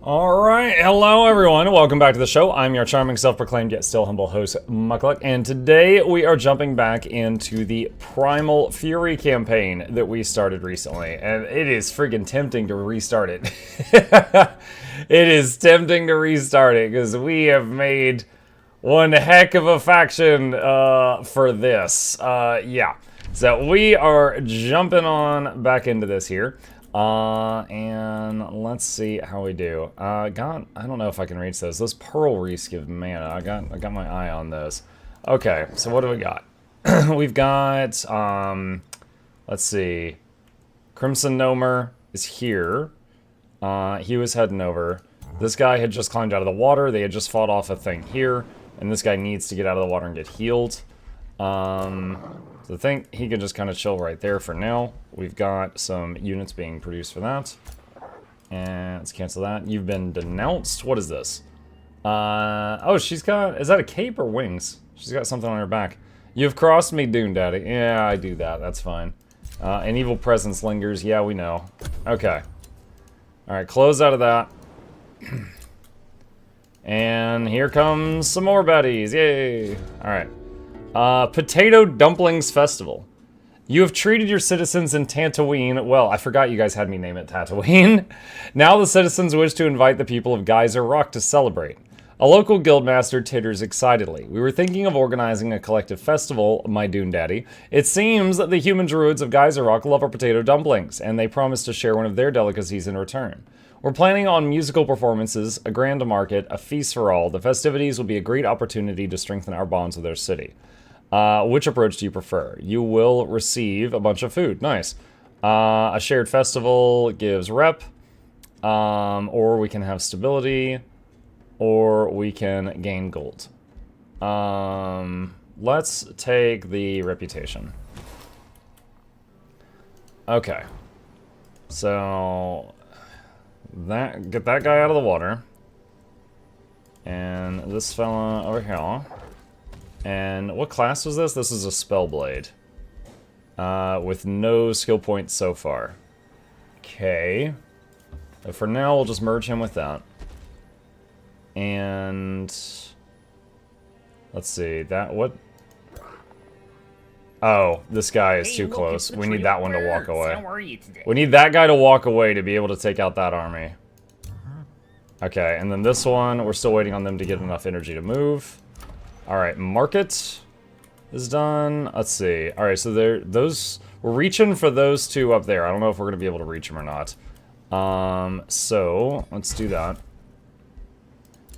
Alright, hello everyone, welcome back to the show. I'm your charming, self-proclaimed, yet still humble host, Mukluk, and today we are jumping back into the Primal Fury campaign that we started recently, and it is friggin' tempting to restart it. It is tempting to restart it, because we have made one heck of a faction for this. Yeah, so we are jumping on back into this here. And let's see how we do. I don't know if I can reach those. Those pearl reefs give mana. I got my eye on those. Okay, so what do we got? We've got, let's see. Crimson Gnomer is here. He was heading over. This guy had just climbed out of the water. They had just fought off a thing here. And this guy needs to get out of the water and get healed. So I think he can just kind of chill right there for now. We've got some units being produced for that. And let's cancel that. You've been denounced. What is this? Oh, she's got... Is that a cape or wings? She's got something on her back. You've crossed me, Dune Daddy. Yeah, I do that. That's fine. An evil presence lingers. Yeah, we know. Okay. Alright, close out of that. And here comes some more baddies. Yay! Alright. Potato Dumplings Festival. You have treated your citizens in Tatooine. Well, I forgot you guys had me name it Tatooine. Now the citizens wish to invite the people of Geyser Rock to celebrate. A local guildmaster titters excitedly. We were thinking of organizing a collective festival, my Dune Daddy. It seems that the human druids of Geyser Rock love our potato dumplings, and they promise to share one of their delicacies in return. We're planning on musical performances, a grand market, a feast for all. The festivities will be a great opportunity to strengthen our bonds with our city. Which approach do you prefer? You will receive a bunch of food. Nice. A shared festival gives rep. Or we can have stability. Or we can gain gold. Let's take the reputation. Okay. So... get that guy out of the water. And this fella over here. And what class was this? This is a Spellblade. With no skill points so far. Okay. So for now, we'll just merge him with that. And... let's see, that, what? Oh, this guy is too close. We need that one to walk away. How are you today? We need that guy to walk away to be able to take out that army. Okay, and then this one, we're still waiting on them to get enough energy to move. Alright, market is done. Let's see. Alright, so we're reaching for those two up there. I don't know if we're going to be able to reach them or not. So, let's do that.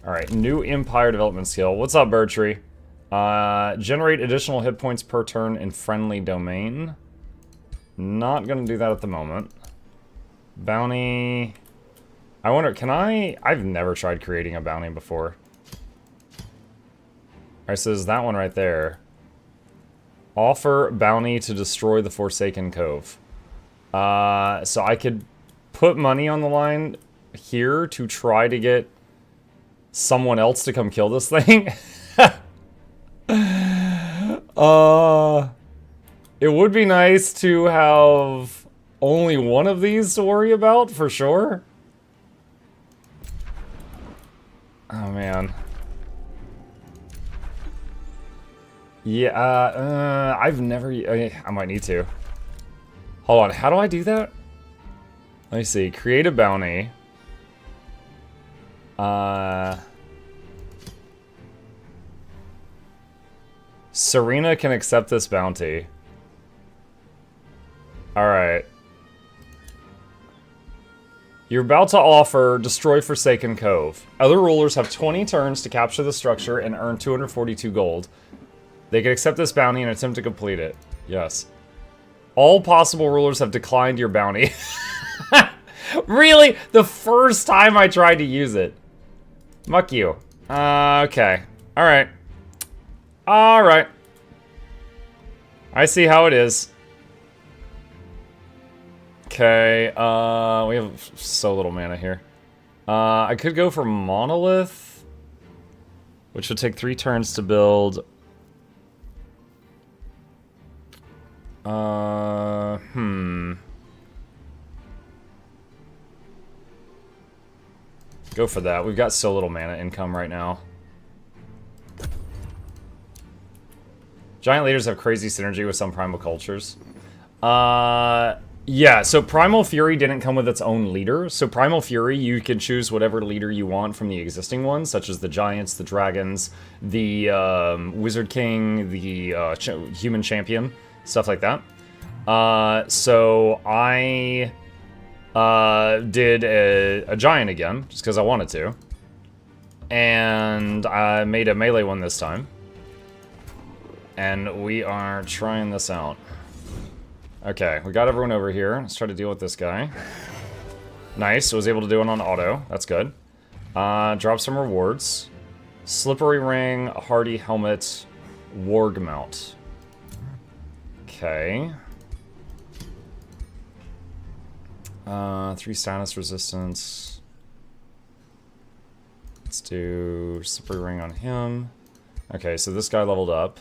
Alright, new Empire development skill. What's up, Birdtree? Generate additional hit points per turn in friendly domain. Not going to do that at the moment. Bounty. I wonder, can I... I've never tried creating a bounty before. Alright, so there's that one right there. Offer bounty to destroy the Forsaken Cove. So I could put money on the line here to try to get someone else to come kill this thing. It would be nice to have only one of these to worry about, for sure. Oh, man. Yeah, I've never... I might need to. Hold on, how do I do that? Let me see. Create a bounty. Serena can accept this bounty. Alright. You're about to offer Destroy Forsaken Cove. Other rulers have 20 turns to capture the structure and earn 242 gold. They can accept this bounty and attempt to complete it. Yes. All possible rulers have declined your bounty. Really? The first time I tried to use it. Muck you. Okay. Alright. Alright. I see how it is. Okay, we have so little mana here. I could go for Monolith, which would take 3 turns to build. Go for that. We've got so little mana income right now. Giant leaders have crazy synergy with some primal cultures. Yeah, so Primal Fury didn't come with its own leader. So Primal Fury, you can choose whatever leader you want from the existing ones, such as the Giants, the Dragons, the Wizard King, the Human Champion, stuff like that. So I did a Giant again, just because I wanted to. And I made a melee one this time. And we are trying this out. Okay, we got everyone over here. Let's try to deal with this guy. Nice, was able to do it on auto. That's good. Drop some rewards. Slippery Ring, Hardy Helmet, Warg Mount. Okay. 3 status resistance. Let's do Slippery Ring on him. Okay, so this guy leveled up.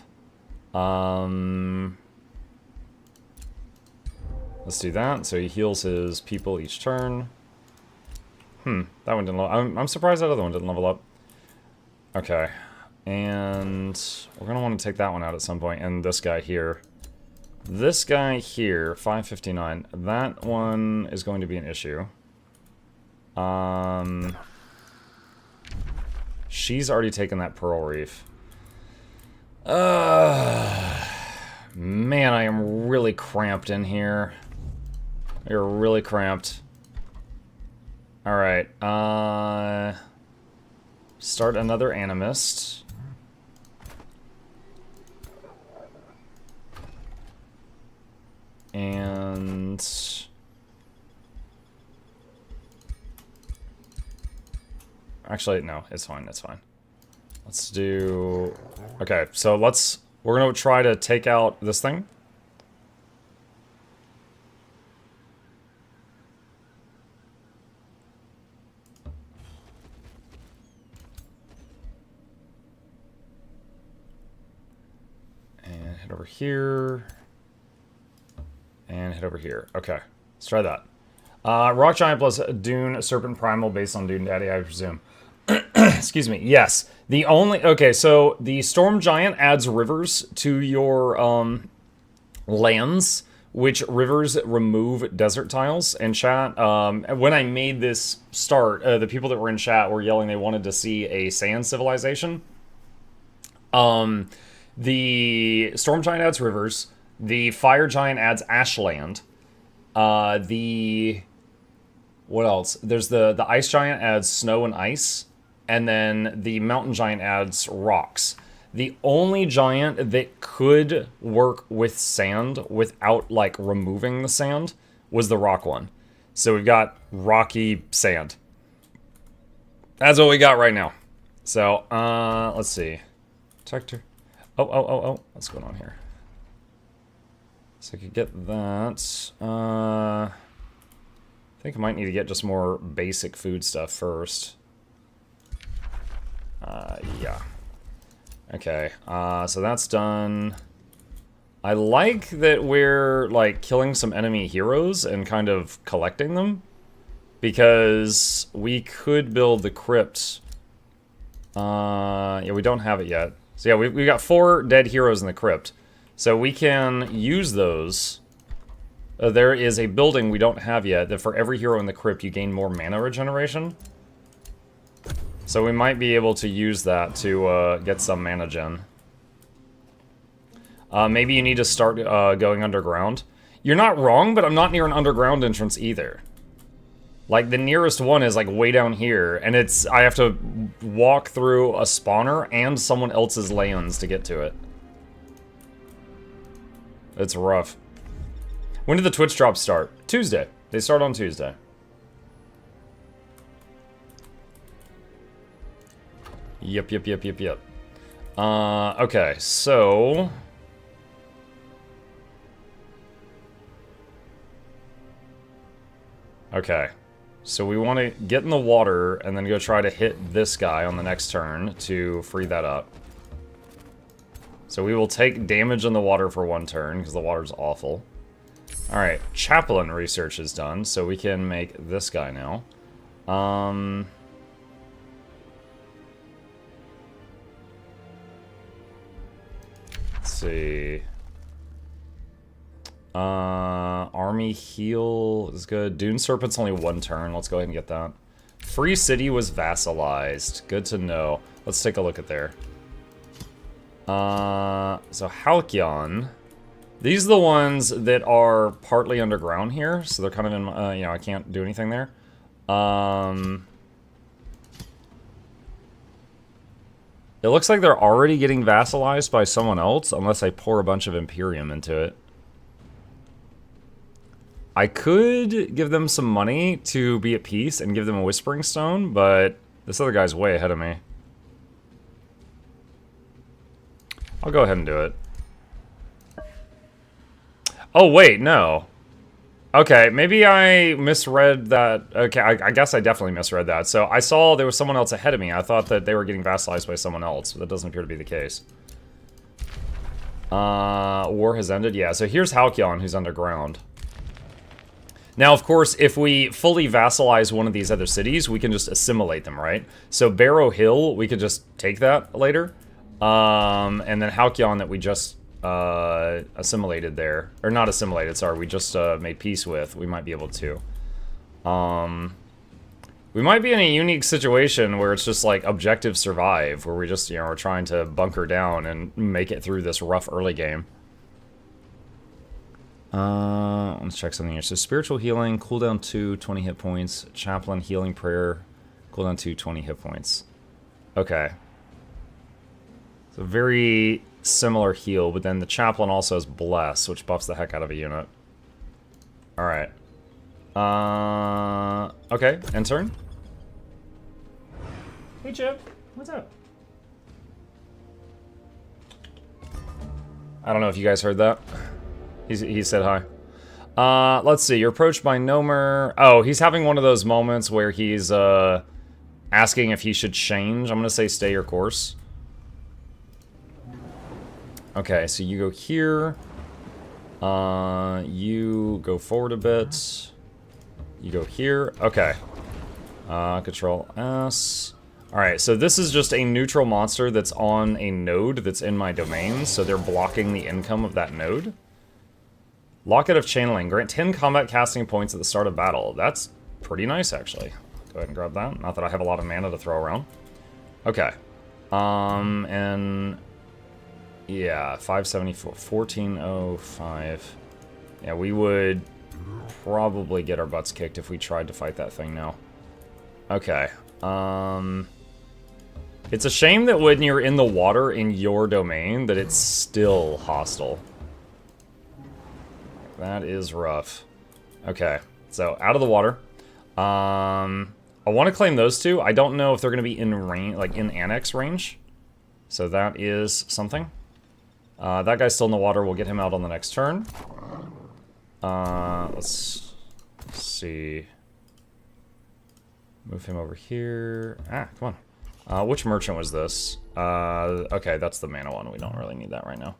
Let's do that. So he heals his people each turn. That one didn't level. I'm surprised that other one didn't level up. Okay. And we're going to want to take that one out at some point. And this guy here. This guy here, 559. That one is going to be an issue. She's already taken that Pearl Reef. Man, I am really cramped in here. You're really cramped. Alright, start another Animist. And... actually, no, it's fine, it's fine. Let's do... okay, so we're gonna try to take out this thing. And head over here. And head over here. Okay, let's try that. Rock Giant plus Dune Serpent Primal based on Dune Daddy, I presume. Excuse me, yes. The only... okay, so the Storm Giant adds rivers to your lands, which rivers remove desert tiles. And chat, when I made this start, the people that were in chat were yelling they wanted to see a sand civilization. The Storm Giant adds rivers. The Fire Giant adds ashland. What else? There's the Ice Giant adds snow and ice. And then the Mountain Giant adds rocks. The only giant that could work with sand without, like, removing the sand was the rock one. So we've got rocky sand. That's what we got right now. So, let's see. Protector. Oh. What's going on here? So I could get that. I think I might need to get just more basic food stuff first. Yeah. Okay, so that's done. I like that we're, like, killing some enemy heroes and kind of collecting them. Because we could build the Crypts. Yeah, we don't have it yet. So yeah, we got 4 dead heroes in the Crypt. So we can use those. There is a building we don't have yet that for every hero in the Crypt you gain more mana regeneration. So we might be able to use that to get some mana gen. Maybe you need to start going underground. You're not wrong, but I'm not near an underground entrance either. Like, the nearest one is, like, way down here, and I have to walk through a spawner and someone else's lands to get to it. It's rough. When did the Twitch drops start? Tuesday. They start on Tuesday. Yep. Okay, so... okay. So we want to get in the water and then go try to hit this guy on the next turn to free that up. So we will take damage in the water for 1 turn, because the water's awful. Alright, Chaplain research is done, so we can make this guy now. see. Army heal is good. Dune Serpent's only 1 turn. Let's go ahead and get that. Free City was vassalized. Good to know. Let's take a look at there. So Halcyon. These are the ones that are partly underground here. So they're kind of in, you know, I can't do anything there. It looks like they're already getting vassalized by someone else, unless I pour a bunch of Imperium into it. I could give them some money to be at peace and give them a Whispering Stone, but this other guy's way ahead of me. I'll go ahead and do it. Oh, wait, no. Okay, maybe I misread that. Okay, I guess I definitely misread that. So I saw there was someone else ahead of me. I thought that they were getting vassalized by someone else, but that doesn't appear to be the case. War has ended. Yeah, so here's Halcyon, who's underground. Now, of course, if we fully vassalize one of these other cities, we can just assimilate them, right? So Barrow Hill, we could just take that later. And then Halcyon that we just assimilated there. Or not assimilated, sorry, we just made peace with. We might be able to. We might be in a unique situation where it's just like objective survive, where we just, you know, we're trying to bunker down and make it through this rough early game. Let's check something here. So spiritual healing, cooldown 2, 20 hit points. Chaplain healing prayer, cooldown 2, 20 hit points. Okay. So very similar heal, but then the chaplain also has bless, which buffs the heck out of a unit. Alright. Okay, end turn. Hey Chip, what's up? I don't know if you guys heard that. He said hi. Let's see. You're approached by Nomer. Oh, he's having one of those moments where he's asking if he should change. I'm going to say stay your course. Okay, so you go here. You go forward a bit. You go here. Okay. Control S. Alright, so this is just a neutral monster that's on a node that's in my domain, so they're blocking the income of that node. Locket of Channeling. Grant 10 combat casting points at the start of battle. That's pretty nice, actually. Go ahead and grab that. Not that I have a lot of mana to throw around. Okay. And... yeah, 574. 1405. Yeah, we would probably get our butts kicked if we tried to fight that thing now. Okay. It's a shame that when you're in the water in your domain that it's still hostile. That is rough. Okay, so out of the water. I want to claim those two. I don't know if they're going to be in range, like in annex range. So that is something. That guy's still in the water. We'll get him out on the next turn. Let's see. Move him over here. Ah, come on. Which merchant was this? Okay, that's the mana one. We don't really need that right now.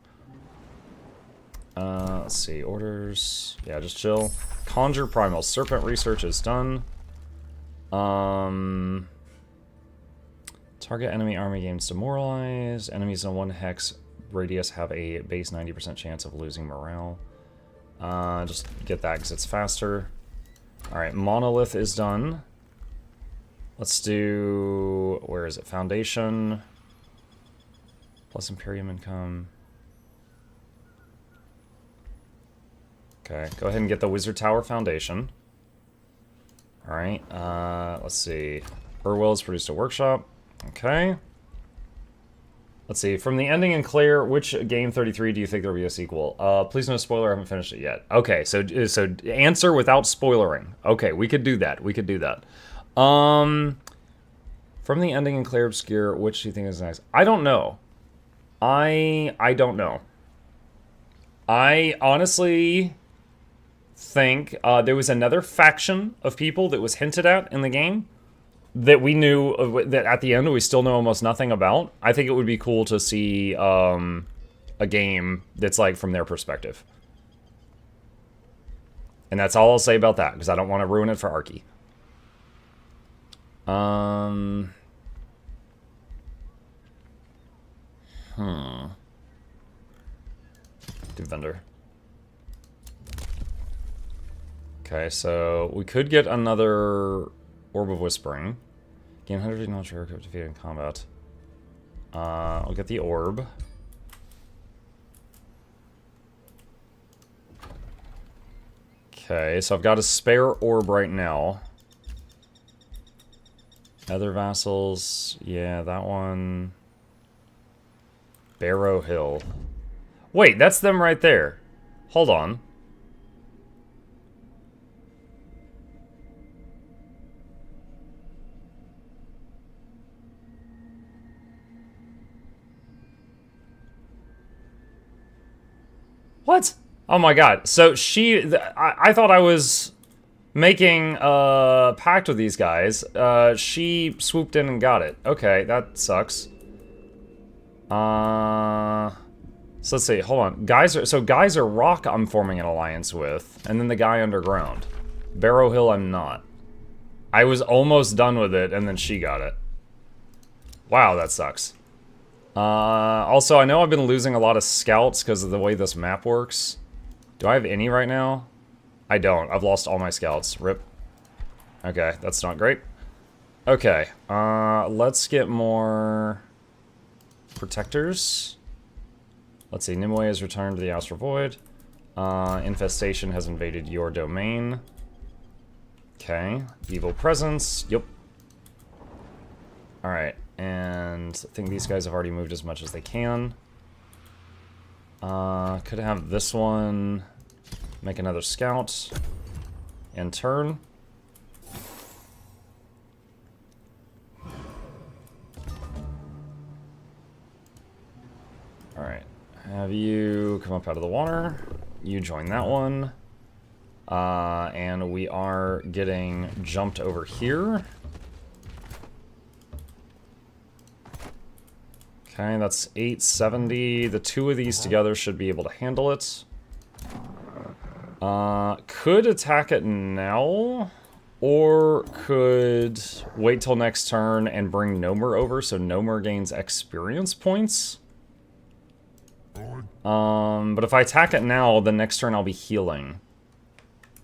Let's see, orders. Yeah, just chill. Conjure Primal Serpent research is done. Target enemy army gains demoralized. Enemies in 1 hex radius have a base 90% chance of losing morale. Just get that because it's faster. Alright, Monolith is done. Let's do... where is it? Foundation. Plus Imperium income. Okay, go ahead and get the Wizard Tower Foundation. Alright, let's see. Burwell has produced a workshop. Okay. Let's see. From the ending in Claire, which game 33 do you think there will be a sequel? Please no spoiler, I haven't finished it yet. Okay, so answer without spoilering. Okay, we could do that. We could do that. From the ending in Claire Obscure, which do you think is nice? I don't know. I don't know. I honestly think there was another faction of people that was hinted at in the game that we knew, that at the end we still know almost nothing about. I think it would be cool to see a game that's like from their perspective. And that's all I'll say about that, because I don't want to ruin it for Arky. Do vendor. Okay, so we could get another Orb of Whispering. Gain 150 knowledge for defeated in combat. I'll get the orb. Okay, so I've got a spare orb right now. Other vassals, yeah, that one. Barrow Hill. Wait, that's them right there. Hold on. What? Oh my god. So I thought I was making a pact with these guys. She swooped in and got it. Okay, that sucks. So let's see, hold on. Geyser Rock I'm forming an alliance with, and then the guy underground. Barrow Hill I'm not. I was almost done with it, and then she got it. Wow, that sucks. Also, I know I've been losing a lot of scouts because of the way this map works. Do I have any right now? I don't. I've lost all my scouts. Rip. Okay, that's not great. Okay, let's get more protectors. Let's see, Nimue has returned to the Astral Void. Infestation has invaded your domain. Okay, evil presence. Yep. Alright, and I think these guys have already moved as much as they can. Could have this one make another scout and turn. Alright, have you come up out of the water. You join that one. And we are getting jumped over here. Okay, that's 870. The two of these together should be able to handle it. Could attack it now, or could wait till next turn and bring Nomer over so Nomer gains experience points. But if I attack it now, the next turn I'll be healing.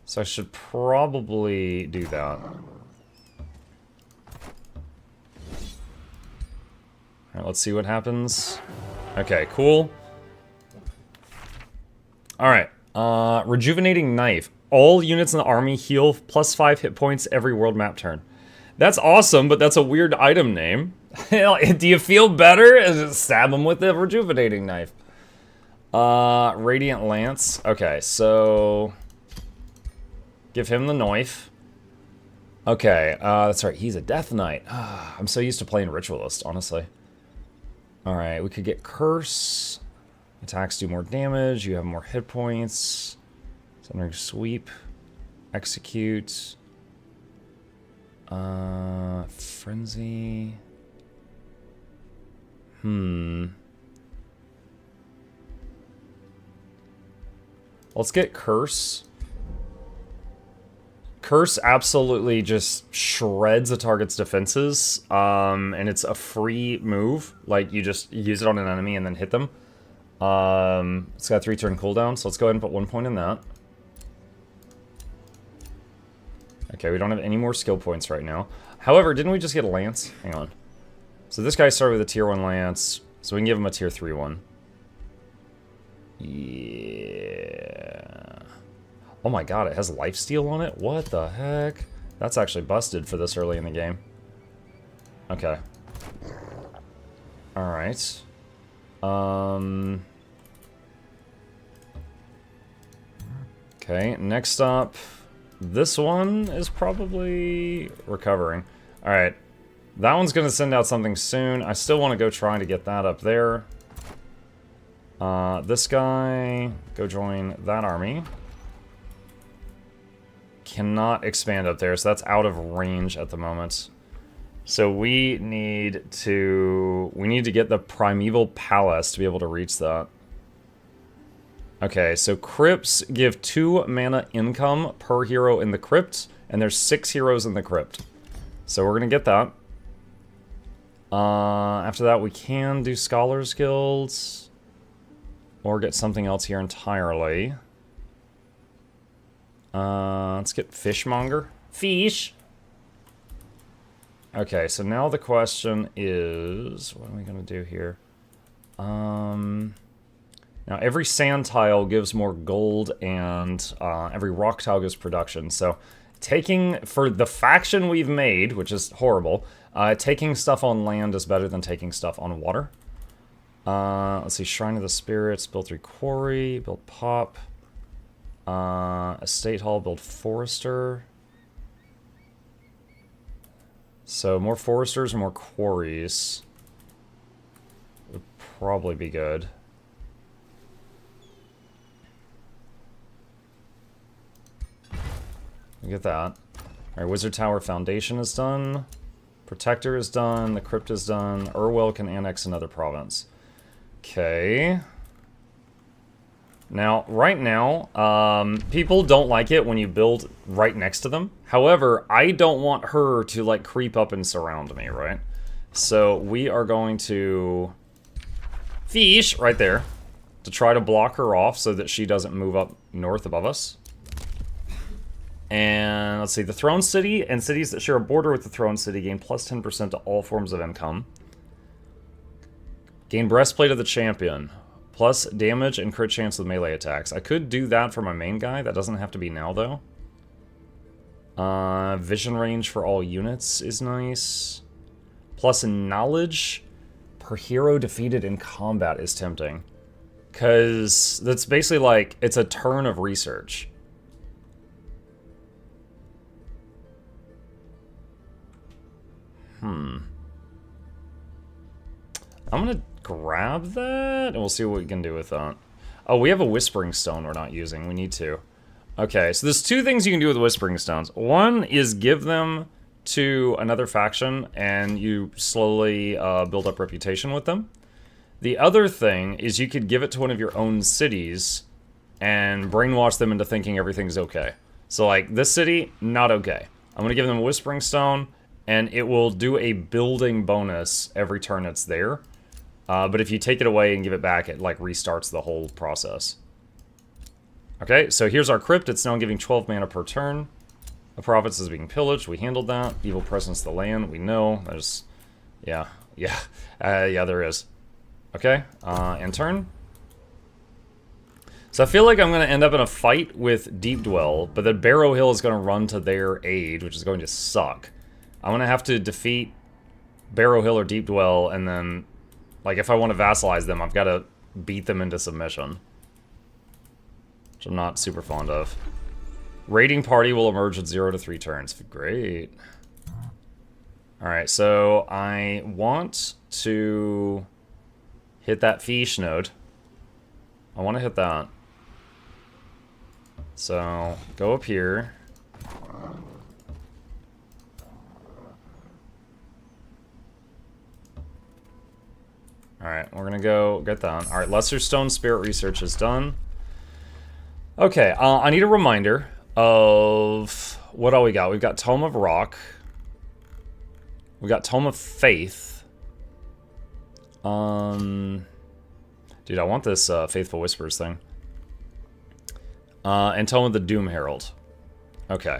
So I should probably do that. Alright, let's see what happens. Okay, cool. Alright, Rejuvenating Knife. All units in the army heal +5 hit points every world map turn. That's awesome, but that's a weird item name. Do you feel better? Just stab them with the Rejuvenating Knife. Radiant Lance. Okay, so give him the knife. Okay, that's right, he's a Death Knight. I'm so used to playing Ritualist, honestly. Alright, we could get Curse. Attacks do more damage, you have more hit points. Suddenly Sweep. Execute. Frenzy. Let's get Curse. Curse absolutely just shreds a target's defenses, and it's a free move. Like, you just use it on an enemy and then hit them. It's got a 3-turn cooldown, so let's go ahead and put 1 point in that. Okay, we don't have any more skill points right now. However, didn't we just get a Lance? Hang on. So this guy started with a tier 1 Lance, so we can give him a tier 3 one. Yeah. Oh my god, it has lifesteal on it? What the heck? That's actually busted for this early in the game. Okay. Alright. Okay, next up. This one is probably recovering. Alright. That one's gonna send out something soon. I still want to go try to get that up there. This guy, go join that army. Cannot expand up there, so that's out of range at the moment. So we need to get the Primeval Palace to be able to reach that. Okay, so Crypts give 2 mana income per hero in the Crypt, and there's 6 heroes in the Crypt. So we're gonna get that. After that, we can do Scholars Guilds. Or get something else here entirely. Let's get Fishmonger. Fish! Okay, so now the question is... What are we going to do here? Now, every sand tile gives more gold, and every rock tile gives production. So, for the faction we've made, which is horrible, taking stuff on land is better than taking stuff on water. Let's see, Shrine of the Spirits, build 3 quarry, build pop. Estate Hall, build Forester. So, more Foresters or more quarries would probably be good. We get that. Alright, Wizard Tower Foundation is done. Protector is done. The Crypt is done. Urwell can annex another province. Okay. Now, right now, people don't like it when you build right next to them. However, I don't want her to, like, creep up and surround me, right? So, we are going to... Fish! Right there. To try to block her off so that she doesn't move up north above us. And, let's see, the Throne City and cities that share a border with the Throne City gain plus 10% to all forms of income. Gain Breastplate of the Champion. Plus damage and crit chance with melee attacks. I could do that for my main guy. That doesn't have to be now, though. Vision range for all units is nice. Plus knowledge per hero defeated in combat is tempting. Because that's basically like, it's a turn of research. I'm gonna grab that, and we'll see what we can do with that. Oh, we have a Whispering Stone we're not using. We need to. Okay, so there's 2 things you can do with Whispering Stones. One is give them to another faction, and you slowly build up reputation with them. The other thing is you could give it to one of your own cities and brainwash them into thinking everything's okay. So, like, this city, not okay. I'm gonna give them a Whispering Stone, and it will do a building bonus every turn it's there. But if you take it away and give it back, it, like, restarts the whole process. Okay, so here's our Crypt. It's now giving 12 mana per turn. A province is being pillaged. We handled that. Evil presence of the land. We know. There's... Yeah. Yeah, there is. Okay, and turn. So I feel like I'm going to end up in a fight with Deep Dwell, but then Barrow Hill is going to run to their aid, which is going to suck. I'm going to have to defeat Barrow Hill or Deep Dwell, and then... Like, if I want to vassalize them, I've got to beat them into submission. Which I'm not super fond of. Raiding party will emerge with 0 to 3 turns. Great. Alright, so I want to hit that fish node. I want to hit that. So, go up here. Alright, we're gonna go get that. Alright, Lesser Stone Spirit Research is done. Okay, I need a reminder of what all we got. We've got Tome of Rock. We got Tome of Faith. Dude, I want this Faithful Whispers thing. And Tome of the Doom Herald. Okay.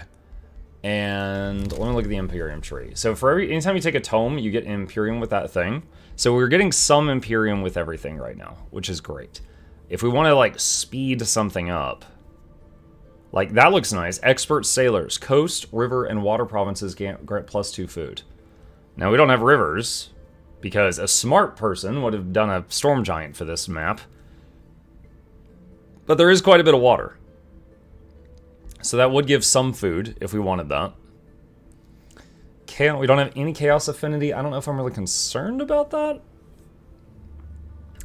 And let me look at the Imperium tree. So for anytime you take a tome, you get Imperium with that thing. So we're getting some Imperium with everything right now, which is great. If we want to, like, speed something up, like, that looks nice. Expert Sailors. Coast, river, and water provinces grant +2 food. Now, we don't have rivers, because a smart person would have done a Storm Giant for this map. But there is quite a bit of water. So that would give some food, if we wanted that. We don't have any Chaos Affinity. I don't know if I'm really concerned about that.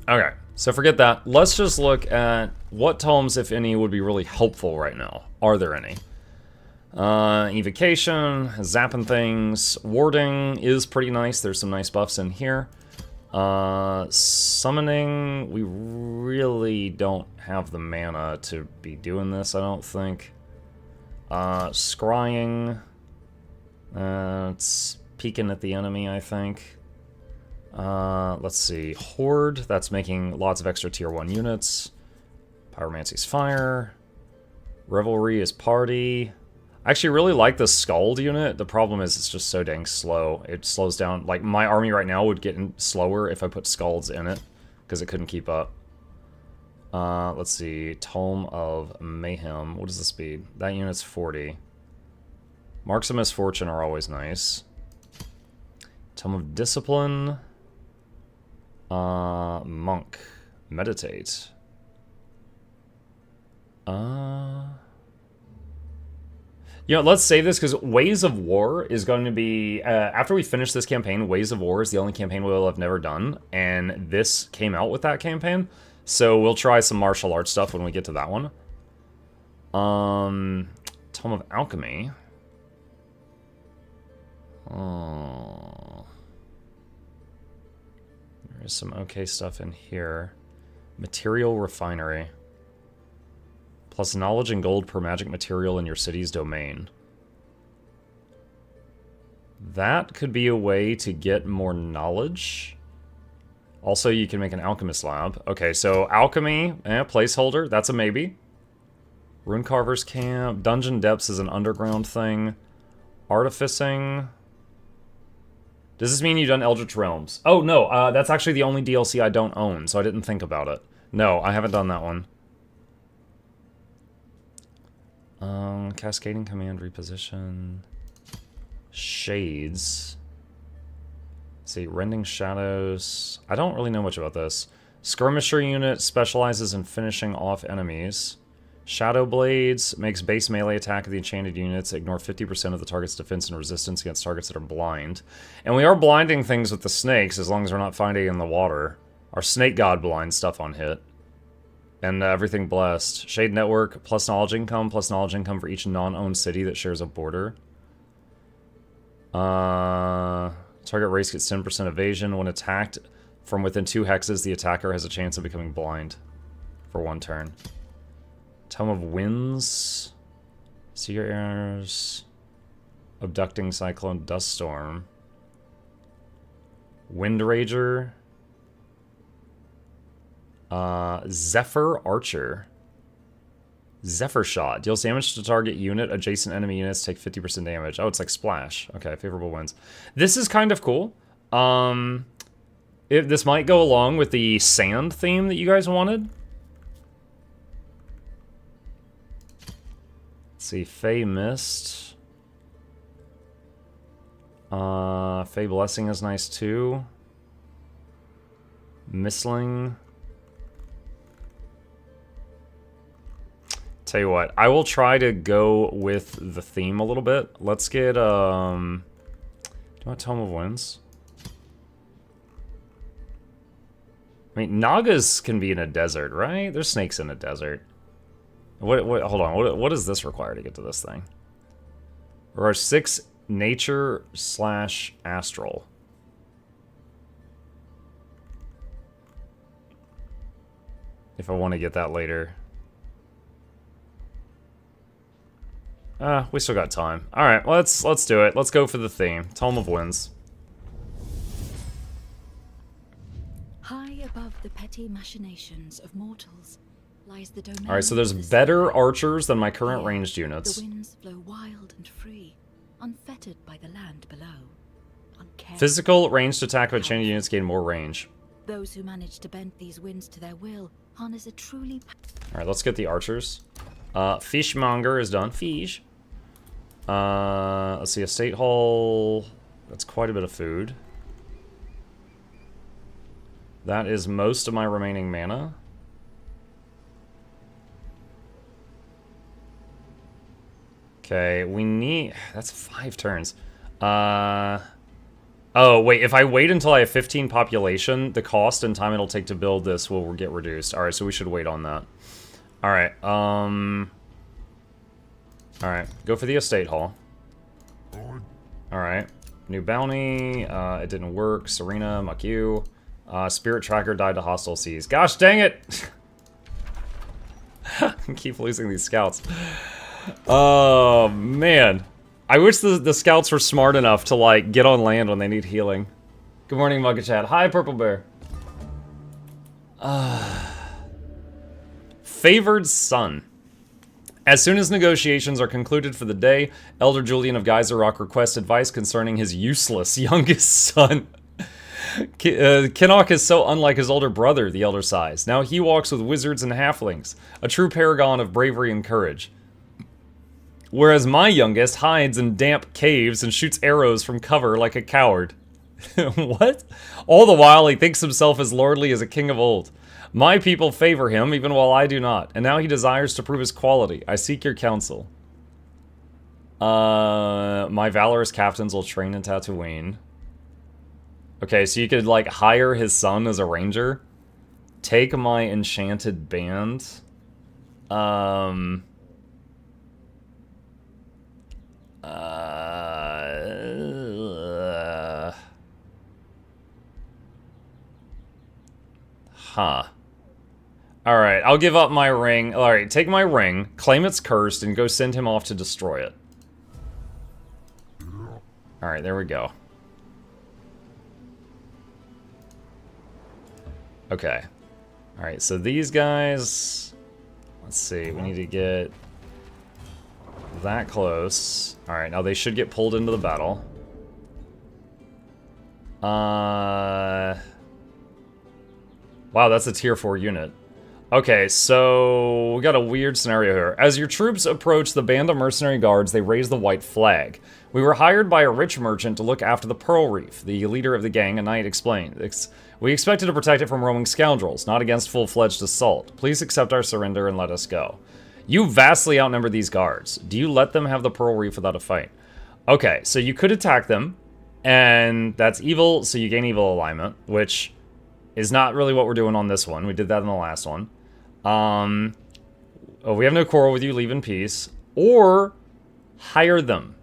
Okay, so forget that. Let's just look at what tomes, if any, would be really helpful right now. Are there any? Evocation, zapping things. Warding is pretty nice. There's some nice buffs in here. Summoning, we really don't have the mana to be doing this, I don't think. Scrying. It's peeking at the enemy, I think. Let's see. Horde, that's making lots of extra tier 1 units. Pyromancy's fire. Revelry is party. I actually really like the Scald unit. The problem is it's just so dang slow. It slows down. Like, my army right now would get slower if I put Scalds in it, because it couldn't keep up. Let's see. Tome of Mayhem. What is the speed? That unit's 40. Marks of Misfortune are always nice. Tome of Discipline. Monk. Meditate. You know, let's save this, because Ways of War is going to be... after we finish this campaign, Ways of War is the only campaign we'll have never done, and this came out with that campaign. So we'll try some martial arts stuff when we get to that one. Tome of Alchemy. Oh. There is some okay stuff in here. Material Refinery. Plus knowledge and gold per magic material in your city's domain. That could be a way to get more knowledge. Also, you can make an alchemist lab. Okay, so alchemy, placeholder, that's a maybe. Runecarver's camp. Dungeon depths is an underground thing. Artificing. Does this mean you've done Eldritch Realms? Oh, no, that's actually the only DLC I don't own, so I didn't think about it. No, I haven't done that one. Cascading Command Reposition. Shades. Let's see, Rending Shadows. I don't really know much about this. Skirmisher unit specializes in finishing off enemies. Shadow Blades makes base melee attack of the enchanted units. Ignore 50% of the target's defense and resistance against targets that are blind. And we are blinding things with the snakes as long as we're not finding in the water. Our snake god blinds stuff on hit. And everything blessed. Shade Network, plus knowledge income for each non-owned city that shares a border. Target race gets 10% evasion. When attacked from within 2 hexes, the attacker has a chance of becoming blind for 1 turn. Tome of Winds. Seer Errors. Abducting Cyclone Dust Storm. Wind Rager. Zephyr Archer. Zephyr Shot. Deals damage to target unit. Adjacent enemy units take 50% damage. Oh, it's like Splash. Okay, favorable wins. This is kind of cool. This might go along with the sand theme that you guys wanted. Let's see. Fey Mist. Fey Blessing is nice too. Mistling. Tell you what, I will try to go with the theme a little bit. Let's get, do you want Tome of Winds? I mean, Nagas can be in a desert, right? There's snakes in a desert. Hold on, what does this require to get to this thing? There are 6 nature / astral. If I want to get that later. We still got time. Alright, let's do it. Let's go for the theme. Tome of Winds. High above the petty machinations of mortals lies the domain. Alright, so there's better archers than my current Here, ranged units. The winds flow wild and free, unfettered by the land below. Uncared. Physical ranged attack of enchanted units gain more range. Those who manage to bend these winds to their will harness a truly... Alright, let's get the archers. Fishmonger is done. Fish. Let's see, Estate Hall. That's quite a bit of food. That is most of my remaining mana. Okay, we need... That's 5 turns. Oh, wait, if I wait until I have 15 population, the cost and time it'll take to build this will get reduced. Alright, so we should wait on that. Alright, Alright, go for the Estate Hall. Alright, new bounty, it didn't work. Serena, muck you. Spirit Tracker died to hostile seas. Gosh dang it! I keep losing these scouts. Oh, man. I wish the scouts were smart enough to, like, get on land when they need healing. Good morning, Mugga Chat. Hi, Purple Bear. Favored son. As soon as negotiations are concluded for the day, Elder Julian of Geyserrock requests advice concerning his useless youngest son. Kinnock is so unlike his older brother, the Elder sighs. Now he walks with wizards and halflings, a true paragon of bravery and courage. Whereas my youngest hides in damp caves and shoots arrows from cover like a coward. What? All the while he thinks himself as lordly as a king of old. My people favor him, even while I do not, and now he desires to prove his quality. I seek your counsel. My valorous captains will train in Tatooine. Okay, so you could, like, hire his son as a ranger. Take my enchanted band. Huh. Alright, I'll give up my ring. Alright, take my ring, claim it's cursed, and go send him off to destroy it. Alright, there we go. Okay. Alright, so these guys... Let's see, we need to get that close. Alright, now they should get pulled into the battle. Wow, that's a tier 4 unit. Okay, so we got a weird scenario here. As your troops approach the band of mercenary guards, they raise the white flag. We were hired by a rich merchant to look after the Pearl Reef. The leader of the gang, a knight, explained. We expected to protect it from roaming scoundrels, not against full-fledged assault. Please accept our surrender and let us go. You vastly outnumber these guards. Do you let them have the Pearl Reef without a fight? Okay, so you could attack them, and that's evil, so you gain evil alignment, which is not really what we're doing on this one. We did that in the last one. Oh, we have no quarrel with you, leave in peace. Or hire them.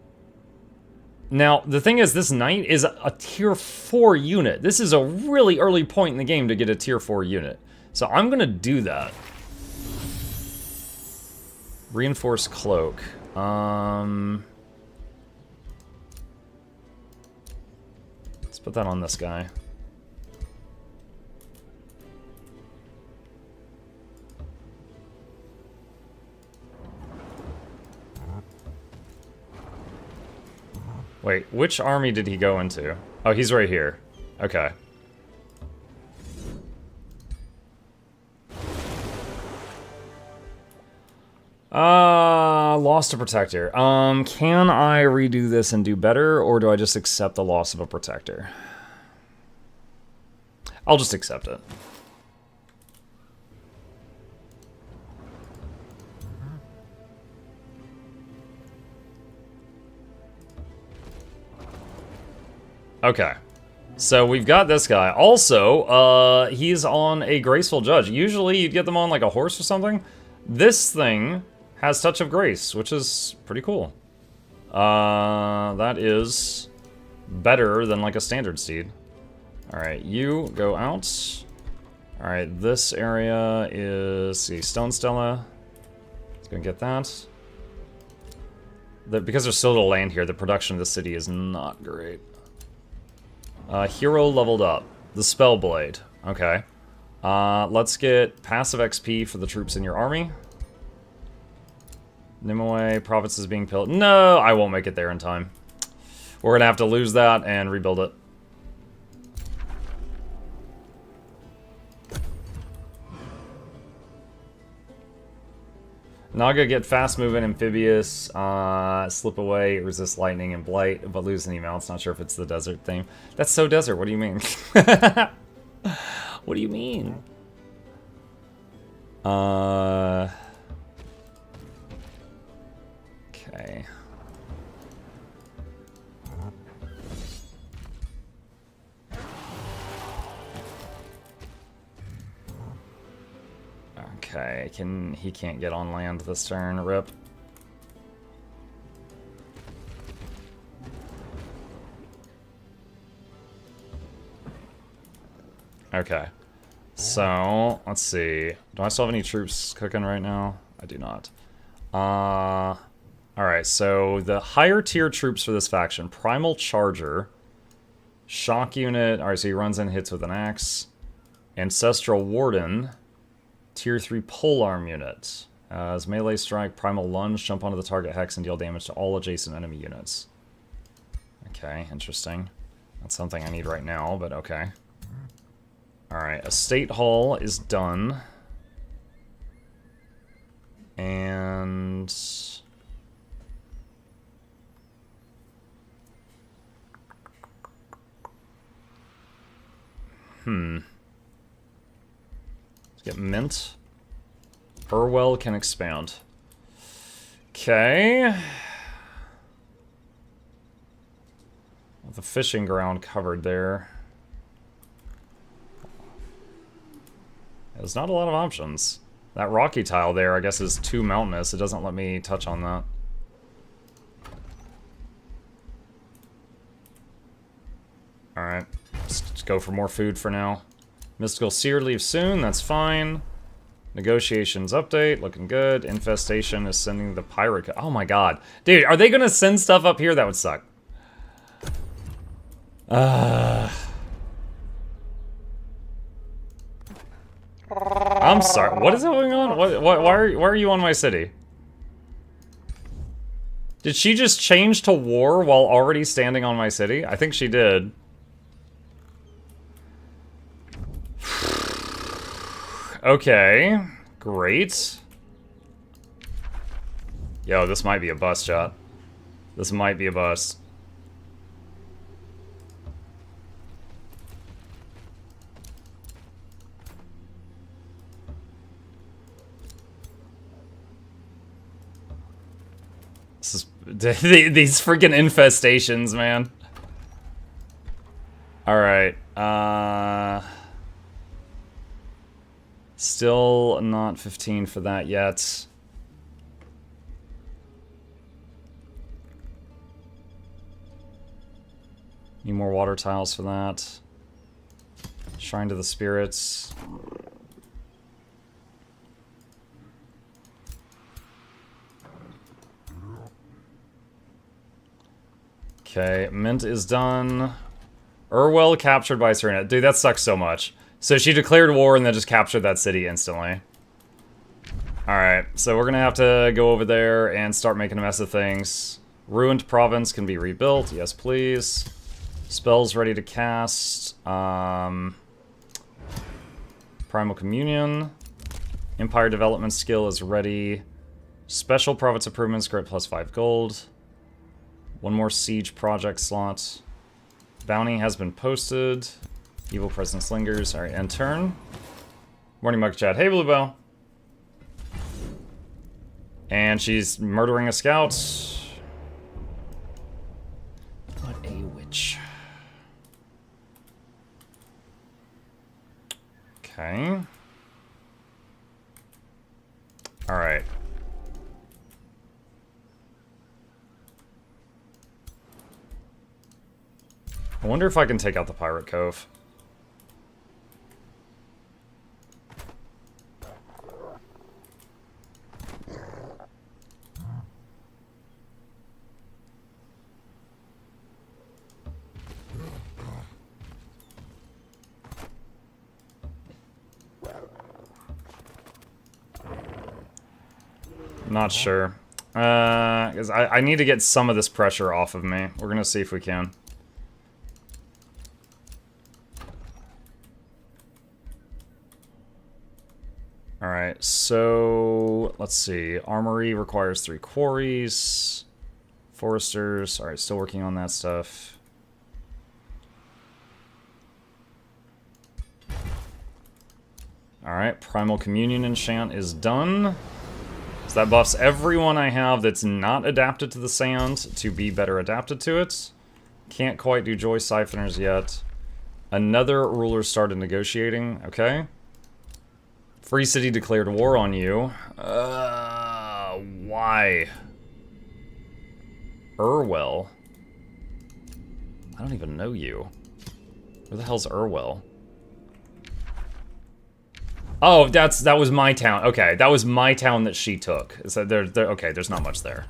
Now, the thing is, this knight is a tier 4 unit. This is a really early point in the game to get a tier 4 unit. So I'm gonna do that. Reinforced cloak. Let's put that on this guy. Wait, which army did he go into? Oh, he's right here. Okay. Lost a protector. Can I redo this and do better, or do I just accept the loss of a protector? I'll just accept it. Okay, so we've got this guy. Also, he's on a graceful judge. Usually you'd get them on like a horse or something. This thing has touch of grace, which is pretty cool. That is better than like a standard steed. Alright, you go out. Alright, this area is, see, Stone Stella. Let's go get that. Because there's so little land here, the production of the city is not great. Hero leveled up. The Spellblade. Okay. Let's get passive XP for the troops in your army. Nimue, province is being pillaged. No, I won't make it there in time. We're gonna have to lose that and rebuild it. Naga get fast moving, amphibious, slip away, resist lightning and blight, but lose any mounts. Not sure if it's the desert theme. That's so desert. What do you mean? What do you mean? Okay. Okay, he can't get on land this turn, rip. Okay. So, let's see. Do I still have any troops cooking right now? I do not. Alright, so the higher tier troops for this faction, Primal Charger, Shock unit. Alright, so he runs in, hits with an axe. Ancestral Warden. Tier 3 polearm unit. As melee strike, primal lunge, jump onto the target hex and deal damage to all adjacent enemy units. Okay, interesting. That's something I need right now, but okay. Alright, Estate Hall is done. And... let's get Mint. Urwell can expand. Okay. The fishing ground covered there. There's not a lot of options. That rocky tile there, I guess, is too mountainous. It doesn't let me touch on that. Alright. Let's go for more food for now. Mystical Seer leaves soon. That's fine. Negotiations update. Looking good. Infestation is sending the pirate... Oh my god. Dude, are they gonna send stuff up here? That would suck. I'm sorry. What is going on? Why are you on my city? Did she just change to war while already standing on my city? I think she did. Okay. Great. Yo, this might be a bust, chat. This might be a bust. This is these freaking infestations, man. Alright, still not 15 for that yet. Need more water tiles for that. Shrine to the spirits. Okay, Mint is done. Urwell captured by Serena. Dude, that sucks so much. So she declared war and then just captured that city instantly. Alright, so we're gonna have to go over there and start making a mess of things. Ruined province can be rebuilt. Yes, please. Spells ready to cast. Primal Communion. Empire development skill is ready. Special province improvements grant +5 gold. One more siege project slot. Bounty has been posted. Evil presence lingers. Alright, end turn. Morning, Mug Chat. Hey, Bluebell. And she's murdering a scout. What a witch. Okay. Alright. I wonder if I can take out the Pirate Cove. Not sure. 'Cause I need to get some of this pressure off of me. We're gonna see if we can. Alright, so let's see. Armory requires 3 quarries. Foresters. Alright, still working on that stuff. Alright, Primal Communion enchant is done. So that buffs everyone I have that's not adapted to the sand to be better adapted to it. Can't quite do Joy Siphoners yet. Another ruler started negotiating. Okay. Free City declared war on you. Why? Urwell? I don't even know you. Where the hell's Urwell? Oh, that was my town. Okay, that was my town that she took. So okay, there's not much there.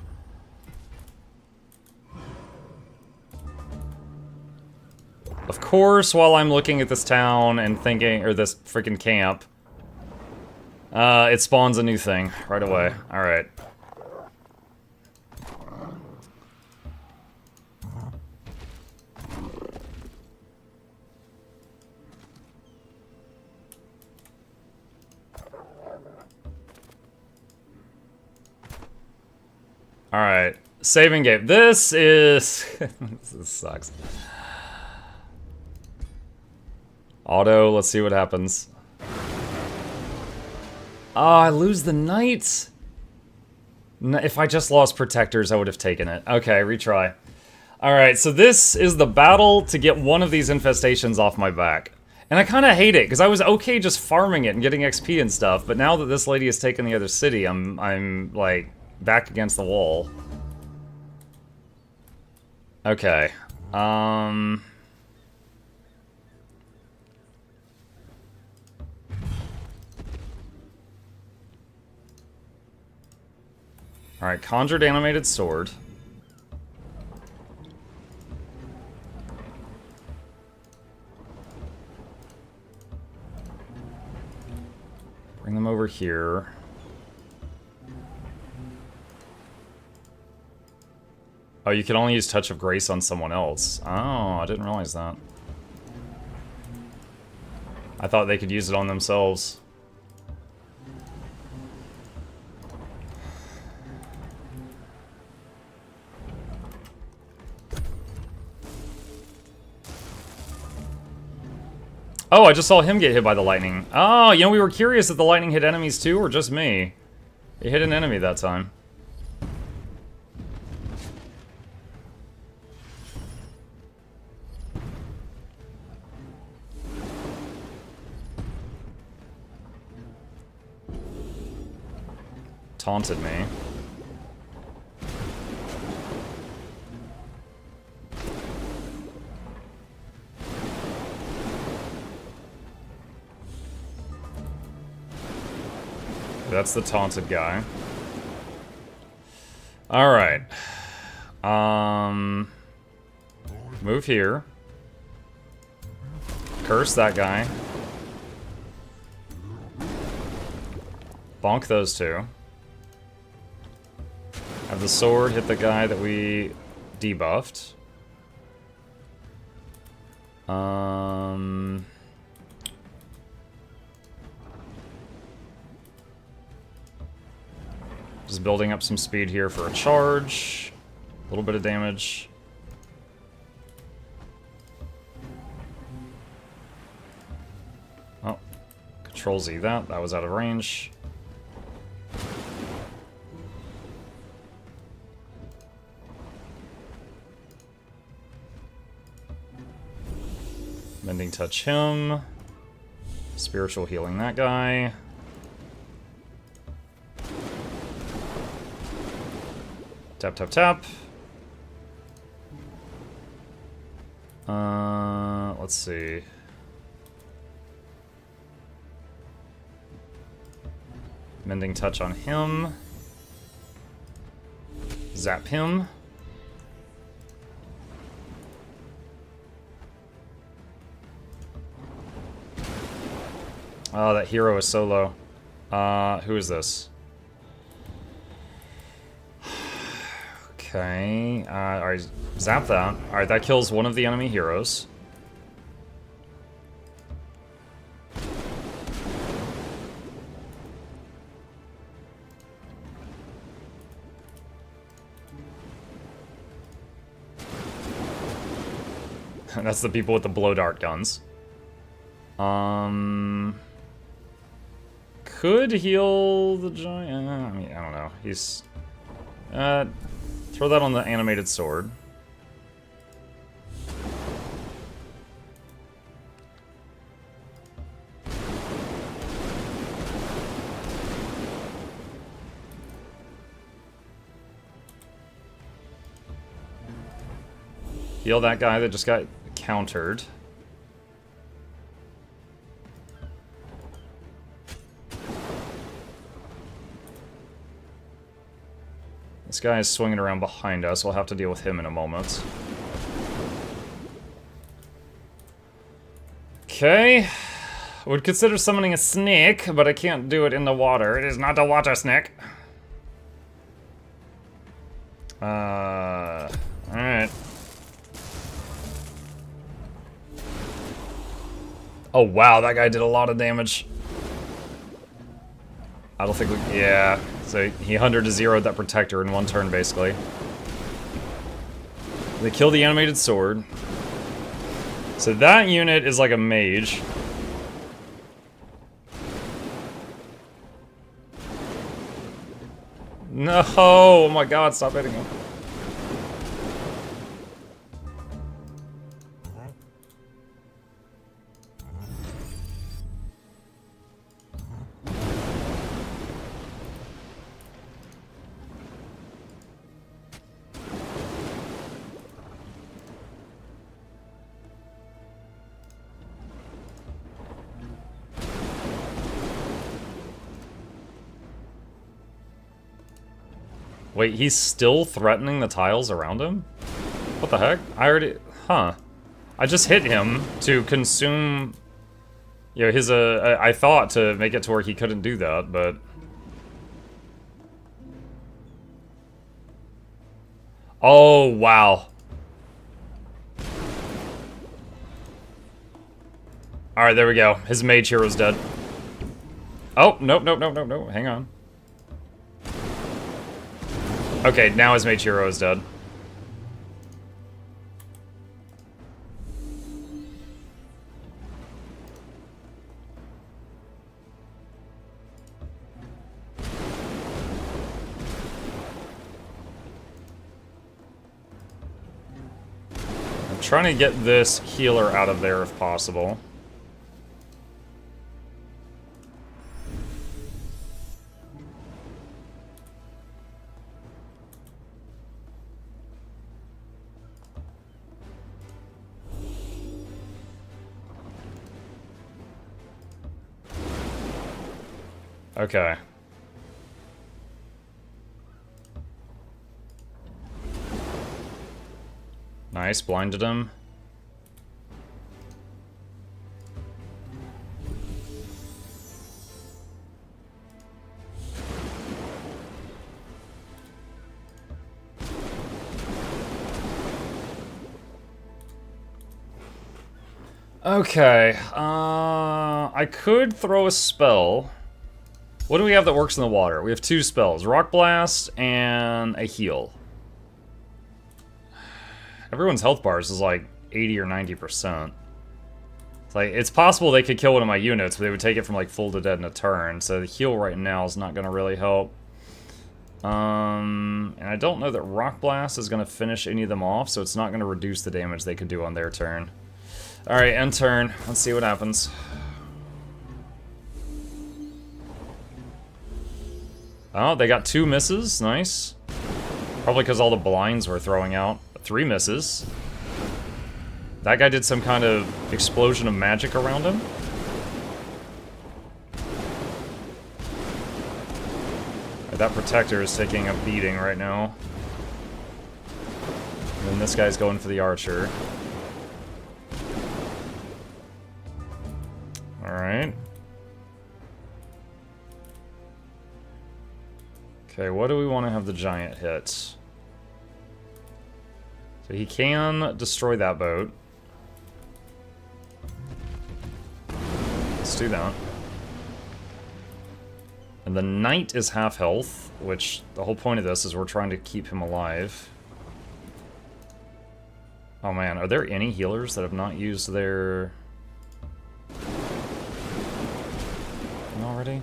course, while I'm looking at this town and thinking, or this freaking camp, it spawns a new thing right away. Alright. Alright. Saving game. This is... this sucks. Auto, let's see what happens. Oh, I lose the knights. If I just lost protectors, I would have taken it. Okay, retry. Alright, so this is the battle to get one of these infestations off my back. And I kind of hate it, because I was okay just farming it and getting XP and stuff, but now that this lady has taken the other city, I'm like, back against the wall. Okay. Alright, conjured animated sword. Bring them over here. Oh, you can only use Touch of Grace on someone else. Oh, I didn't realize that. I thought they could use it on themselves. Oh, I just saw him get hit by the lightning. Oh, you know, we were curious if the lightning hit enemies too, or just me. It hit an enemy that time. Taunted me. That's the taunted guy. Alright. Move here. Curse that guy. Bonk those two. Have the sword hit the guy that we debuffed. Just building up some speed here for a charge. A little bit of damage. Oh, Control Z that. That was out of range. Mending touch him. Spiritual healing that guy. Tap, tap, tap. Let's see. Mending touch on him. Zap him. Oh, that hero is so low. Who is this? Okay, alright, zap that. Alright, that kills one of the enemy heroes. That's the people with the blow dart guns. Could heal the giant. I mean, I don't know. He's throw that on the animated sword. Heal that guy that just got countered. This guy is swinging around behind us. We'll have to deal with him in a moment. Okay. Would consider summoning a snake, but I can't do it in the water. It is not a water snake. Alright. Oh wow, that guy did a lot of damage. I don't think we... yeah. So he 100 to 0'd that protector in one turn, basically. They kill the animated sword. So that unit is like a mage. No! Oh my god, stop hitting him. Wait, he's still threatening the tiles around him? What the heck? I already... huh. I just hit him to consume... you know, his, I thought to make it to where he couldn't do that, but... oh, wow. Alright, there we go. His mage hero's dead. Oh, nope, nope, nope, nope, nope. Hang on. Okay, now his mage hero is dead. I'm trying to get this healer out of there if possible. Okay. Nice, blinded him. Okay, I could throw a spell. What do we have that works in the water? We have two spells, Rock Blast and a heal. Everyone's health bars is like 80 or 90%. It's like, it's possible they could kill one of my units, but they would take it from like full to dead in a turn, so the heal right now is not gonna really help. And I don't know that Rock Blast is gonna finish any of them off, so it's not gonna reduce the damage they could do on their turn. Alright, end turn. Let's see what happens. Oh, they got 2 misses. Nice. Probably because all the blinds were throwing out. 3 misses. That guy did some kind of explosion of magic around him. That protector is taking a beating right now. And then this guy's going for the archer. Alright. Okay, what do we want to have the giant hit? So he can destroy that boat. Let's do that. And the knight is half health, which the whole point of this is we're trying to keep him alive. Oh man, are there any healers that have not used their... already?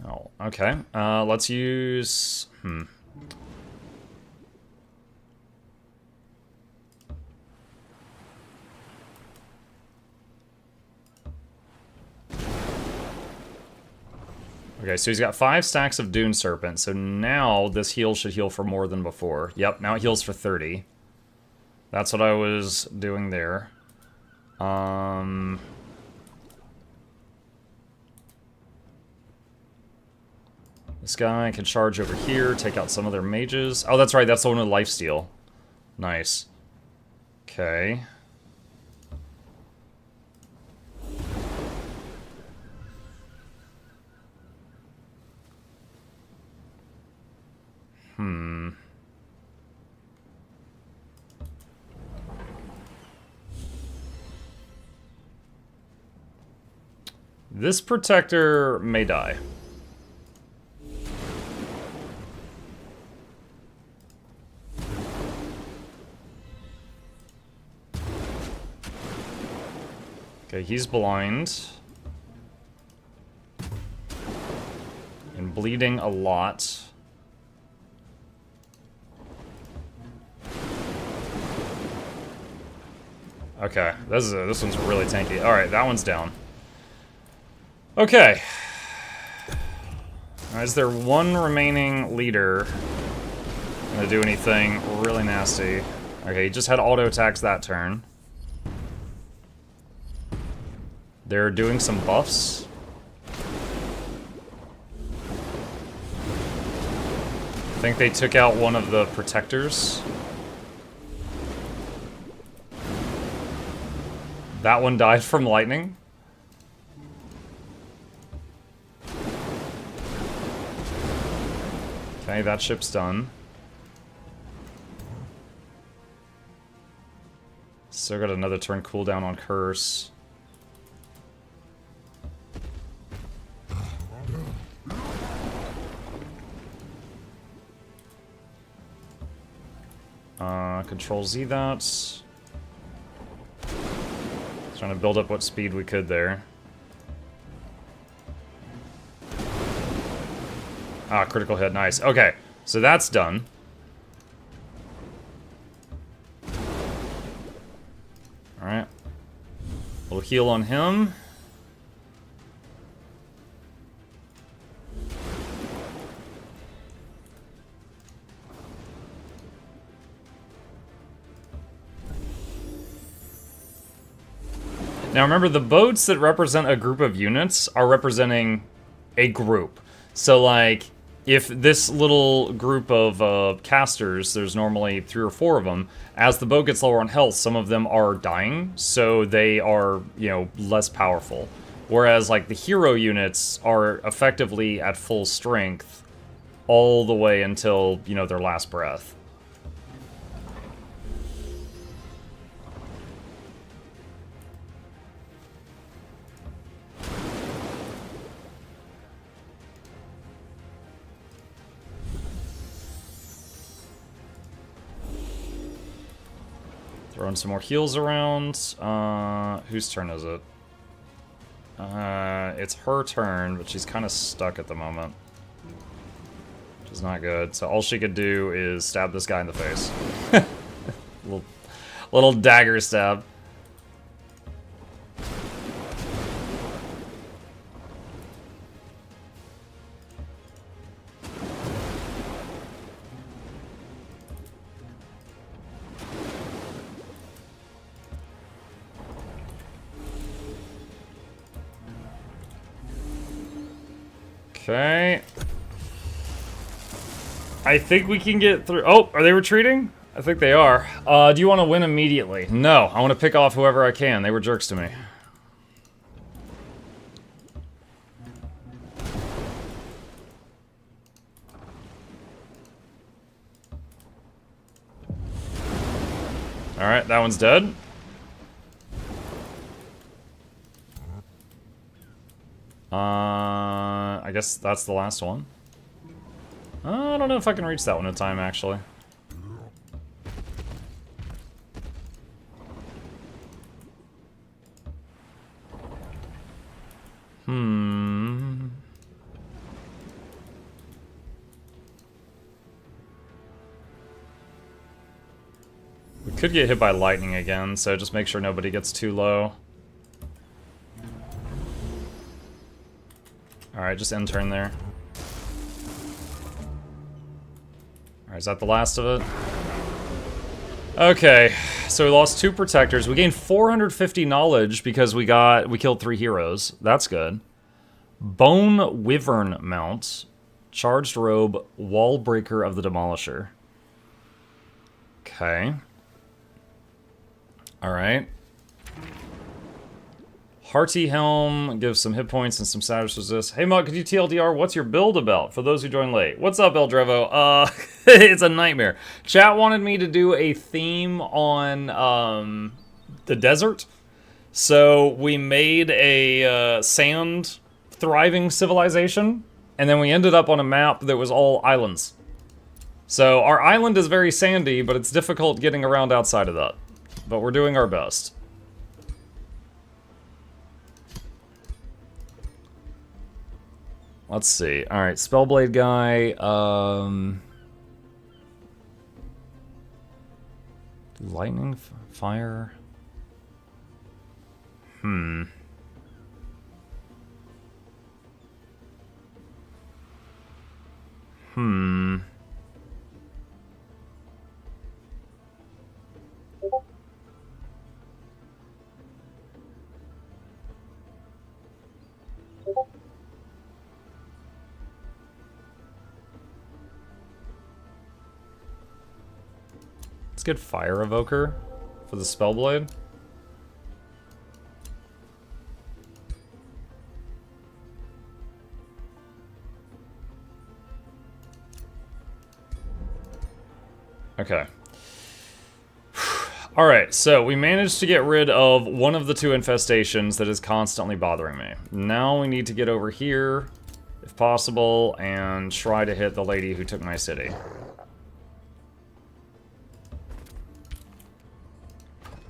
Oh, okay. Let's use... Okay, so he's got 5 stacks of Dune Serpent, so now this heal should heal for more than before. Yep, now it heals for 30. That's what I was doing there. This guy can charge over here, take out some of their mages. Oh, that's right, that's the one with lifesteal. Nice. Okay. This protector may die. Okay, he's blind. And bleeding a lot. Okay, this one's really tanky. Alright, that one's down. Okay. Is there one remaining leader gonna do anything really nasty? Okay, he just had auto attacks that turn. They're doing some buffs. I think they took out one of the protectors. That one died from lightning. Okay, that ship's done. Still got another turn cooldown on Curse. Control Z that. Trying to build up what speed we could there. Ah, critical hit, nice. Okay, so that's done. Alright. Little heal on him. Now remember, the boats that represent a group of units are representing a group. So like, if this little group of casters, there's normally 3 or 4 of them, as the boat gets lower on health, some of them are dying, so they are, you know, less powerful. Whereas like the hero units are effectively at full strength all the way until, you know, their last breath. Throwing some more heals around. Whose turn is it? It's her turn, but she's kind of stuck at the moment. Which is not good. So all she could do is stab this guy in the face. little dagger stab. Okay. I think we can get through. Oh, are they retreating? I think they are. Do you want to win immediately? No, I want to pick off whoever I can. They were jerks to me. Alright, that one's dead. I guess that's the last one. I don't know if I can reach that one in time, actually. We could get hit by lightning again, so just make sure nobody gets too low. Alright, just end turn there. Alright, is that the last of it? Okay, so we lost 2 protectors. We gained 450 knowledge because we killed 3 heroes. That's good. Bone Wyvern mount. Charged Robe, Wall Breaker of the Demolisher. Okay. Alright. Hearty Helm gives some hit points and some status resist. Hey Mug, could you TLDR, what's your build about? For those who joined late. What's up, Eldrevo? It's a nightmare. Chat wanted me to do a theme on the desert. So we made a sand thriving civilization, and then we ended up on a map that was all islands. So our island is very sandy, but it's difficult getting around outside of that. But we're doing our best. Let's see. Alright, Spellblade guy. Lightning? Fire? Hmm. Let's get Fire Evoker for the Spellblade. Okay. Alright, so we managed to get rid of one of the two infestations that is constantly bothering me. Now we need to get over here, if possible, and try to hit the lady who took my city.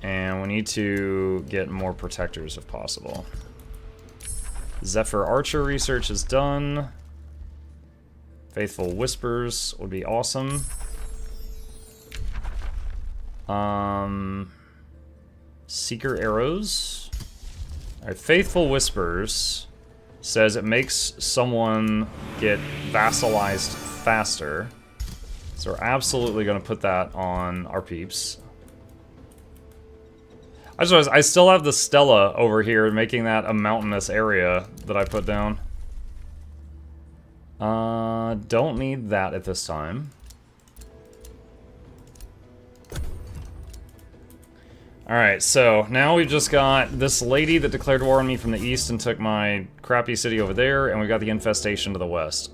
And we need to get more protectors if possible. Zephyr Archer research is done. Faithful Whispers would be awesome. Seeker Arrows. Alright, Faithful Whispers says it makes someone get vassalized faster. So we're absolutely going to put that on our peeps. I just realized I still have the Stella over here making that a mountainous area that I put down. Don't need that at this time. Alright, so now we've just got this lady that declared war on me from the east and took my crappy city over there, and we've got the infestation to the west.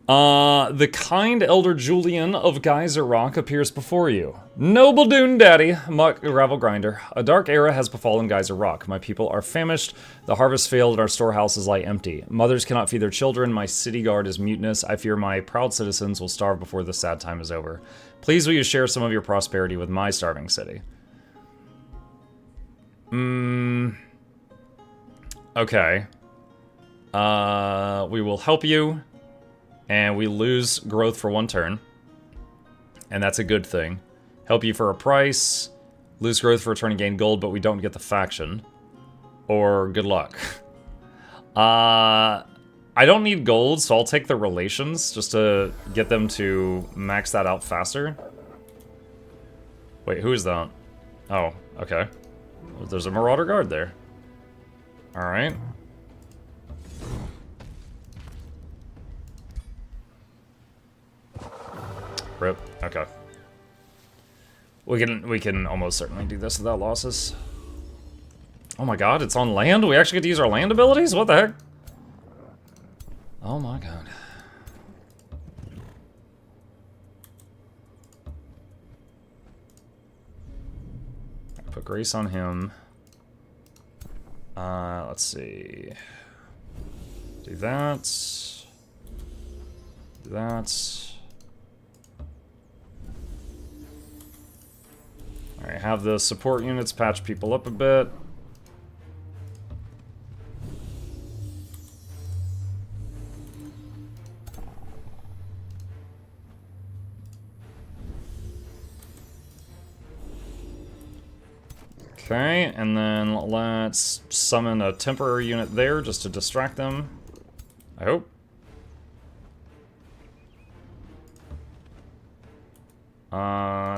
The kind Elder Julian of Geyser Rock appears before you. Noble Dune Daddy, Muck Gravel Grinder, a dark era has befallen Geyser Rock. My people are famished, the harvest failed, and our storehouses lie empty. Mothers cannot feed their children, my city guard is mutinous. I fear my proud citizens will starve before this sad time is over. Please will you share some of your prosperity with my starving city? Okay. We will help you. And we lose growth for 1 turn. And that's a good thing. Help you for a price. Lose growth for a turn and gain gold, but we don't get the faction. Or good luck. I don't need gold, so I'll take the relations just to get them to max that out faster. Wait, who is that? Oh, okay. There's a Marauder Guard there. Alright. Rip. Okay. We can almost certainly do this without losses. Oh my god, it's on land? We actually get to use our land abilities? What the heck? Oh my god. Put Grace on him. Let's see. Do that. Do that. Alright, have the support units patch people up a bit. Okay, and then let's summon a temporary unit there just to distract them. I hope.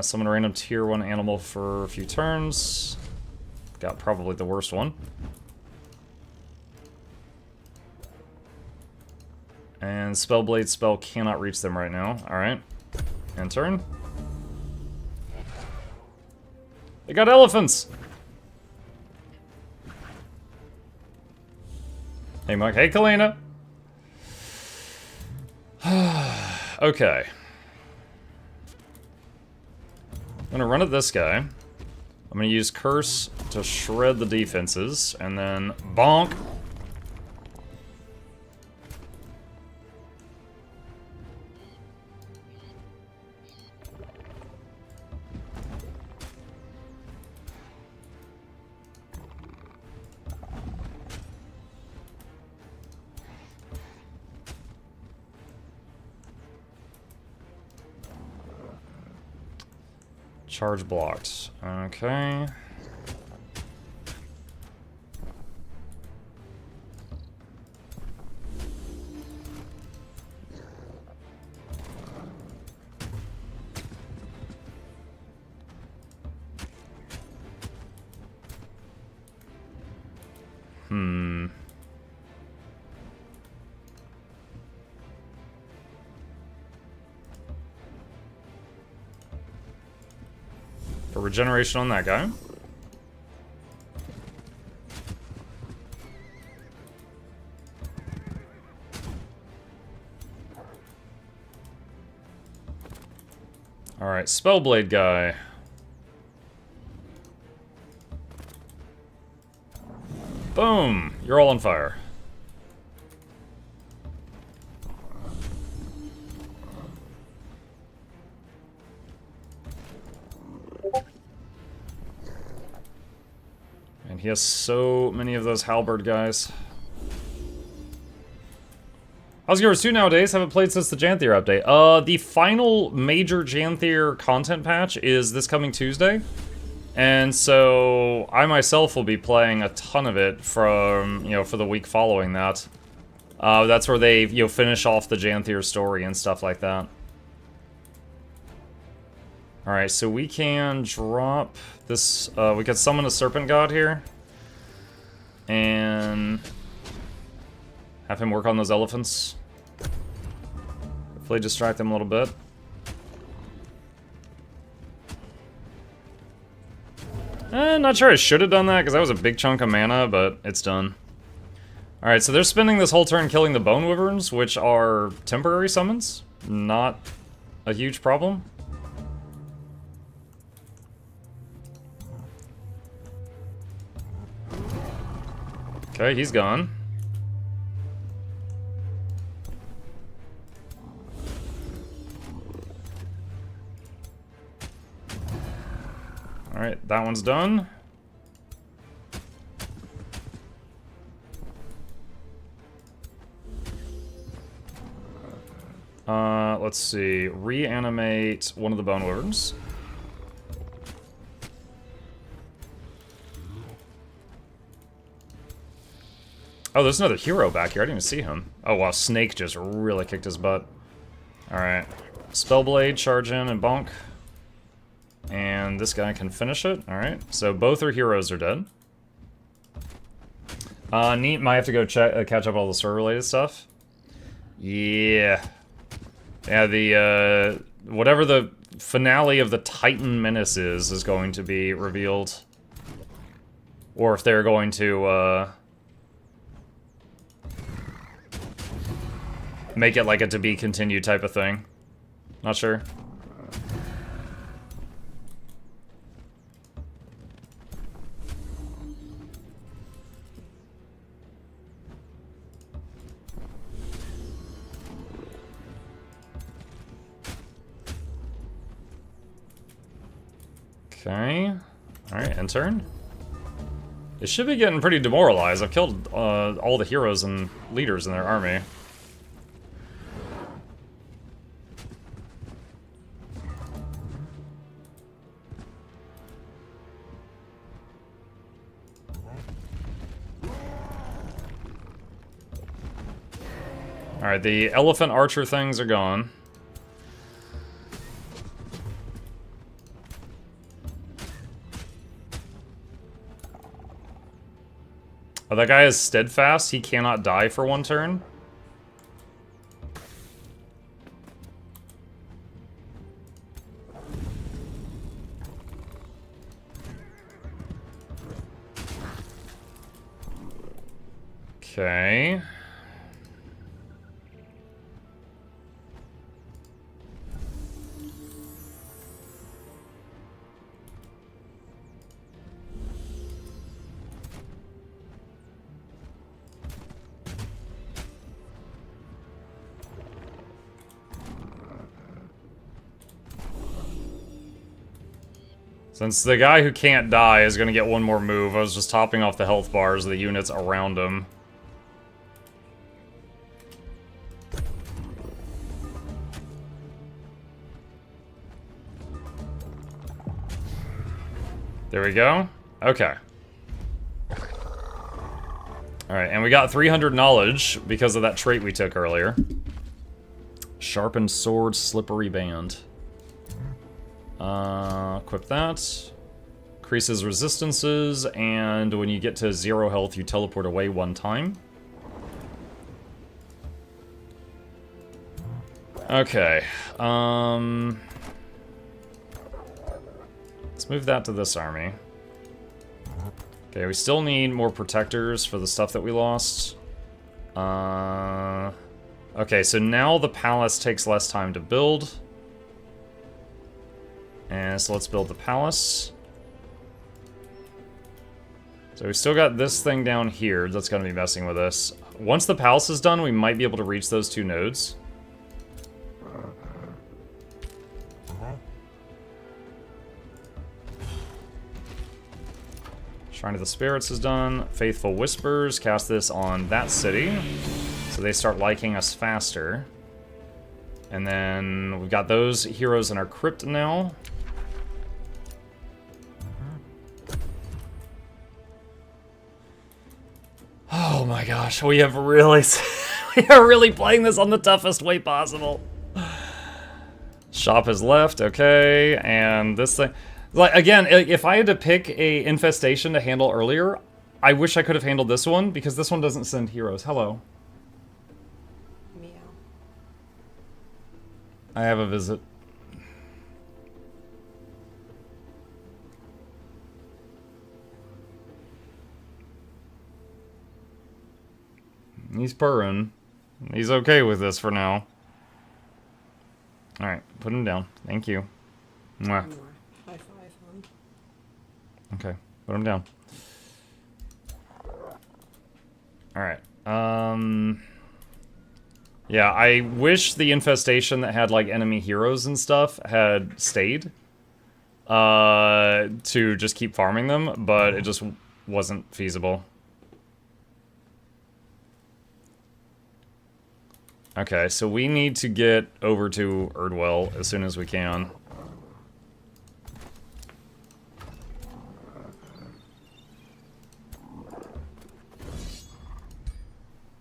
Summon a random tier 1 animal for a few turns. Got probably the worst one. And Spellblade spell cannot reach them right now. Alright. End turn. They got elephants! Hey, Mike. Hey, Kalina. Okay. I'm gonna run at this guy. I'm gonna use Curse to shred the defenses, and then bonk. Charge blocked. Okay. For regeneration on that guy. Alright, Spellblade guy. Boom! You're all on fire. And he has so many of those halberd guys. Oscar's 2 nowadays, haven't played since the Janthier update. The final major Janthier content patch is this coming Tuesday. And so I myself will be playing a ton of it from, for the week following that. That's where they, finish off the Janthier story and stuff like that. Alright, so we can drop this, we could summon a Serpent God here. And have him work on those elephants. Hopefully distract them a little bit. Not sure I should have done that, because that was a big chunk of mana, but it's done. Alright, so they're spending this whole turn killing the Bone Wyverns, which are temporary summons. Not a huge problem. Okay, he's gone. Alright, that one's done. Let's see. Reanimate one of the Bone Wyverns. Oh, there's another hero back here. I didn't even see him. Oh, wow. Snake just really kicked his butt. Alright. Spellblade, charge in, and bonk. And this guy can finish it. Alright. So both our heroes are dead. Neat. Might have to go catch up all the story-related stuff. Yeah. Yeah, the, whatever the finale of the Titan Menace is going to be revealed. Or if they're going to, make it like a to-be continued type of thing. Not sure. Okay. Alright, end turn. It should be getting pretty demoralized. I've killed all the heroes and leaders in their army. Alright, the elephant archer things are gone. Oh, that guy is steadfast. He cannot die for one turn. Okay. Since the guy who can't die is going to get one more move, I was just topping off the health bars of the units around him. There we go. Okay. Alright, and we got 300 knowledge because of that trait we took earlier. Sharpened sword, slippery band. Equip that. Increases resistances, and when you get to 0 health, you teleport away 1 time. Okay. Let's move that to this army. Okay, we still need more protectors for the stuff that we lost. Okay, so now the palace takes less time to build. And so let's build the palace. So we still got this thing down here that's going to be messing with us. Once the palace is done, we might be able to reach those 2 nodes. Shrine of the Spirits is done. Faithful Whispers, cast this on that city. So they start liking us faster. And then we've got those heroes in our crypt now. Oh my gosh, we have really... we are really playing this on the toughest way possible. Shop has left, okay, and this thing... Like, again, if I had to pick a infestation to handle earlier, I wish I could have handled this one, because this one doesn't send heroes. Hello. Meow. I have a visit. He's purring. He's okay with this for now. Alright, put him down. Thank you. Mwah. High five, man. Okay, put him down. Alright, yeah, I wish the infestation that had, like, enemy heroes and stuff had stayed. To just keep farming them, but it just wasn't feasible. Okay, so we need to get over to Erdwell as soon as we can.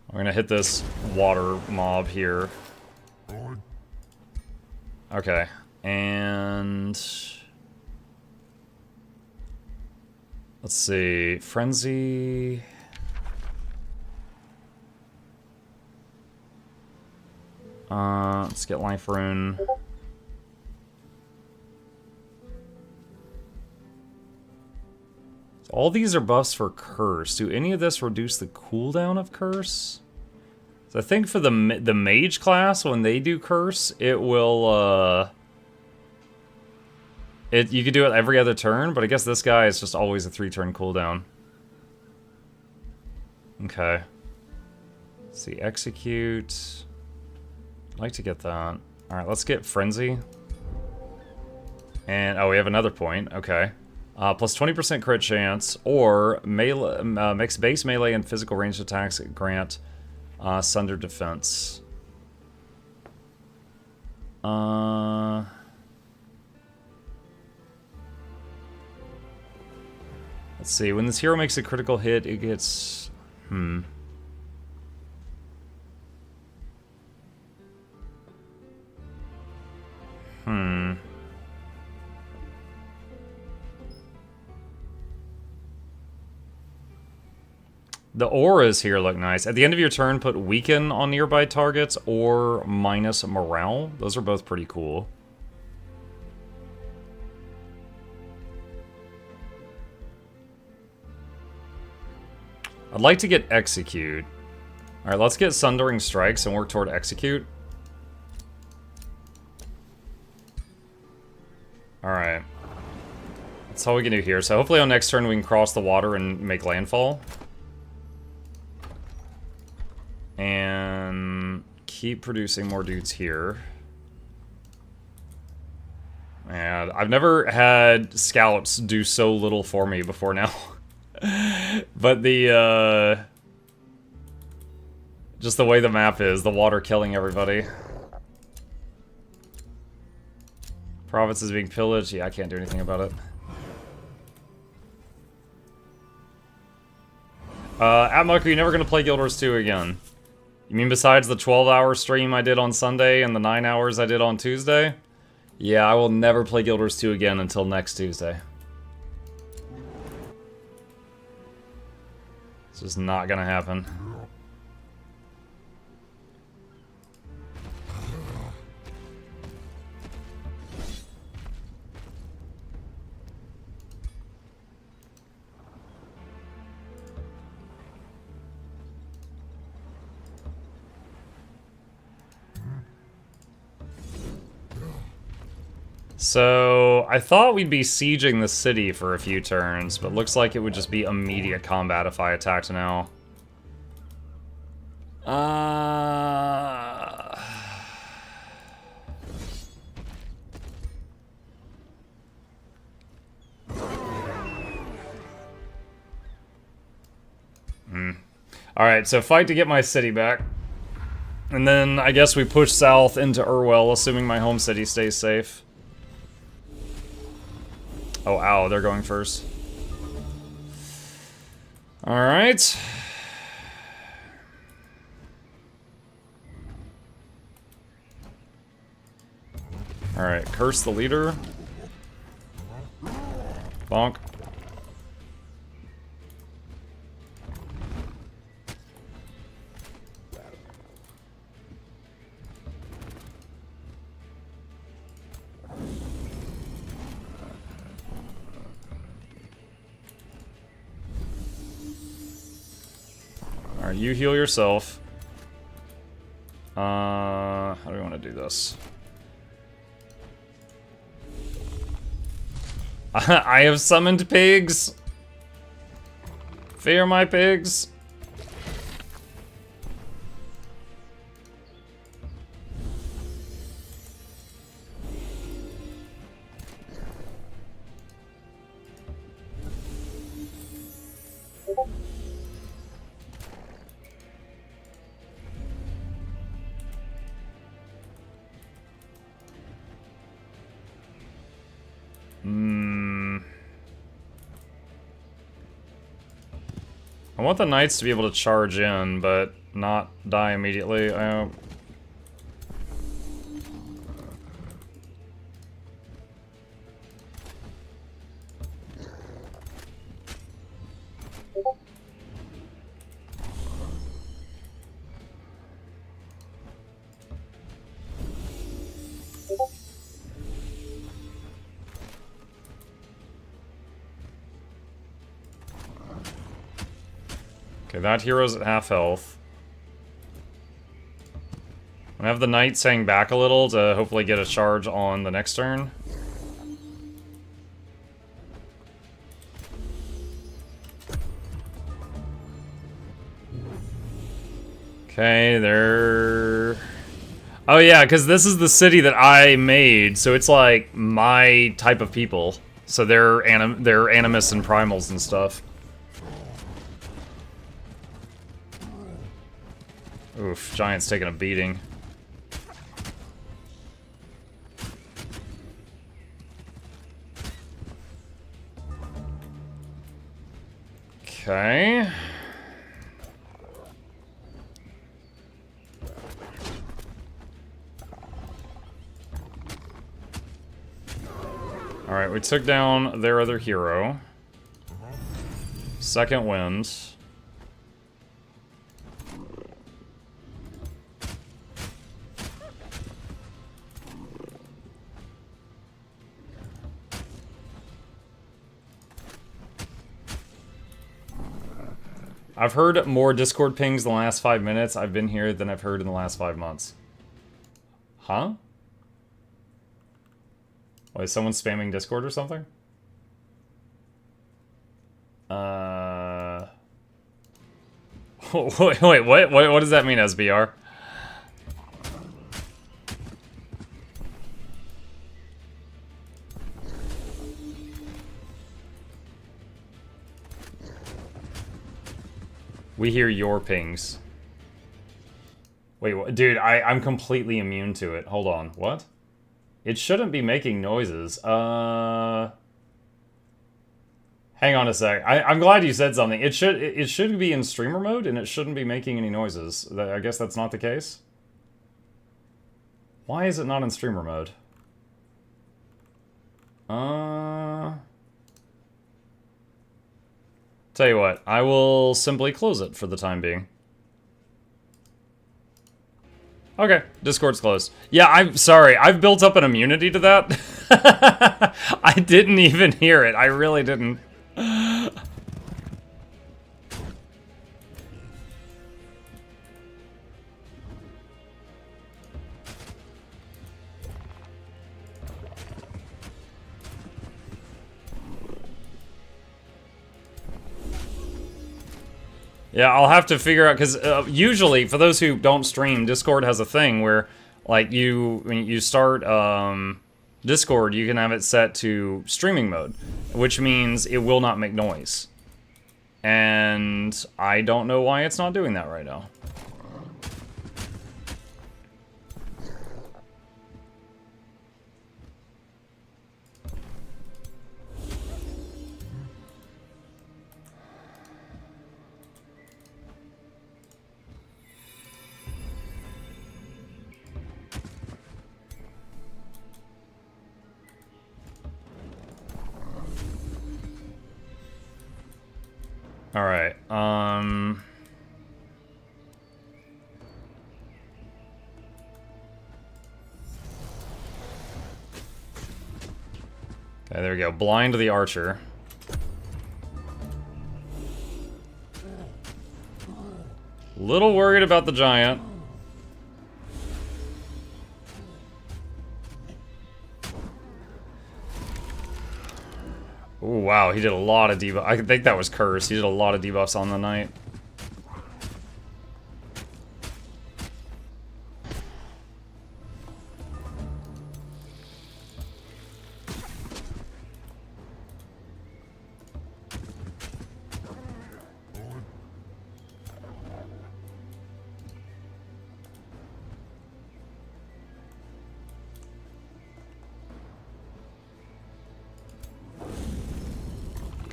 We're gonna hit this water mob here. Okay, and... let's see, Frenzy... let's get Life Rune. So all these are buffs for Curse. Do any of this reduce the cooldown of Curse? So I think for the Mage class, when they do Curse, it will, you could do it every other turn, but I guess this guy is just always a 3-turn cooldown. Okay. Let's see, Execute... I'd like to get that. Alright, let's get Frenzy. And, oh, we have another point. Okay. Plus 20% crit chance, or melee, makes base melee and physical ranged attacks grant Sunder defense. Let's see, when this hero makes a critical hit, it gets... The auras here look nice. At the end of your turn, put Weaken on nearby targets or minus Morale. Those are both pretty cool. I'd like to get Execute. Alright, let's get Sundering Strikes and work toward Execute. Alright. That's all we can do here. So hopefully on next turn we can cross the water and make landfall. And keep producing more dudes here. And I've never had scouts do so little for me before now. But the, just the way the map is, the water killing everybody. Province is being pillaged. Yeah, I can't do anything about it. Atmuck, are you never going to play Guild Wars 2 again? You mean besides the 12-hour stream I did on Sunday and the 9 hours I did on Tuesday? Yeah, I will never play Guild Wars 2 again until next Tuesday. It's just not going to happen. So, I thought we'd be sieging the city for a few turns, but looks like it would just be immediate combat if I attacked now. Alright, so fight to get my city back. And then I guess we push south into Urwell, assuming my home city stays safe. Oh, ow, they're going first. Alright. Alright, curse the leader. Bonk. Alright, you heal yourself. How do we want to do this? I have summoned pigs. Fear my pigs. I want the knights to be able to charge in, but not die immediately. Okay, that hero's at half health. I have the knights hang back a little to hopefully get a charge on the next turn. Okay, they're... Oh yeah, because this is the city that I made, so it's like my type of people. So they're animists and primals and stuff. Oof, Giant's taking a beating. Okay. Alright, we took down their other hero. Second wind. I've heard more Discord pings in the last 5 minutes I've been here than I've heard in the last 5 months. Huh? Wait, is someone spamming Discord or something? Wait, what? What does that mean, SBR? We hear your pings. Wait, what? Dude, I'm completely immune to it. Hold on, what? It shouldn't be making noises. Hang on a sec. I'm glad you said something. It should be in streamer mode, and it shouldn't be making any noises. I guess that's not the case. Why is it not in streamer mode? Tell you what, I will simply close it for the time being. Okay, Discord's closed. Yeah, I'm sorry. I've built up an immunity to that. I didn't even hear it. I really didn't. Yeah, I'll have to figure out, because usually, for those who don't stream, Discord has a thing where, like, when you start Discord, you can have it set to streaming mode, which means it will not make noise. And I don't know why it's not doing that right now. All right. Okay, there we go. Blind the archer. Little worried about the giant. Oh wow, he did a lot of debuffs. I think that was Curse. He did a lot of debuffs on the knight.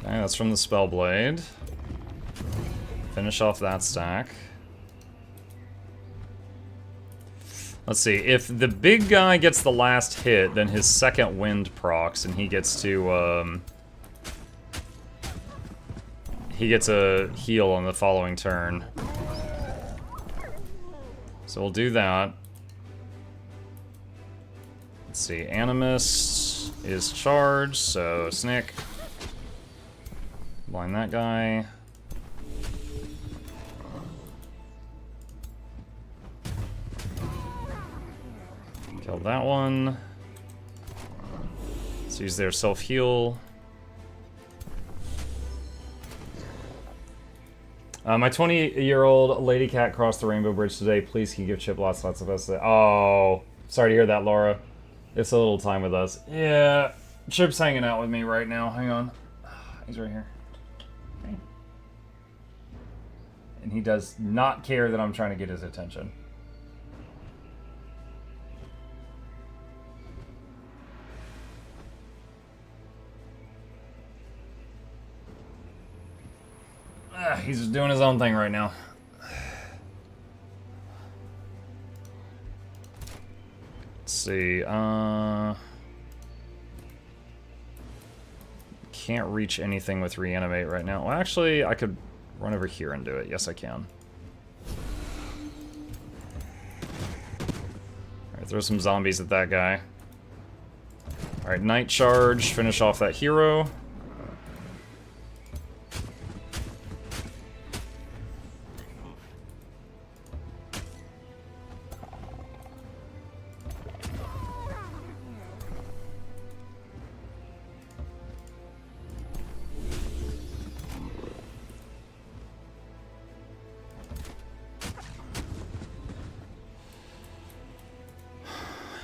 Okay, that's from the Spellblade. Finish off that stack. Let's see, if the big guy gets the last hit, then his second wind procs, and he gets to, he gets a heal on the following turn. So we'll do that. Let's see, Animus is charged, so Snick. Blind that guy. Kill that one. Let's use their self-heal. My 20-year-old lady cat crossed the Rainbow Bridge today. Please, can you give Chip lots of us? Oh, sorry to hear that, Laura. It's a little time with us. Yeah, Chip's hanging out with me right now. Hang on. He's right here. And he does not care that I'm trying to get his attention. He's just doing his own thing right now. Let's see, can't reach anything with reanimate right now. Well, actually, I could run over here and do it. Yes, I can. Alright, throw some zombies at that guy. Alright, Night Charge, finish off that hero.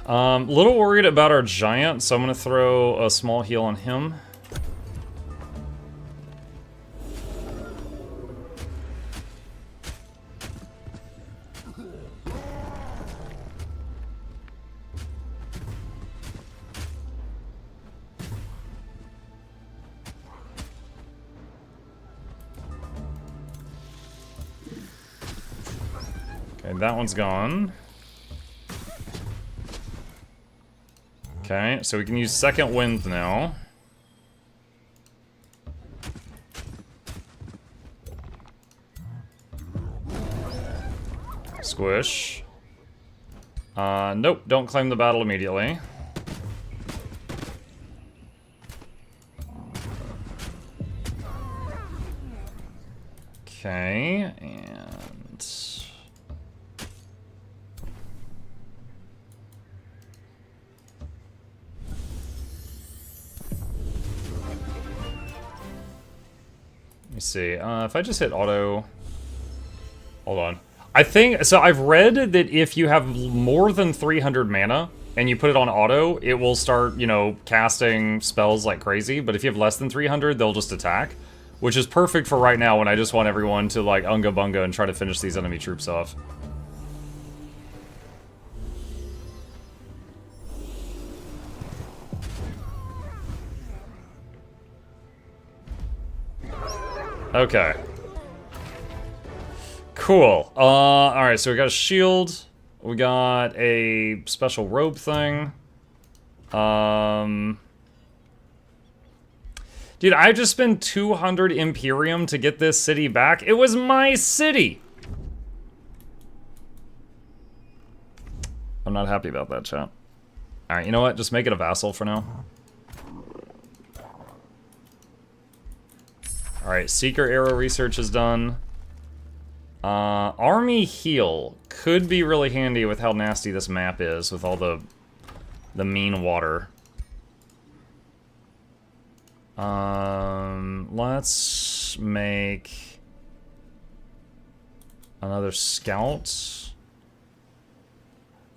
Little worried about our giant, so I'm gonna throw a small heal on him. Okay, that one's gone. Okay, so we can use second wind now. Squish. Nope, don't claim the battle immediately. Okay, and... let me see, if I just hit auto... Hold on. I think, so I've read that if you have more than 300 mana, and you put it on auto, it will start, you know, casting spells like crazy, but if you have less than 300, they'll just attack. Which is perfect for right now when I just want everyone to, like, unga bunga and try to finish these enemy troops off. Okay. Cool. Alright, so we got a shield. We got a special robe thing. Dude, I just spent 200 Imperium to get this city back. It was my city! I'm not happy about that, chat. Alright, you know what? Just make it a vassal for now. Alright, Seeker Arrow research is done. Army heal could be really handy with how nasty this map is with all the mean water. Let's make another scout.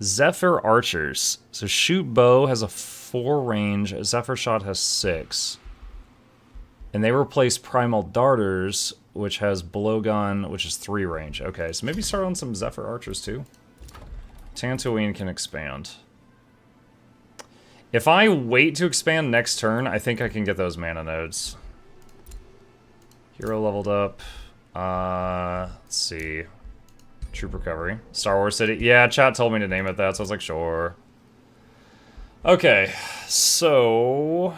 Zephyr archers. So shoot bow has a 4 range, Zephyr shot has 6. And they replace primal darters, which has blowgun, which is 3 range. Okay, so maybe start on some Zephyr archers too. Tatooine can expand. If I wait to expand next turn, I think I can get those mana nodes. Hero leveled up. Let's see. Troop recovery. Star Wars City. Yeah, chat told me to name it that, so I was like, sure. Okay, so...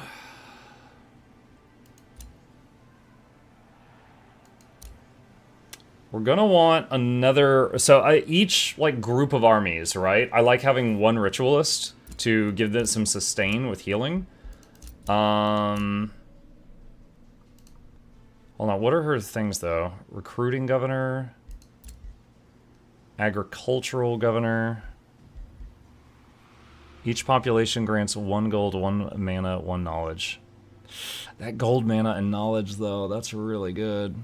we're gonna want another... so each, like, group of armies, right? I like having one ritualist to give them some sustain with healing. Hold on, what are her things, though? Recruiting governor. Agricultural governor. Each population grants 1 gold, 1 mana, 1 knowledge. That gold mana and knowledge, though, that's really good.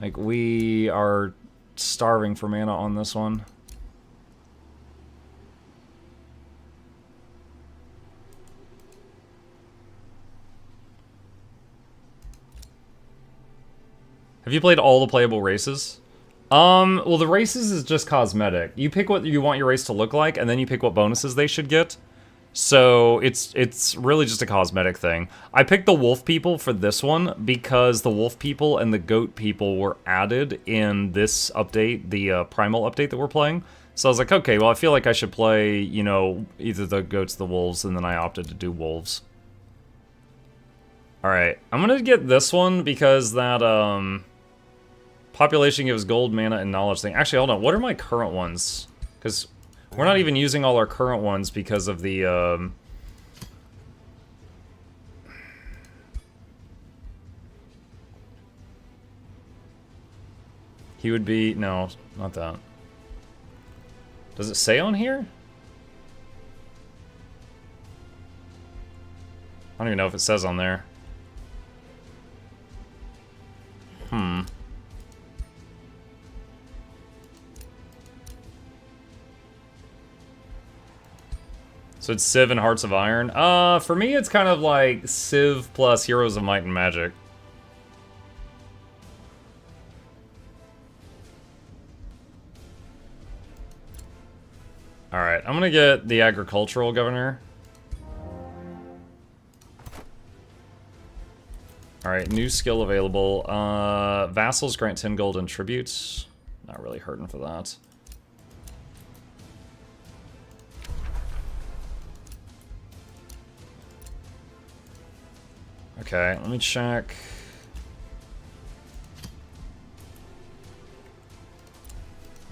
Like, we are starving for mana on this one. Have you played all the playable races? Well, the races is just cosmetic. You pick what you want your race to look like, and then you pick what bonuses they should get. So it's really just a cosmetic thing. I picked the wolf people for this one because the wolf people and the goat people were added in this update, the primal update that we're playing. So I was like, okay, well, I feel like I should play, you know, either the goats or the wolves, and then I opted to do wolves. Alright, I'm gonna get this one because that, population gives gold, mana, and knowledge thing. Actually, hold on, what are my current ones? Because we're not even using all our current ones because of the, he would be... no, not that. Does it say on here? I don't even know if it says on there. So it's Civ and Hearts of Iron. For me, it's kind of like Civ plus Heroes of Might and Magic. Alright, I'm gonna get the agricultural governor. Alright, new skill available. Vassals grant 10 gold in tributes. Not really hurting for that. Okay, let me check.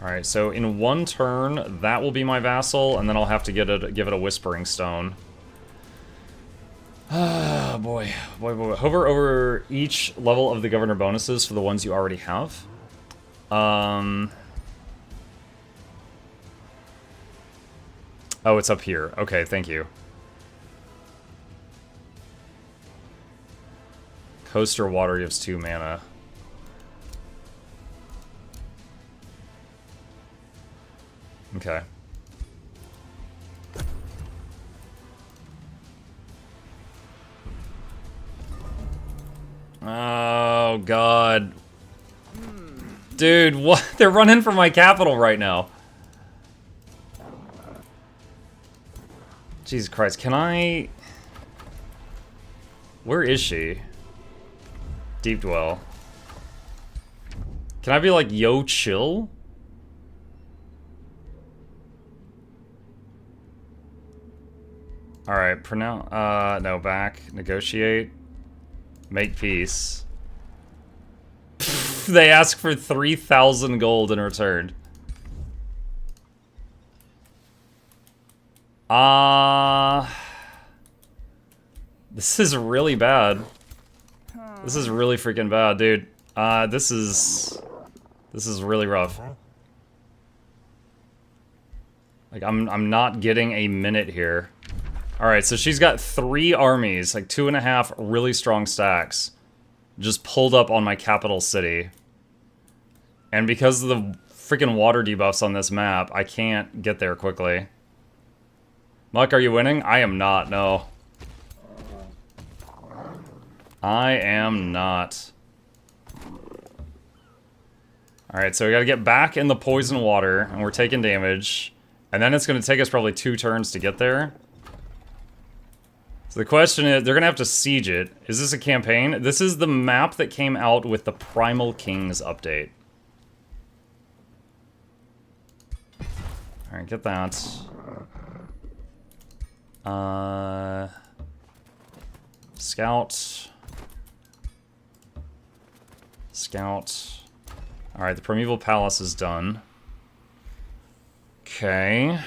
Alright, so in one turn, that will be my vassal, and then I'll have to give it a Whispering Stone. Ah, boy. Hover over each level of the governor bonuses for the ones you already have. Oh, it's up here. Okay, thank you. Coaster water gives 2 mana. Okay. Oh, God. Dude, what? They're running for my capital right now. Jesus Christ, can I... Where is she? Deep Dwell. Can I be like, yo, chill? Alright, no, back. Negotiate. Make peace. They ask for 3,000 gold in return. This is really bad. This is really freaking bad, dude. This is really rough. Like, I'm not getting a minute here. Alright, so she's got 3 armies, like 2.5 really strong stacks, just pulled up on my capital city. And because of the freaking water debuffs on this map, I can't get there quickly. Muck, are you winning? I am not, no. I am not. Alright, so we gotta get back in the poison water, and we're taking damage. And then it's gonna take us probably 2 turns to get there. So the question is, they're gonna have to siege it. Is this a campaign? This is the map that came out with the Primal Kings update. Alright, get that. Scout. Scout. Alright, the Primeval Palace is done. Okay.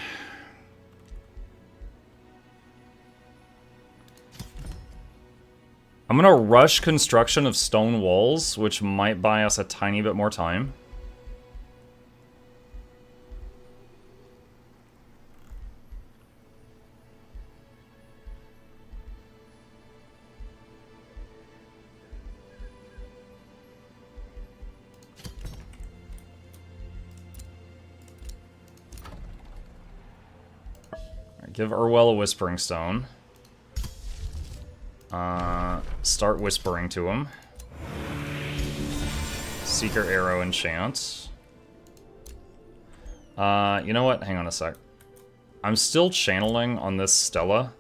I'm gonna rush construction of stone walls, which might buy us a tiny bit more time. Give Urwell a Whispering Stone. Start whispering to him. Seeker Arrow enchant. You know what? Hang on a sec. I'm still channeling on this Stella.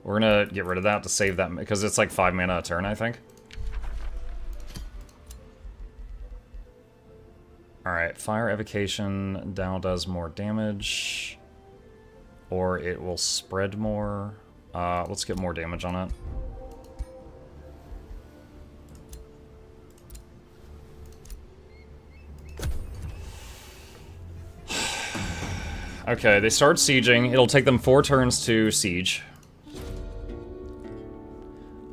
We're gonna get rid of that to save that, because it's like 5 mana a turn, I think. Alright, Fire Evocation now does more damage. Or it will spread more. Let's get more damage on it. Okay, they start sieging. It'll take them 4 turns to siege.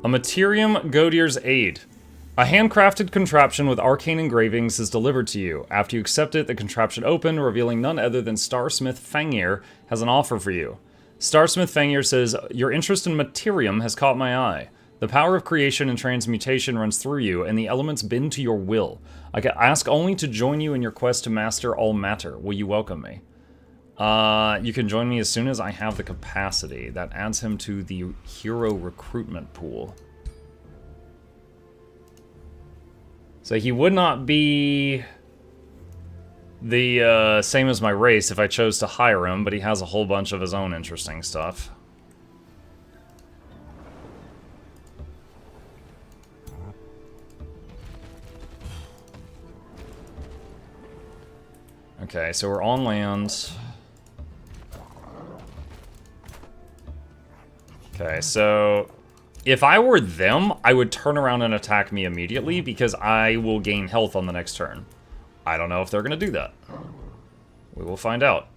A Materium Godier's Aid. A handcrafted contraption with arcane engravings is delivered to you. After you accept it, the contraption open, revealing none other than Starsmith Fangir has an offer for you. Starsmith Fangir says, your interest in Materium has caught my eye. The power of creation and transmutation runs through you, and the elements bend to your will. I can ask only to join you in your quest to master all matter. Will you welcome me? You can join me as soon as I have the capacity. That adds him to the hero recruitment pool. So he would not be the same as my race if I chose to hire him, but he has a whole bunch of his own interesting stuff. Okay, so we're on land. Okay, so if I were them, I would turn around and attack me immediately because I will gain health on the next turn. I don't know if they're going to do that. We will find out.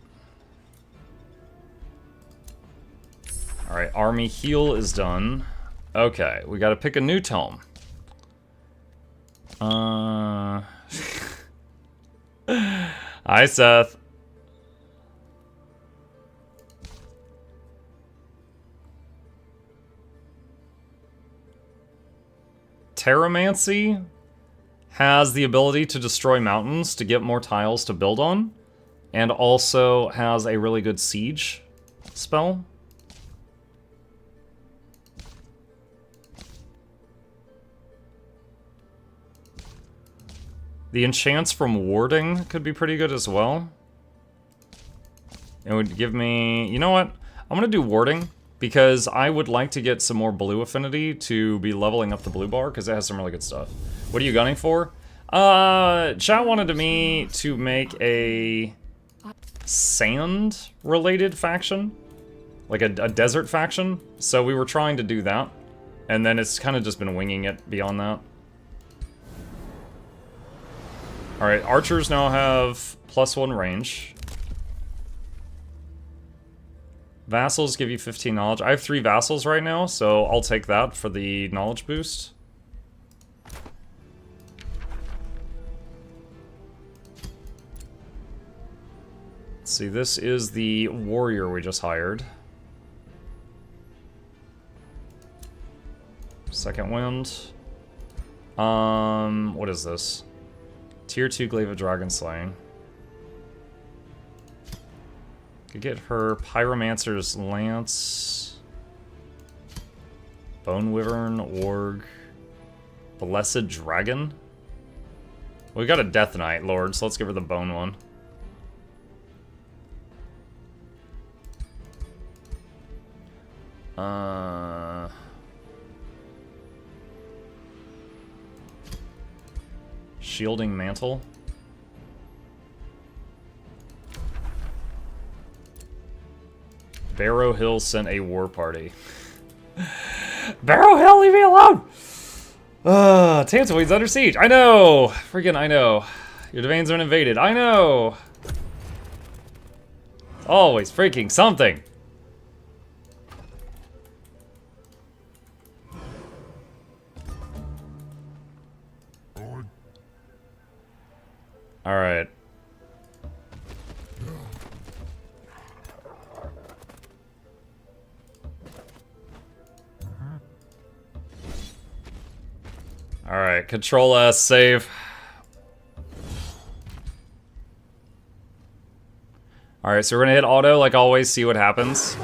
Alright, army heal is done. Okay, we got to pick a new tome. Hi, Seth. Terramancy has the ability to destroy mountains to get more tiles to build on, and also has a really good siege spell. The enchants from warding could be pretty good as well. It would give me... You know what? I'm going to do warding, because I would like to get some more blue affinity to be leveling up the blue bar, because it has some really good stuff. What are you gunning for? Chat wanted me to make a sand-related faction. Like a desert faction. So we were trying to do that. And then it's kind of just been winging it beyond that. Alright, archers now have +1 range. Vassals give you 15 knowledge. I have 3 vassals right now, so I'll take that for the knowledge boost. Let's see, this is the warrior we just hired. Second wind. What is this? Tier 2 Glaive of Dragon Slaying. Could get her Pyromancer's Lance. Bone Wyvern, Org. Blessed Dragon. We got a Death Knight Lord, so let's give her the Bone one. Shielding Mantle. Barrow Hill sent a war party. Barrow Hill, leave me alone! Tantalweed's under siege. I know! Freaking I know. Your domain's been invaded. I know! Always freaking something. Alright. Alright, Control S, save. Alright, so we're gonna hit auto like always, see what happens.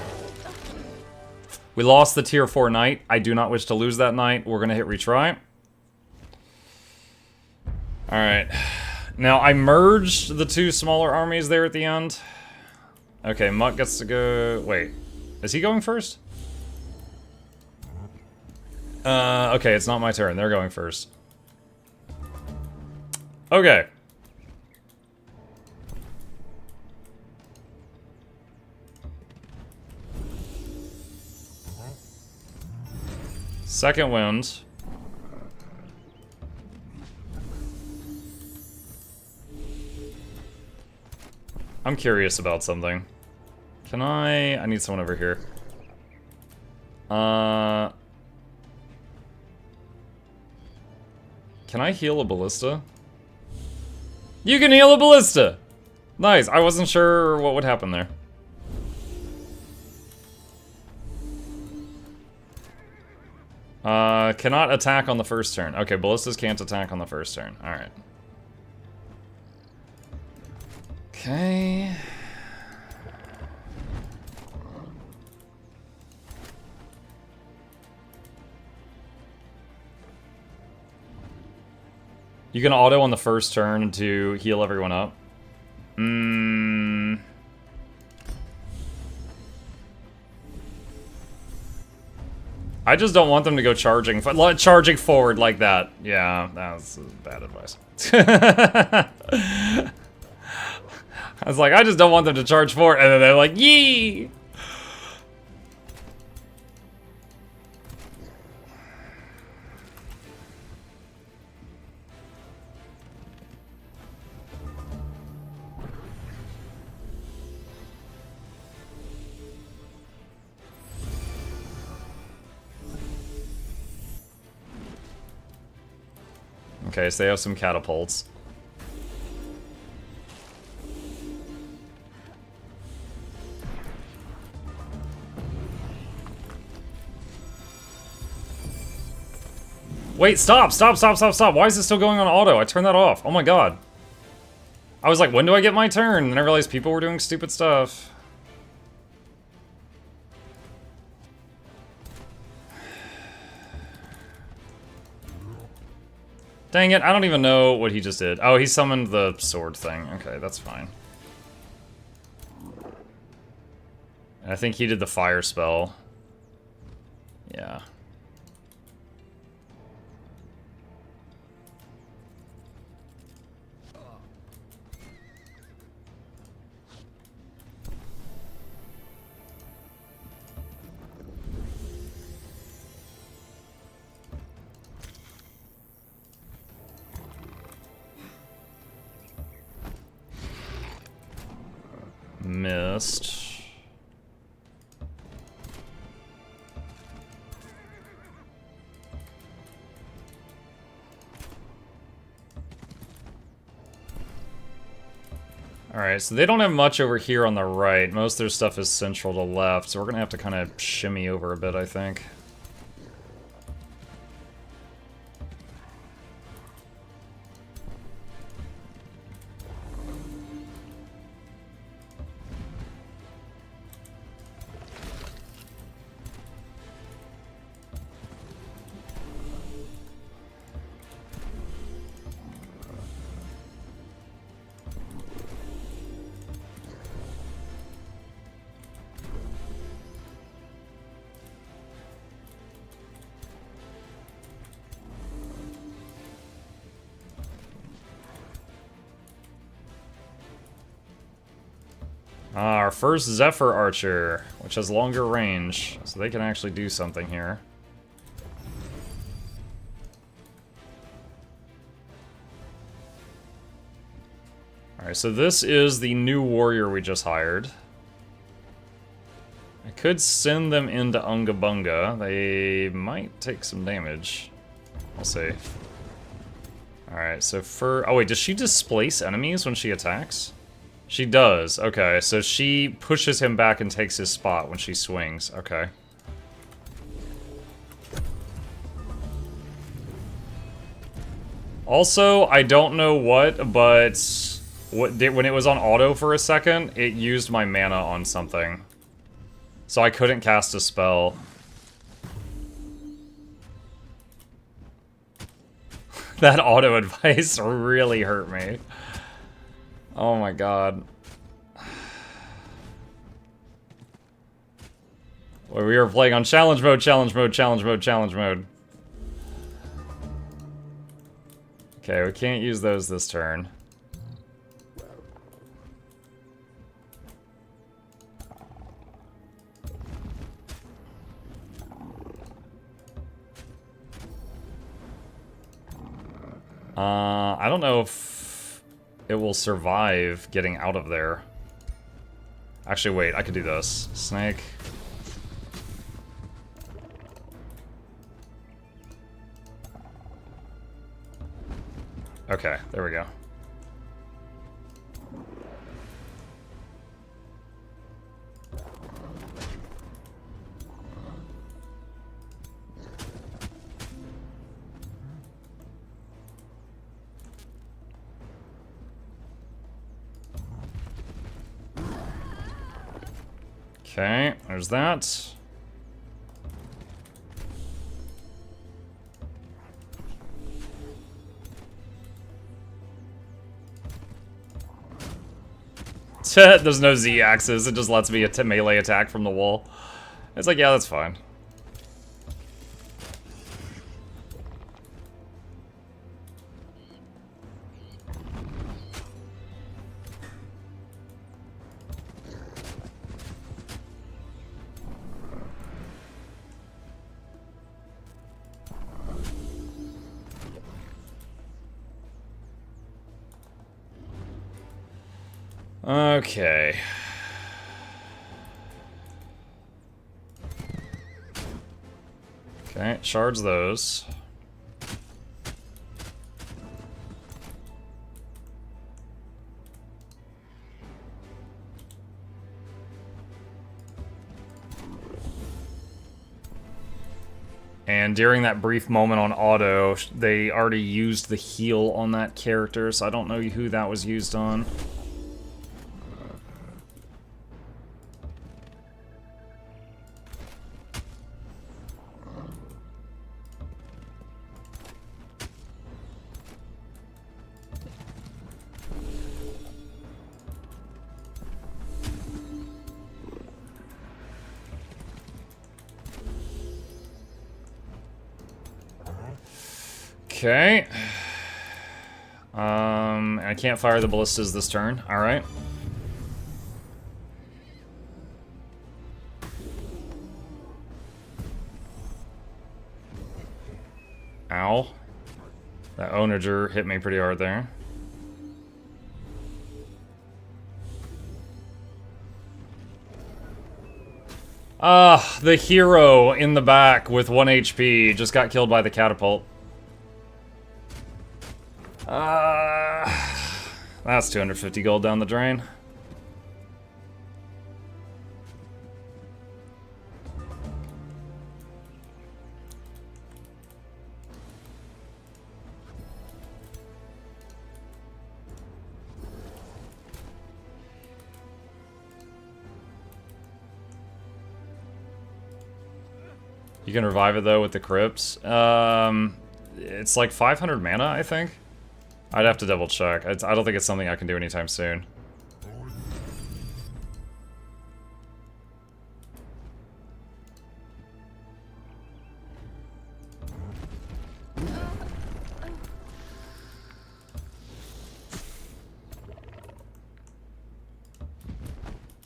We lost the tier 4 knight. I do not wish to lose that knight. We're gonna hit retry. Alright. Now, I merged the 2 smaller armies there at the end. Okay, Muck gets to go... Wait. Is he going first? Okay, it's not my turn. They're going first. Okay. Second wind. I'm curious about something. Can I need someone over here. Can I heal a ballista? You can heal a ballista! Nice, I wasn't sure what would happen there. Cannot attack on the first turn. Okay, ballistas can't attack on the first turn. Alright. Okay. You can auto on the first turn to heal everyone up. I just don't want them to go charging forward like that. Yeah, that's bad advice. I was like, I just don't want them to charge forward, and then they're like, yee! Okay, so they have some catapults. Wait, stop! Why is it still going on auto? I turned that off. Oh my god. I was like, when do I get my turn? And then I realized people were doing stupid stuff. Dang it, I don't even know what he just did. Oh, he summoned the sword thing. Okay, that's fine. And I think he did the fire spell. Yeah. Missed. Alright, so they don't have much over here on the right. Most of their stuff is central to left, so we're gonna have to kind of shimmy over a bit, I think. Our first Zephyr Archer, which has longer range, so they can actually do something here. Alright, so this is the new warrior we just hired. I could send them into Unga Bunga. They might take some damage. We'll see. Alright, so for... Oh wait, does she displace enemies when she attacks? She does. Okay, so she pushes him back and takes his spot when she swings. Okay. Also, I don't know what, but when it was on auto for a second, it used my mana on something. So I couldn't cast a spell. That auto advice really hurt me. Oh my god. Well, we were playing on challenge mode, challenge mode, challenge mode, challenge mode. Okay, we can't use those this turn. I don't know if it will survive getting out of there. Actually, wait, I could do this. Snake. Okay, there we go. Okay, there's that. There's no Z-axis. It just lets me melee attack from the wall. It's like, yeah, that's fine. Okay. Okay, shards those. And during that brief moment on auto, they already used the heal on that character, so I don't know who that was used on. Okay. I can't fire the ballistas this turn. All right. Ow. That onager hit me pretty hard there. The hero in the back with 1 HP just got killed by the catapult. That's 250 gold down the drain. You can revive it though with the Crypts. It's like 500 mana, I think. I'd have to double check. I don't think it's something I can do anytime soon.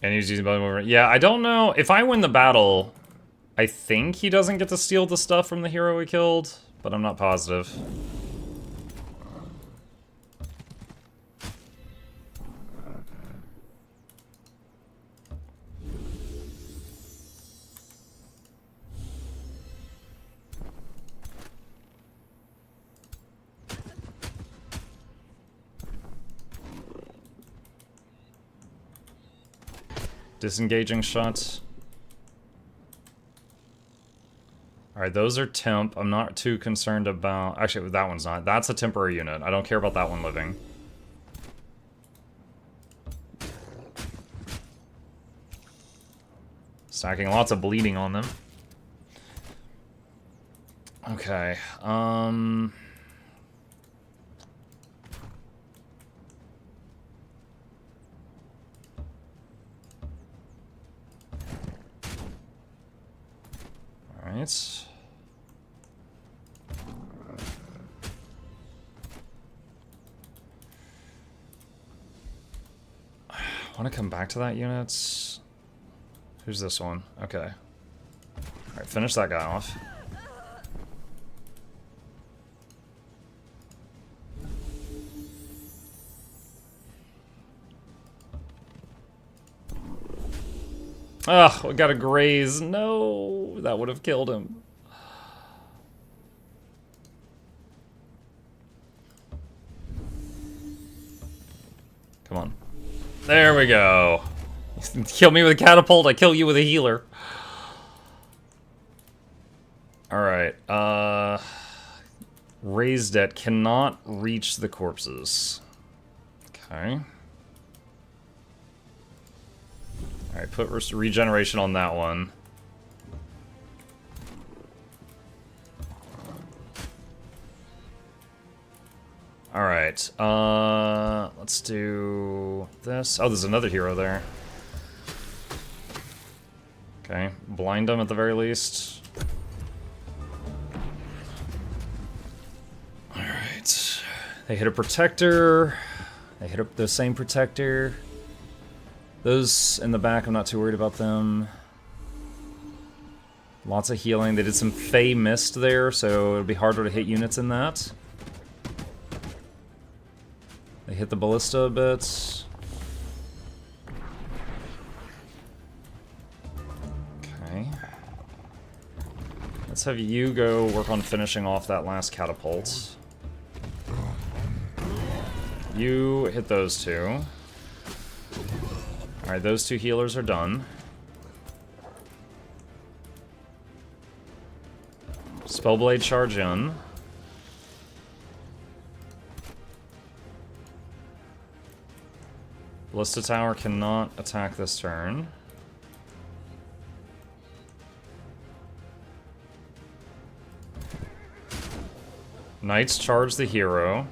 And he's using belly movement. Yeah, I don't know. If I win the battle, I think he doesn't get to steal the stuff from the hero we killed, but I'm not positive. Disengaging shots. Alright, those are temp. I'm not too concerned about... Actually, that one's not. That's a temporary unit. I don't care about that one living. Stacking lots of bleeding on them. Okay, Alright. Want to come back to that unit? Who's this one? Okay. Alright, finish that guy off. Ugh, we got a graze. No, that would have killed him. Come on. There we go. Kill me with a catapult, I kill you with a healer. Alright, raised debt cannot reach the corpses. Okay. Alright, put regeneration on that one. Alright, let's do this. Oh, there's another hero there. Okay, blind them at the very least. Alright. They hit a protector. They hit up the same protector. Those in the back, I'm not too worried about them. Lots of healing. They did some Fey Mist there, so it'll be harder to hit units in that. They hit the ballista a bit. Okay. Let's have you go work on finishing off that last catapult. You hit those two. Alright, those two healers are done. Spellblade charge in. Ballista Tower cannot attack this turn. Knights charge the hero.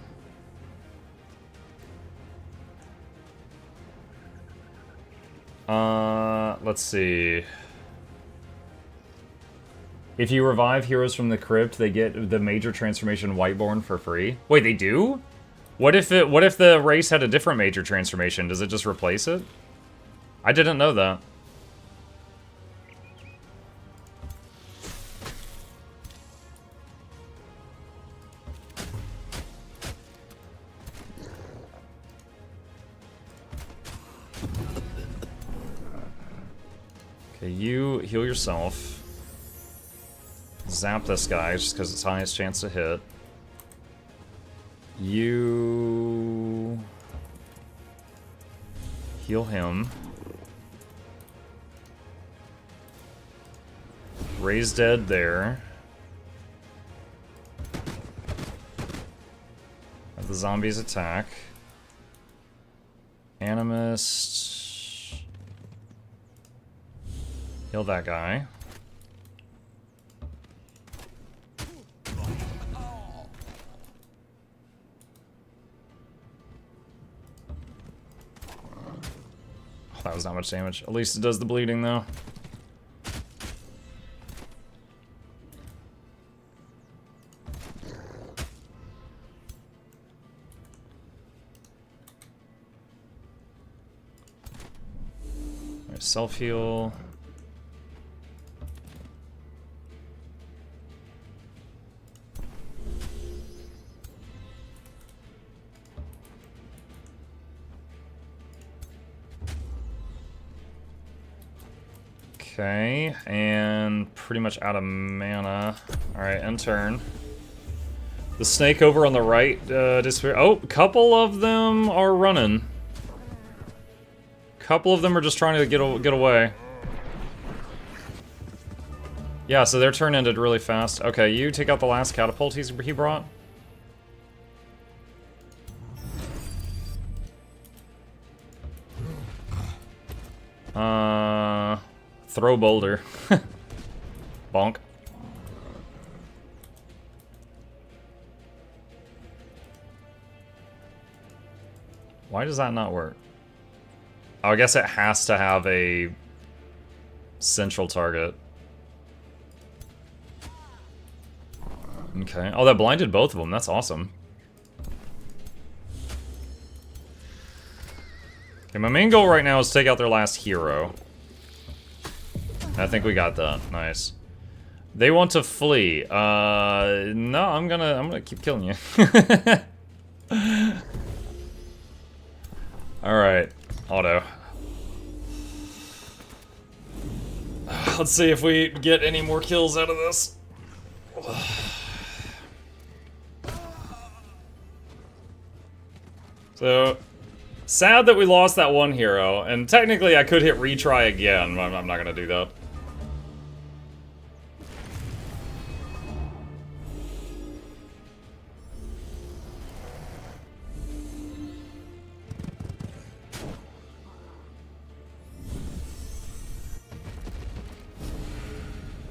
Let's see. If you revive heroes from the crypt, they get the major transformation Whiteborn for free. Wait, they do? What if the race had a different major transformation? Does it just replace it? I didn't know that. Okay, you heal yourself. Zap this guy just because it's highest chance to hit. You heal him. Raise dead there. Have the zombies attack. Animist. Heal that guy. Oh, that was not much damage. At least it does the bleeding, though. Alright, self-heal. Okay, and pretty much out of mana. Alright, end turn. The snake over on the right disappeared. Oh, a couple of them are running. Couple of them are just trying to get away. Yeah, so their turn ended really fast. Okay, you take out the last catapult he brought. Throw boulder. Bonk. Why does that not work? Oh, I guess it has to have a central target. Okay. Oh, that blinded both of them. That's awesome. Okay, my main goal right now is to take out their last hero. I think we got that. Nice. They want to flee. No, I'm gonna keep killing you. Alright. Auto. Let's see if we get any more kills out of this. So, sad that we lost that one hero, and technically I could hit retry again, but I'm not gonna do that.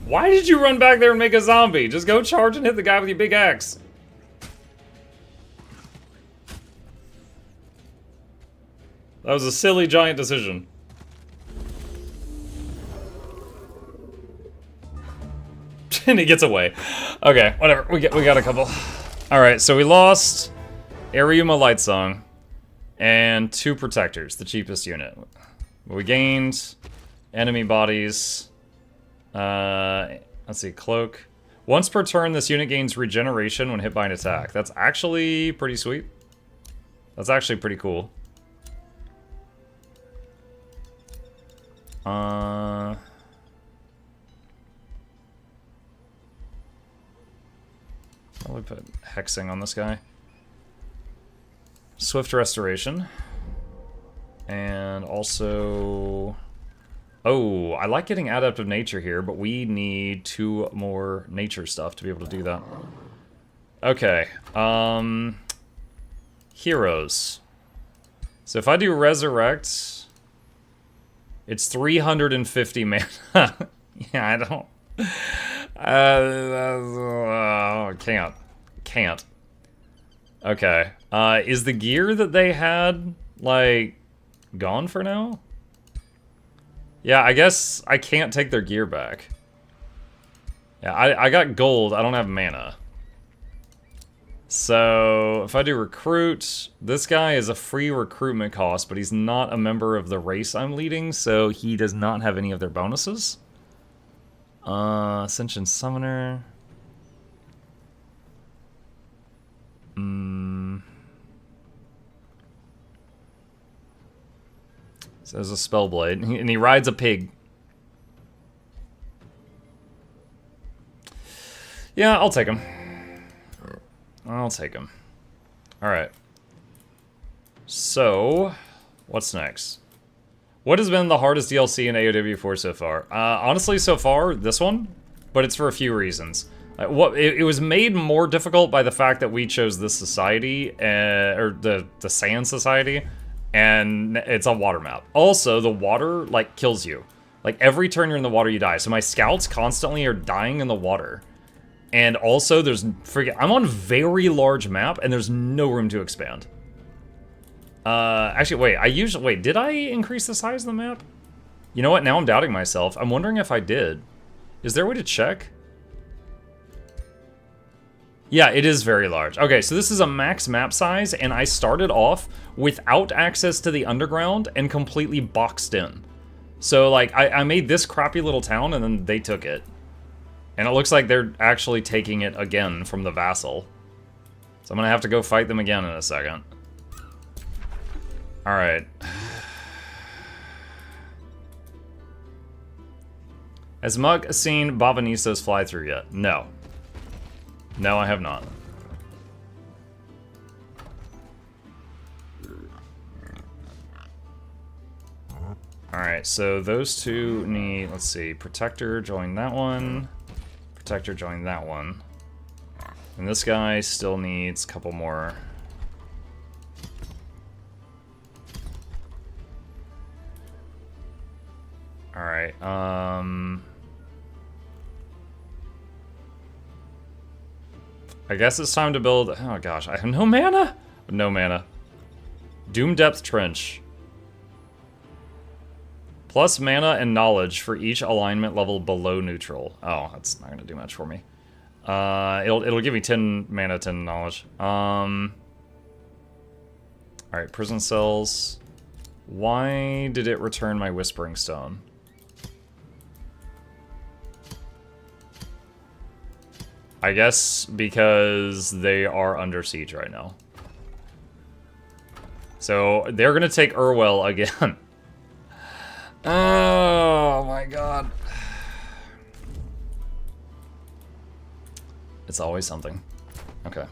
Why did you run back there and make a zombie? Just go charge and hit the guy with your big axe. That was a silly giant decision. And he gets away. Okay, whatever. We got a couple. All right, so we lost Ariuma Lightsong and 2 protectors, the cheapest unit. We gained enemy bodies. Let's see, cloak. Once per turn, this unit gains regeneration when hit by an attack. That's actually pretty sweet. That's actually pretty cool. Probably put hexing on this guy. Swift restoration. And also... Oh, I like getting Adept of Nature here, but we need 2 more nature stuff to be able to do that. Okay. Heroes. So if I do Resurrect, it's 350 mana. Yeah, I don't... Can't. Okay. Is the gear that they had, like, gone for now? Yeah, I guess I can't take their gear back. Yeah, I got gold. I don't have mana. So, if I do recruit, this guy is a free recruitment cost, but he's not a member of the race I'm leading, so he does not have any of their bonuses. Ascension Summoner. So there's a Spellblade, and he rides a pig. Yeah, I'll take him. I'll take him. Alright. So, what's next? What has been the hardest DLC in AOW4 so far? Honestly, so far, this one, but it's for a few reasons. It was made more difficult by the fact that we chose this society, or the Sand Society, and it's a water map. Also, the water, like, kills you. Like, every turn you're in the water, you die. So my scouts constantly are dying in the water. And also, there's I'm on a very large map, and there's no room to expand. Actually, wait, did I increase the size of the map? You know what, now I'm doubting myself. I'm wondering if I did. Is there a way to check? Yeah, it is very large. Okay, so this is a max map size, and I started off without access to the underground and completely boxed in. So, like, I made this crappy little town, and then they took it. And it looks like they're actually taking it again from the vassal. So I'm gonna have to go fight them again in a second. Alright. Has Mug seen Bavanistas fly through yet? No. No, I have not. Alright, so those two need, let's see, Protector, join that one. Protector, join that one. And this guy still needs a couple more. Alright, I guess it's time to build... Oh gosh, I have no mana? No mana. Doom Depth Trench. Plus mana and knowledge for each alignment level below neutral. Oh, that's not gonna do much for me. It'll give me 10 mana, 10 knowledge. Alright, prison cells. Why did it return my Whispering Stone? I guess because they are under siege right now. So they're gonna take Urwell again. Oh my god. It's always something. Okay.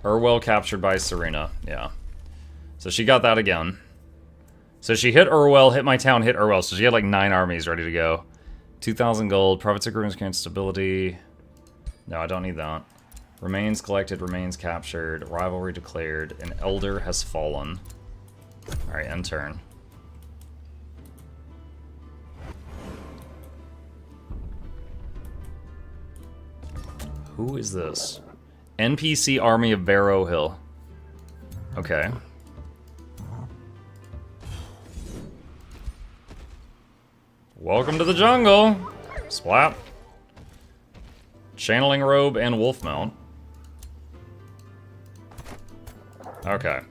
Urwell captured by Serena. Yeah. So she got that again. So she hit Urwell, hit my town, hit Urwell. So she had like 9 armies ready to go. 2,000 gold. Prophets Agreements grant stability. No, I don't need that. Remains collected, remains captured. Rivalry declared. An elder has fallen. Alright, end turn. Who is this? NPC Army of Barrow Hill. Okay. Welcome to the jungle! Splat. Channeling robe and wolf mount. Okay.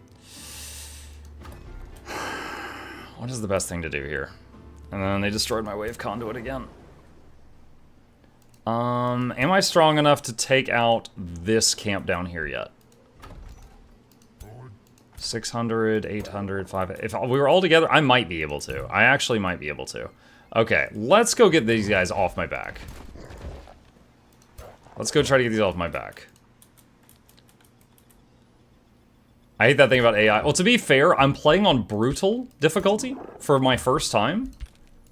What is the best thing to do here? And then they destroyed my wave conduit again. Am I strong enough to take out this camp down here yet? 600, 800, 500. If we were all together, I might be able to. I actually might be able to. Okay, let's go get these guys off my back. Let's go try to get these off my back. I hate that thing about AI. Well, to be fair, I'm playing on brutal difficulty for my first time.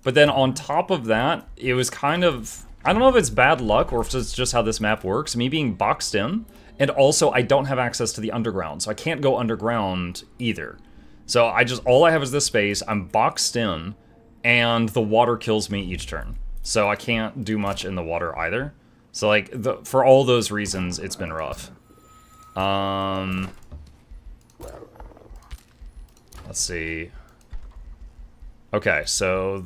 But then on top of that, it was kind of... I don't know if it's bad luck or if it's just how this map works. Me being boxed in. And also, I don't have access to the underground. So I can't go underground either. So all I have is this space. I'm boxed in. And the water kills me each turn. So I can't do much in the water either. So like, for all those reasons, it's been rough. Let's see. Okay, so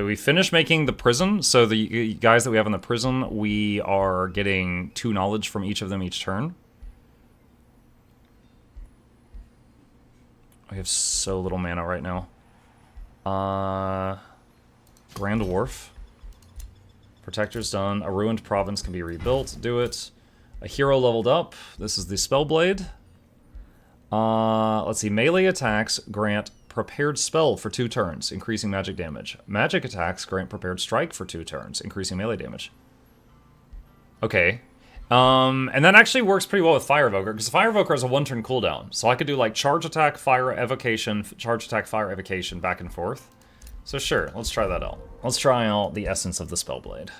we finished making the prison. So the guys that we have in the prison, we are getting 2 knowledge from each of them each turn. We have so little mana right now. Grand Wharf. Protector's done. A ruined province can be rebuilt. Do it. A hero leveled up. This is the Spellblade. Let's see. Melee attacks grant prepared spell for 2 turns, increasing magic damage. Magic attacks grant prepared strike for 2 turns, increasing melee damage. Okay. And that actually works pretty well with Fire Evoker, because Fire Evoker has a 1-turn cooldown. So I could do like charge attack, fire evocation, charge attack, fire evocation, back and forth. So sure, let's try that out. Let's try out the essence of the Spellblade.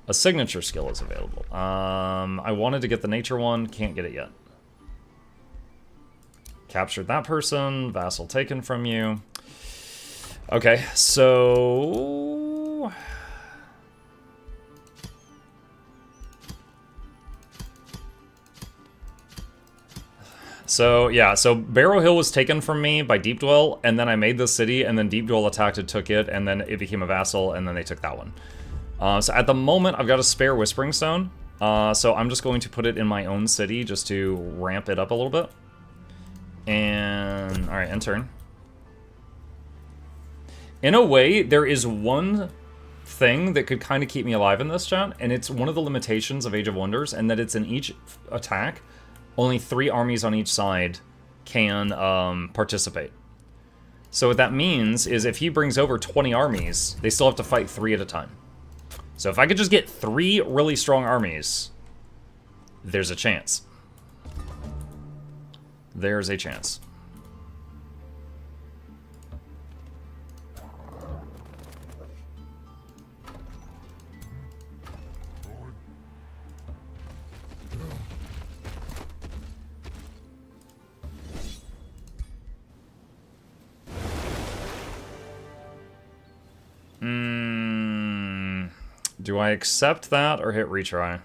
A signature skill is available. I wanted to get the nature one, can't get it yet. Captured that person, vassal taken from you. Okay, so... yeah, so Barrow Hill was taken from me by Deep Dwell, and then I made the city, and then Deep Dwell attacked it, took it, and then it became a vassal, and then they took that one. So at the moment, I've got a spare Whispering Stone, so I'm just going to put it in my own city just to ramp it up a little bit. And, alright, end turn. In a way, there is one thing that could kind of keep me alive in this, chat, and it's one of the limitations of Age of Wonders, and that it's in each attack, only 3 armies on each side can participate. So what that means is if he brings over 20 armies, they still have to fight 3 at a time. So if I could just get 3 really strong armies, there's a chance. There's a chance. Do I accept that or hit retry?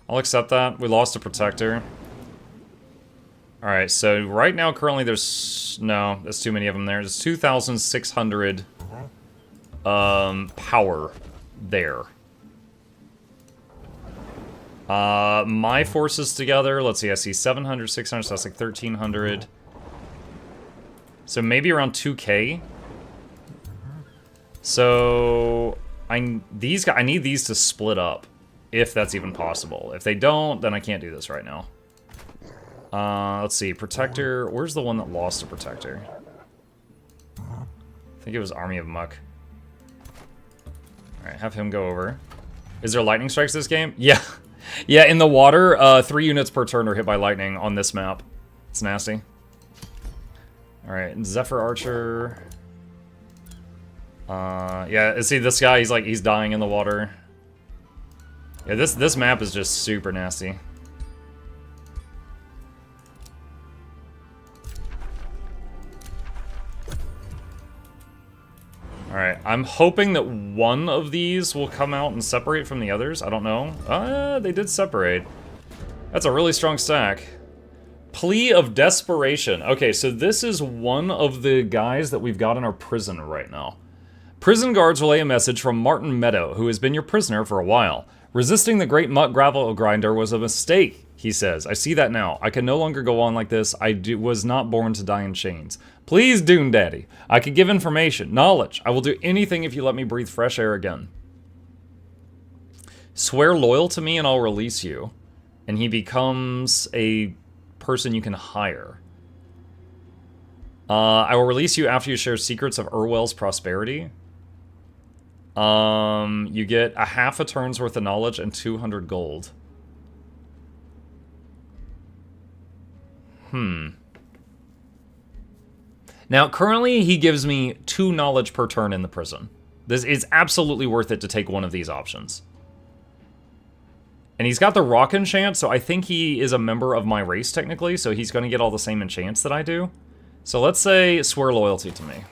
I'll accept that. We lost a protector. Alright, so right now currently there's... No, there's too many of them there. There's 2,600 power there. My forces together, let's see, I see 700, 600, so that's like 1,300. So maybe around 2K. So I need these to split up, if that's even possible. If they don't, then I can't do this right now. Let's see, Protector. Where's the one that lost a Protector? I think it was Army of Muck. All right, have him go over. Is there lightning strikes this game? Yeah, yeah. In the water, 3 units per turn are hit by lightning on this map. It's nasty. All right, Zephyr Archer. Yeah, see this guy, he's dying in the water. Yeah, this map is just super nasty. Alright, I'm hoping that one of these will come out and separate from the others. I don't know. They did separate. That's a really strong stack. Plea of Desperation. Okay, so this is one of the guys that we've got in our prison right now. Prison guards relay a message from Martin Meadow, who has been your prisoner for a while. Resisting the great muck gravel grinder was a mistake, he says. I see that now. I can no longer go on like this. Was not born to die in chains. Please, Dune Daddy. I can give information, knowledge. I will do anything if you let me breathe fresh air again. Swear loyal to me and I'll release you. And he becomes a person you can hire. I will release you after you share secrets of Urwell's prosperity. You get a half a turn's worth of knowledge and 200 gold. Now, currently, he gives me 2 knowledge per turn in the prison. This is absolutely worth it to take one of these options. And he's got the rock enchant, so I think he is a member of my race, technically, so he's going to get all the same enchants that I do. So let's say swear loyalty to me.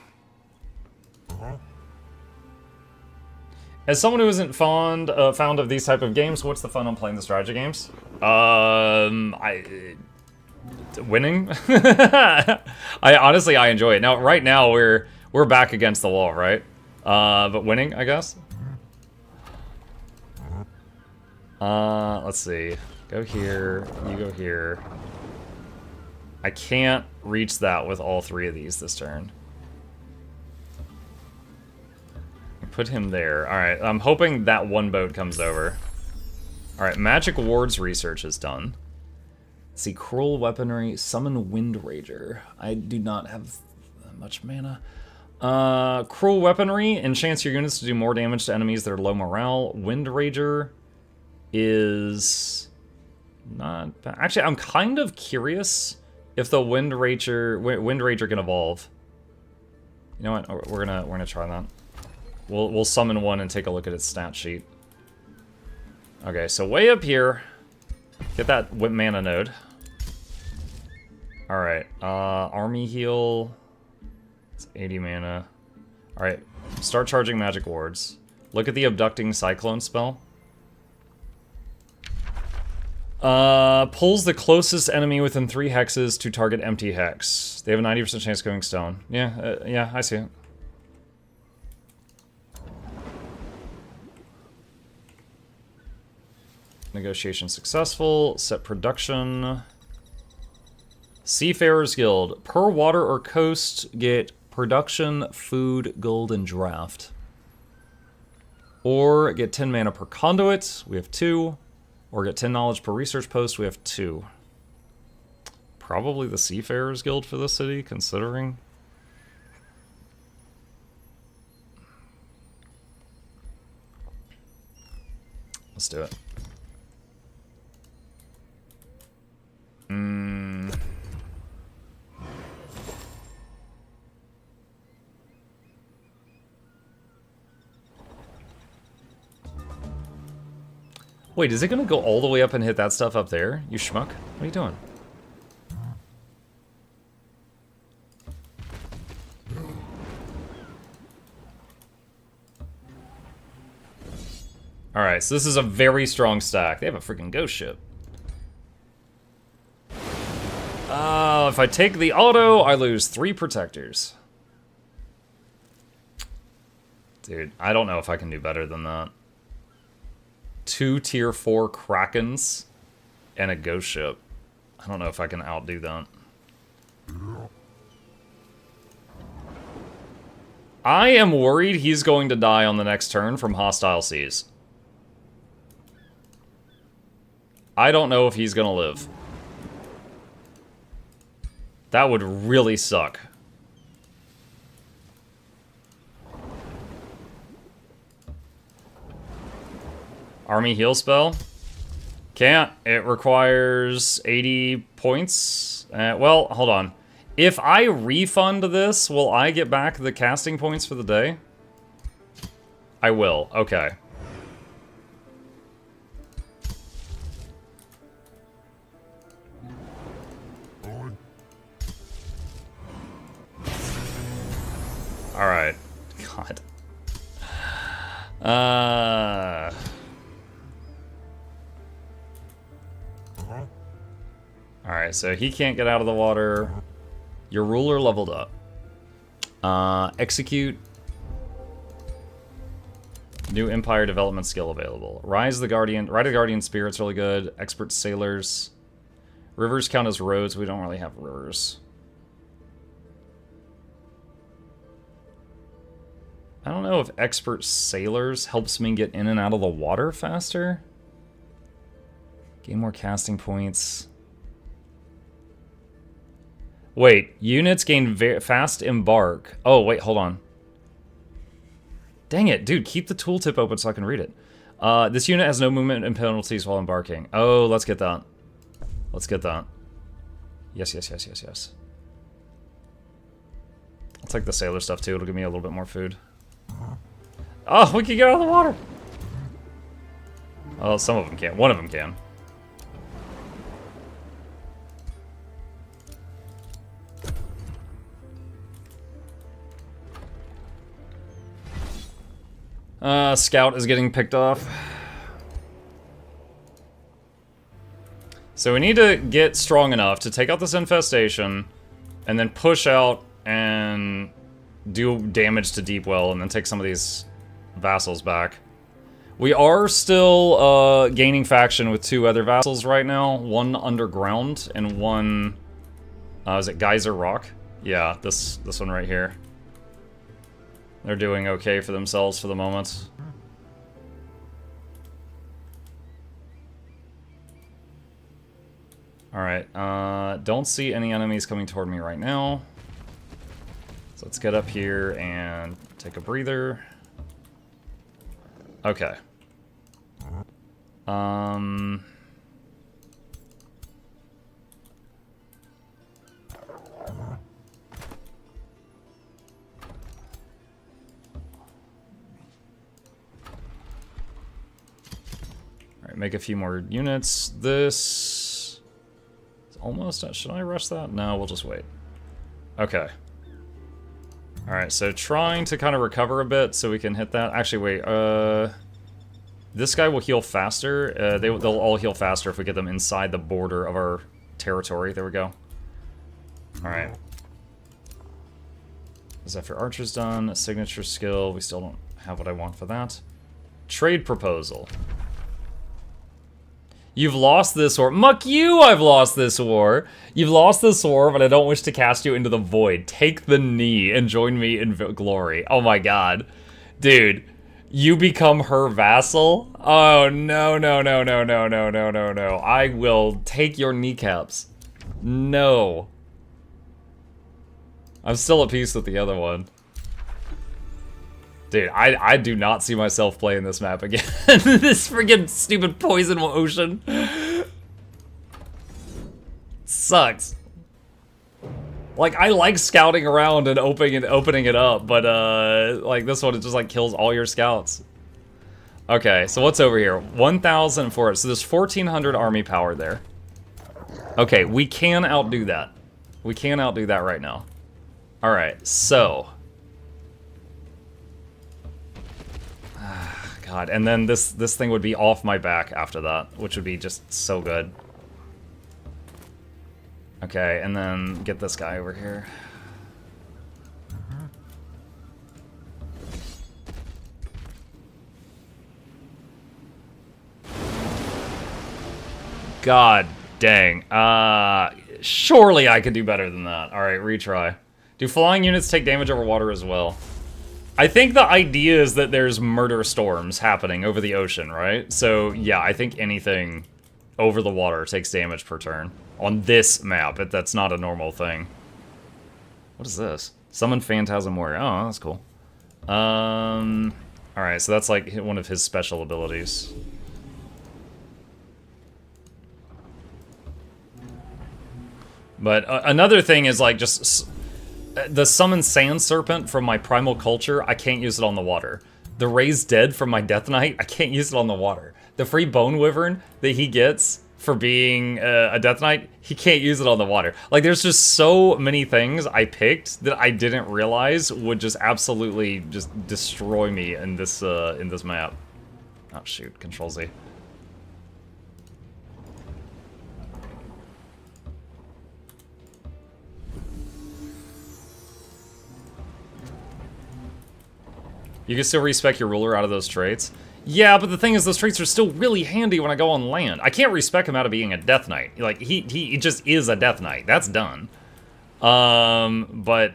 As someone who isn't fond of these type of games, what's the fun on playing the strategy games? Winning. I enjoy it. Now, right now we're back against the wall, right? But winning, I guess. Let's see. Go here. You go here. I can't reach that with all 3 of these this turn. Put him there. Alright, I'm hoping that one boat comes over. Alright, Magic Wards research is done. Let's see, Cruel Weaponry, Summon Wind Rager. I do not have much mana. Cruel Weaponry enchants your units to do more damage to enemies that are low morale. Wind Rager is not bad. Actually, I'm kind of curious if the Wind Rager can evolve. You know what? We're gonna try that. We'll summon one and take a look at its stat sheet. Okay, so way up here, get that mana node. All right, army heal. It's 80 mana. All right, start charging magic wards. Look at the abducting cyclone spell. Pulls the closest enemy within 3 hexes to target empty hex. They have a 90% chance of going stone. Yeah, yeah, I see it. Negotiation successful. Set production. Seafarers Guild. Per water or coast, get production, food, gold, and draft. Or get 10 mana per conduit. We have 2. Or get 10 knowledge per research post. We have 2. Probably the Seafarers Guild for this city, considering. Let's do it. Wait, is it gonna go all the way up and hit that stuff up there? You schmuck? What are you doing? Alright, so this is a very strong stack. They have a freaking ghost ship. If I take the auto, I lose 3 protectors. Dude, I don't know if I can do better than that. 2 tier 4 Krakens and a ghost ship. I don't know if I can outdo that. I am worried he's going to die on the next turn from hostile seas. I don't know if he's gonna live. That would really suck. Army heal spell? Can't. It requires 80 points. Well, hold on. If I refund this, will I get back the casting points for the day? I will. Okay. Alright. God. Alright, so he can't get out of the water. Your ruler leveled up. Execute. New Empire development skill available. Ride of the Guardian Spirit's really good. Expert Sailors. Rivers count as roads. We don't really have rivers. I don't know if Expert Sailors helps me get in and out of the water faster. Gain more casting points. Wait, units gain fast embark. Oh, wait, hold on. Dang it, dude, keep the tooltip open so I can read it. This unit has no movement and penalties while embarking. Oh, let's get that. Let's get that. Yes, yes, yes, yes, yes. I'll take the sailor stuff too, it'll give me a little bit more food. Oh, we can get out of the water! Oh, some of them can. One of them can. Scout is getting picked off. So we need to get strong enough to take out this infestation, and then push out and do damage to Deepwell, and then take some of these vassals back. We are still gaining faction with 2 other vassals right now. One underground and one... is it Geyser Rock? Yeah, this one right here. They're doing okay for themselves for the moment. Alright, don't see any enemies coming toward me right now. So let's get up here and take a breather. Okay. Alright, make a few more units. This is almost done. Should I rush that? No, we'll just wait. Okay. Alright, so trying to kind of recover a bit so we can hit that. Actually, wait, this guy will heal faster. They'll all heal faster if we get them inside the border of our territory. There we go. Alright. Zephyr Archer's done. A signature skill. We still don't have what I want for that. Trade proposal. You've lost this war. Muck you, I've lost this war. You've lost this war, but I don't wish to cast you into the void. Take the knee and join me in glory. Oh my god. Dude, you become her vassal? Oh, no, no, no, no, no, no, no, no, no. I will take your kneecaps. No. I'm still at peace with the other one. Dude, I do not see myself playing this map again. This friggin' stupid poison ocean. Sucks. Like, I like scouting around and opening it up, but like this one, it just like kills all your scouts. Okay, so what's over here? 1,000 for it. So there's 1,400 army power there. Okay, we can outdo that. We can outdo that right now. All right, so. God, and then this thing would be off my back after that, which would be just so good. Okay, and then get this guy over here. God dang. Surely I could do better than that. Alright, retry. Do flying units take damage over water as well? I think the idea is that there's murder storms happening over the ocean, right? So, yeah, I think anything over the water takes damage per turn. On this map, that's not a normal thing. What is this? Summon Phantasm Warrior. Oh, that's cool. Alright, so that's like one of his special abilities. But another thing is like just... The Summon Sand Serpent from my Primal Culture, I can't use it on the water. The Raised Dead from my Death Knight, I can't use it on the water. The free Bone Wyvern that he gets for being a Death Knight, he can't use it on the water. Like, there's just so many things I picked that I didn't realize would just absolutely just destroy me in this map. Oh shoot, Control Z. You can still respec your ruler out of those traits. Yeah, but the thing is, those traits are still really handy when I go on land. I can't respec him out of being a Death Knight. Like, he just is a Death Knight. That's done. But...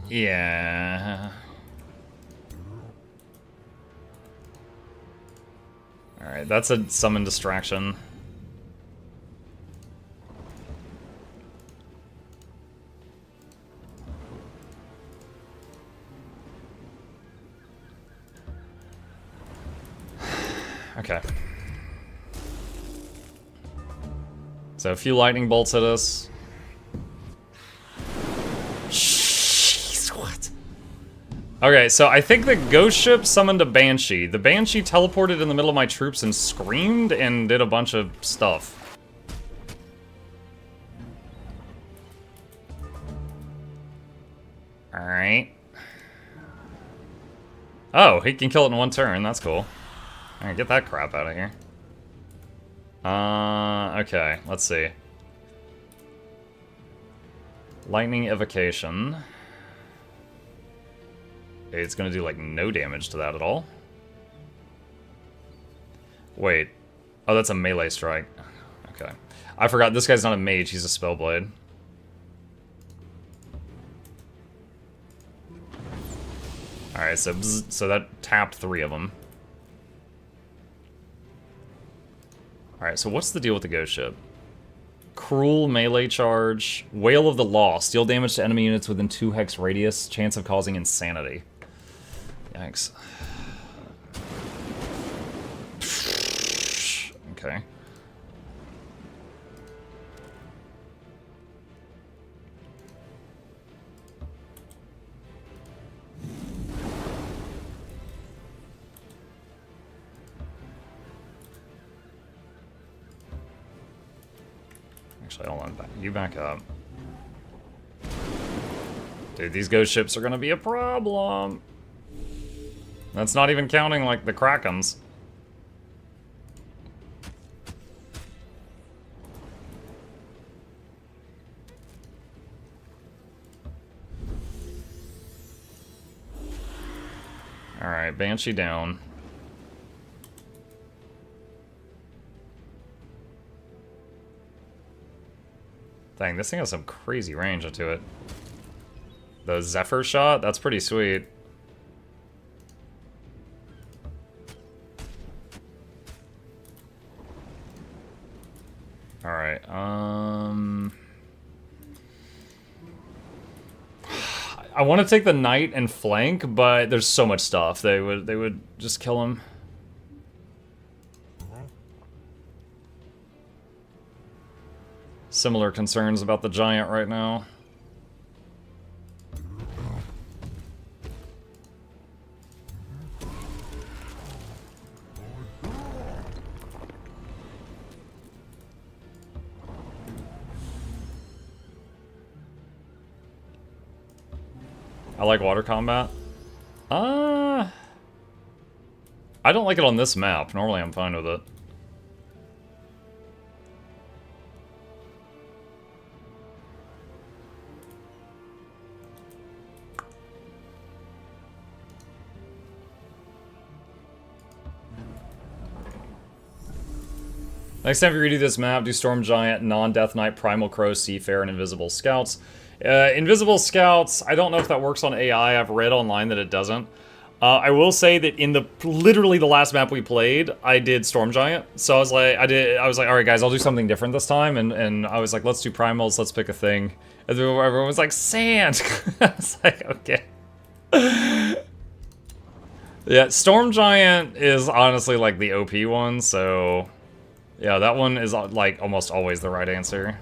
yeah... Alright, that's a summon distraction. Okay. So a few lightning bolts at us. Jeez, what? Okay, so I think the ghost ship summoned a Banshee. The Banshee teleported in the middle of my troops and screamed and did a bunch of stuff. Alright. Oh, he can kill it in one turn. That's cool. Alright, get that crap out of here. Okay, let's see. Lightning Evocation. It's gonna do, like, no damage to that at all. Wait. Oh, that's a melee strike. Okay. I forgot, this guy's not a mage, he's a spellblade. Alright, so that tapped 3 of them. Alright, so what's the deal with the ghost ship? Cruel melee charge. Whale of the Lost. Deal damage to enemy units within 2 hex radius. Chance of causing insanity. Yikes. Okay. Actually, hold on. You back up. Dude, these ghost ships are gonna be a problem. That's not even counting, like, the Krakens. Alright, Banshee down. Dang, this thing has some crazy range to it. The Zephyr shot? That's pretty sweet. Alright, I want to take the knight and flank, but there's so much stuff. They would just kill him. Similar concerns about the giant right now. I like water combat. I don't like it on this map. Normally I'm fine with it. Next time you redo this map, do Storm Giant, Non-Death Knight, Primal Crow, Seafarer, and Invisible Scouts. Invisible Scouts, I don't know if that works on AI. I've read online that it doesn't. I will say that in literally the last map we played, I did Storm Giant. So I was like, all right, guys, I'll do something different this time. And I was like, let's do primals, let's pick a thing. And then everyone was like, sand. I was like, okay. Yeah, Storm Giant is honestly like the OP one, so yeah, that one is like almost always the right answer.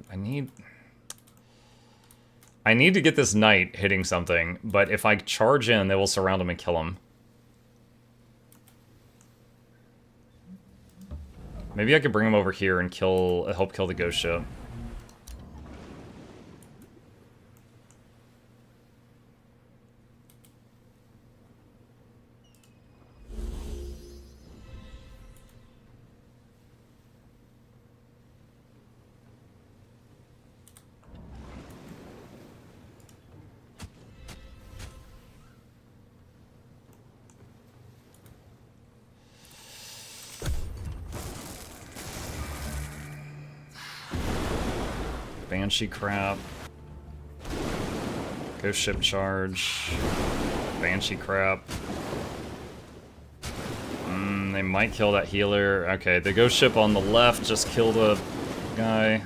I need to get this knight hitting something, but if I charge in, they will surround him and kill him. Maybe I could bring him over here and help kill the ghost ship. Banshee crap. Ghost ship charge. Banshee crap. They might kill that healer. Okay, the ghost ship on the left just killed a guy.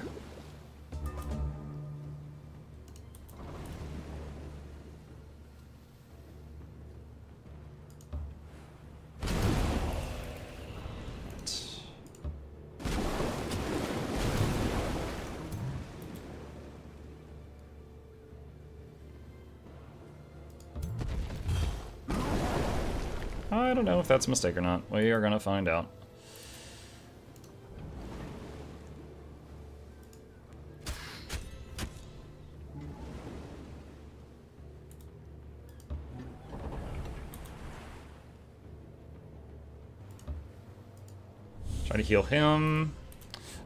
I don't know if that's a mistake or not. We are gonna find out. Try to heal him.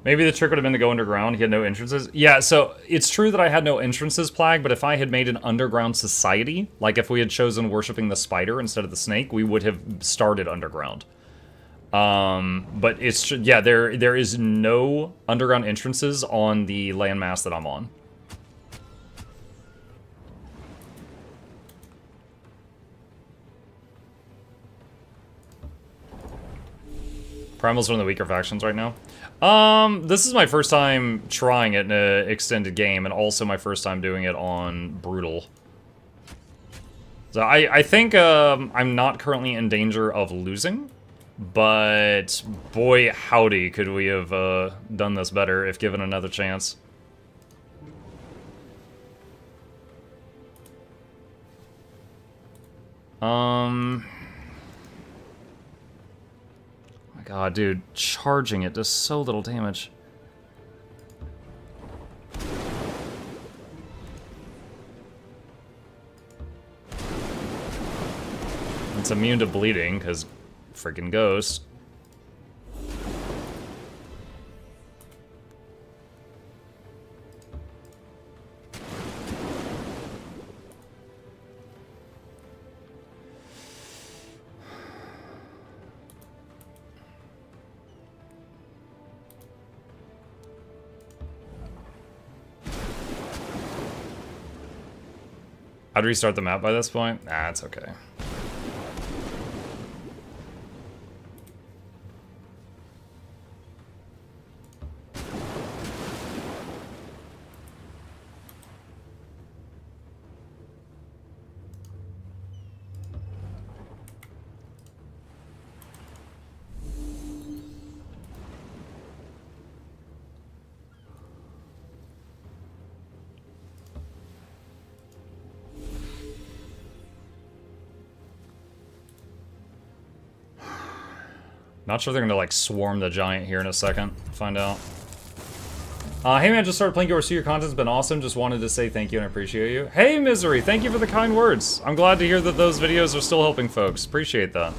Maybe the trick would have been to go underground. He had no entrances. Yeah, so it's true that I had no entrances, Plague, but if I had made an underground society, like if we had chosen worshipping the spider instead of the snake, we would have started underground. But it's, yeah, there is no underground entrances on the landmass that I'm on. Primal's one of the weaker factions right now. This is my first time trying it in an extended game, and also my first time doing it on Brutal. So I think I'm not currently in danger of losing, but boy howdy could we have done this better if given another chance. God, dude, charging it does so little damage. It's immune to bleeding, because freaking ghost. I'd restart the map by this point? Nah, it's okay. Not sure they're gonna like swarm the giant here in a second. Find out. Hey man, just started playing Guild Wars 2. Your content's been awesome. Just wanted to say thank you and I appreciate you. Hey Misery, thank you for the kind words. I'm glad to hear that those videos are still helping folks. Appreciate that.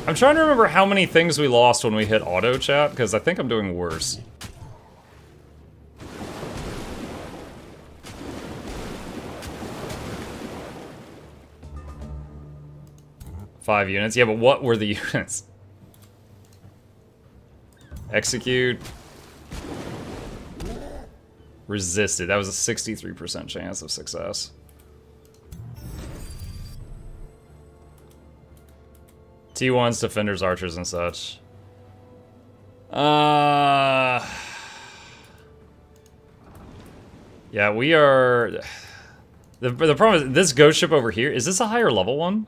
I'm trying to remember how many things we lost when we hit auto chat, because I think I'm doing worse. Five units. Yeah, but what were the units? Execute. Resisted. That was a 63% chance of success. T1s, defenders, archers, and such. Yeah, we are... The problem is, this ghost ship over here, is this a higher level one?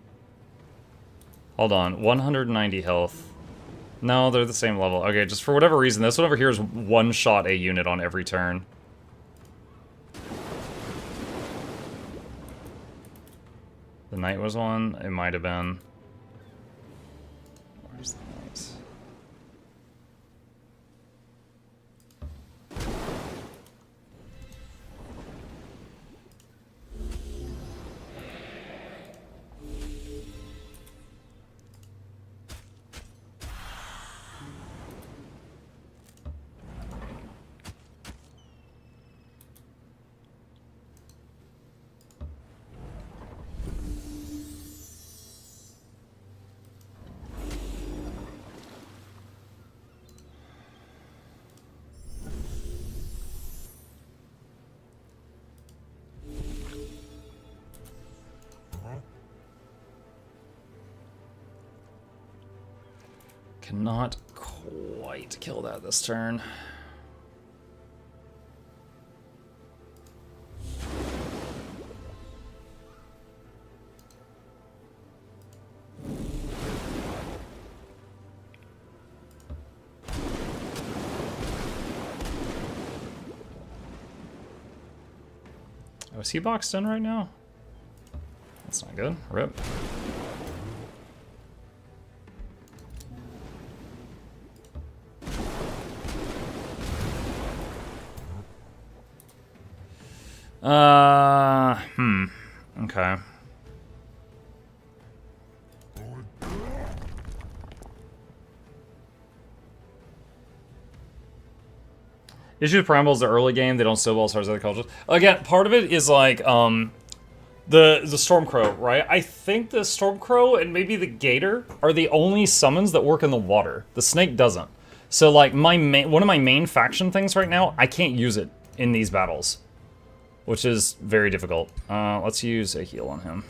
Hold on, 190 health. No, they're the same level. Okay, just for whatever reason, this one over here is one-shot a unit on every turn. The knight was one? It might have been. Where's the knight? Cannot quite kill that this turn. Oh, is he boxed in right now? That's not good. Rip. Okay. Issue with Primals, the early game, they don't snowball as hard as other cultures. Again, part of it is like, the Stormcrow, right? I think the Stormcrow and maybe the Gator are the only summons that work in the water. The Snake doesn't. So like, one of my main faction things right now, I can't use it in these battles, which is very difficult. Let's use a heal on him.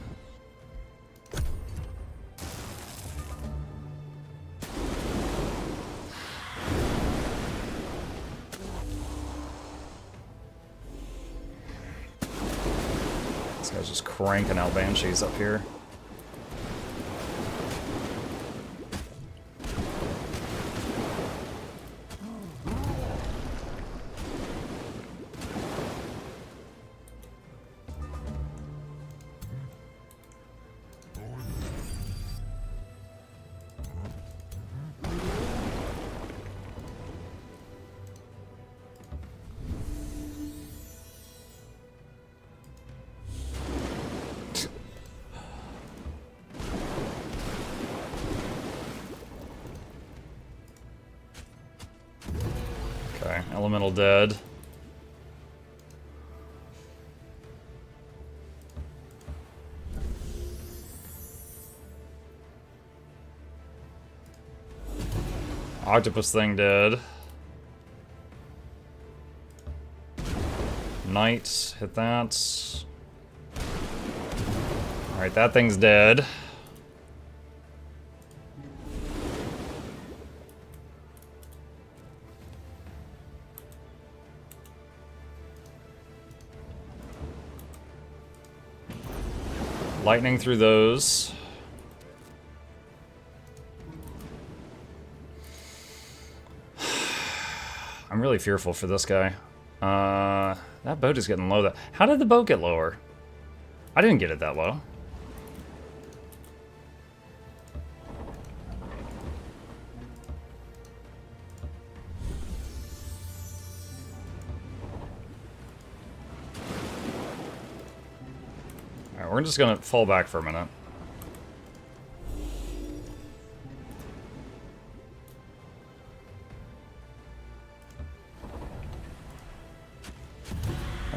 This guy's just cranking out Banshees up here. Okay, Elemental dead. Octopus thing dead. Knight, hit that. Alright, that thing's dead. Lightning through those. I'm really fearful for this guy. That boat is getting low. How did the boat get lower? I didn't get it that low. Alright, we're just gonna fall back for a minute.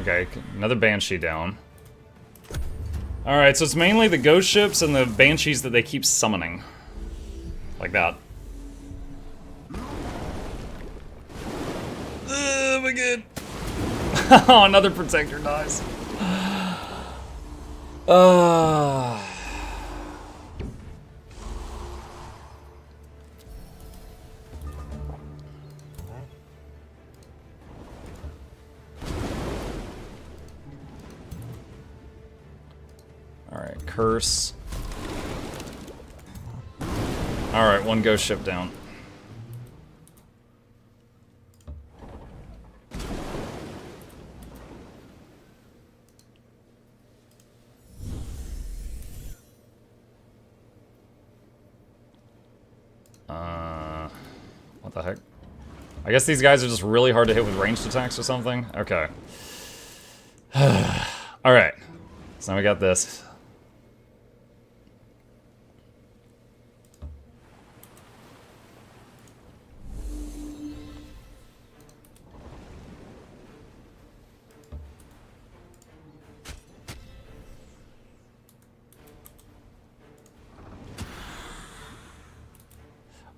Okay, another Banshee down. Alright, so it's mainly the ghost ships and the Banshees that they keep summoning. Like that. Oh my god. Oh, another protector dies. Alright, curse. Alright, one ghost ship down. What the heck? I guess these guys are just really hard to hit with ranged attacks or something? Okay. Alright. So now we got this.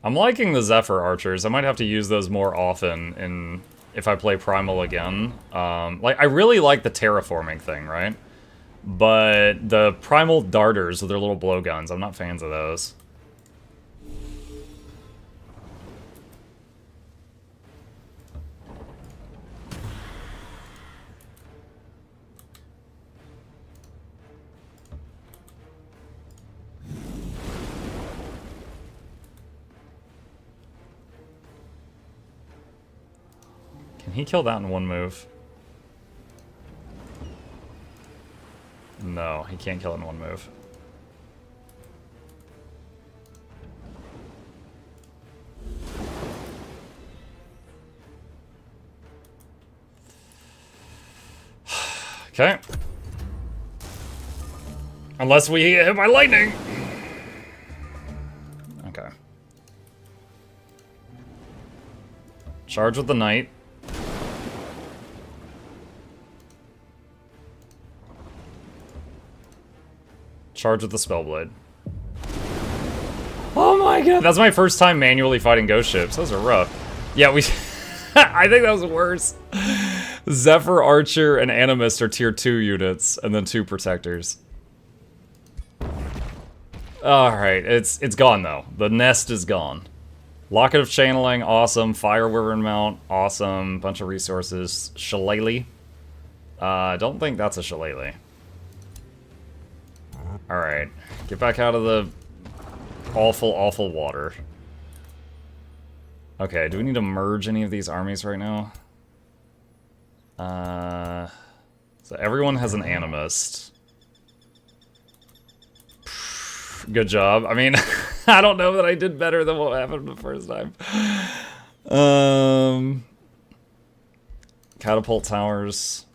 I'm liking the Zephyr archers. I might have to use those more often if I play Primal again. Like, I really like the terraforming thing, right? But the Primal darters with their little blowguns, I'm not fans of those. Can he kill that in one move? No, he can't kill it in one move. Okay. Unless we get hit by lightning. Okay. Charge with the knight. Charge with the Spellblade. Oh my god, that's my first time manually fighting ghost ships. Those are rough. Yeah, we... I think that was worse. Zephyr, Archer, and Animist are tier 2 units, and then 2 protectors. Alright, it's gone though. The nest is gone. Locket of Channeling, awesome. Fire Wyvern Mount, awesome. Bunch of resources. Shillelagh. I don't think that's a Shillelagh. Alright, get back out of the awful, awful water. Okay, do we need to merge any of these armies right now? So everyone has an Animist. Good job. I mean, I don't know that I did better than what happened the first time. Catapult towers.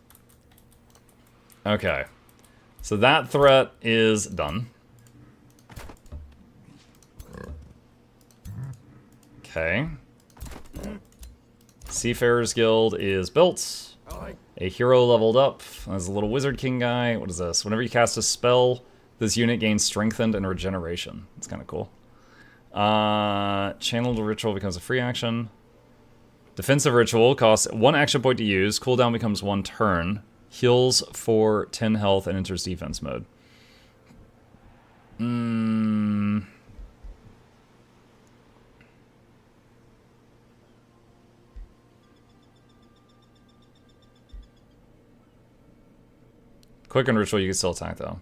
Okay. So that threat is done. Okay. Seafarers Guild is built. A hero leveled up. There's a little Wizard King guy. What is this? Whenever you cast a spell, this unit gains strengthened and regeneration. That's kind of cool. Channeled Ritual becomes a free action. Defensive Ritual costs 1 action point to use. Cooldown becomes 1 turn. Heals for 10 health and enters defense mode. Quicken Ritual, you can still attack though.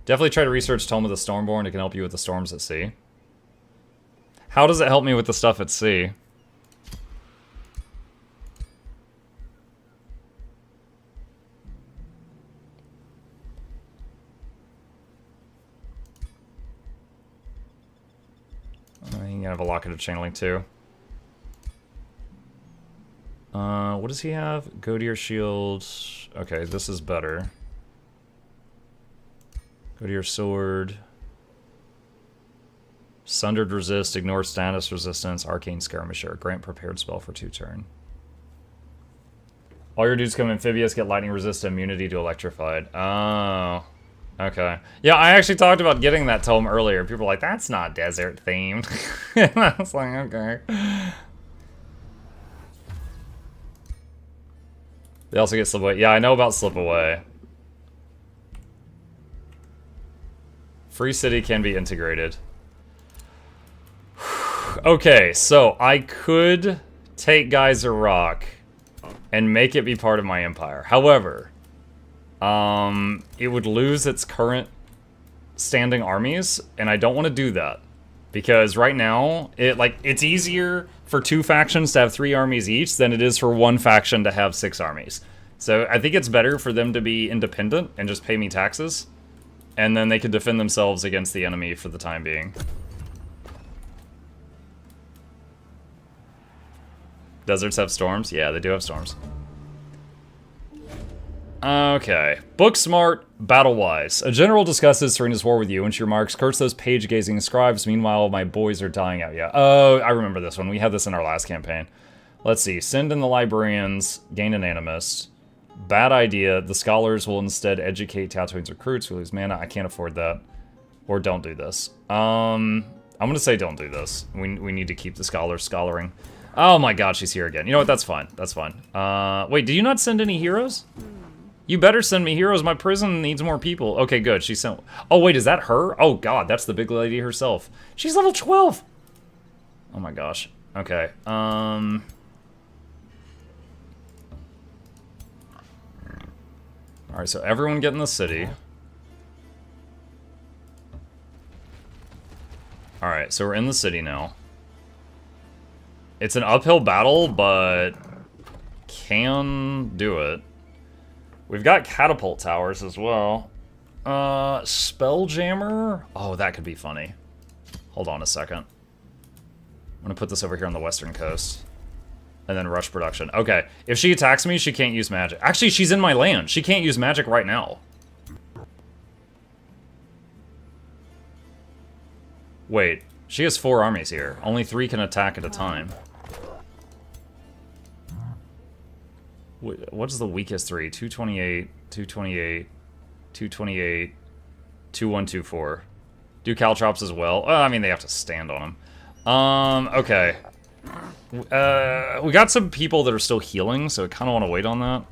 Definitely try to research Tome of the Stormborn. It can help you with the storms at sea. How does it help me with the stuff at sea? You can have a Locket of Channeling too. What does he have? Go to your shield. Okay, this is better. Go to your sword. Sundered Resist, ignore status resistance, Arcane Skirmisher. Grant prepared spell for 2 turn. All your dudes come amphibious, get lightning resist, immunity to electrified. Oh. Okay. Yeah, I actually talked about getting that tome earlier. People were like, that's not desert themed. And I was like, okay. They also get Slip Away. Yeah, I know about Slip Away. Free City can be integrated. Okay, so I could take Geyser Rock and make it be part of my empire. However, it would lose its current standing armies, and I don't want to do that. Because right now, it's easier for 2 factions to have 3 armies each than it is for 1 faction to have 6 armies. So I think it's better for them to be independent and just pay me taxes. And then they could defend themselves against the enemy for the time being. Deserts have storms? Yeah, they do have storms. Okay. Book smart, battle wise. A general discusses Serena's war with you, and she remarks, curse those page-gazing scribes, meanwhile my boys are dying out. Yeah. Oh, I remember this one. We had this in our last campaign. Let's see. Send in the librarians, gain an animist. Bad idea. The scholars will instead educate Tatooine's recruits who lose mana. I can't afford that. Or don't do this. I'm gonna say don't do this. We need to keep the scholars scholaring. Oh my god, she's here again. You know what? That's fine. That's fine. Wait, did you not send any heroes? You better send me heroes. My prison needs more people. Okay, good. She sent... Oh, wait, is that her? Oh, God, that's the big lady herself. She's level 12! Oh, my gosh. Okay, Alright, so everyone get in the city. Alright, so we're in the city now. It's an uphill battle, but... can do it. We've got catapult towers as well. Spelljammer? Oh, that could be funny. Hold on a second. I'm gonna put this over here on the western coast. And then rush production. Okay, if she attacks me, she can't use magic. Actually, she's in my land. She can't use magic right now. Wait, she has 4 armies here. Only 3 can attack at a time. What is the weakest 3? 228, 228, 228, 2124. Do caltrops as well? Well, I mean, they have to stand on them. Okay. We got some people that are still healing, so I kind of want to wait on that.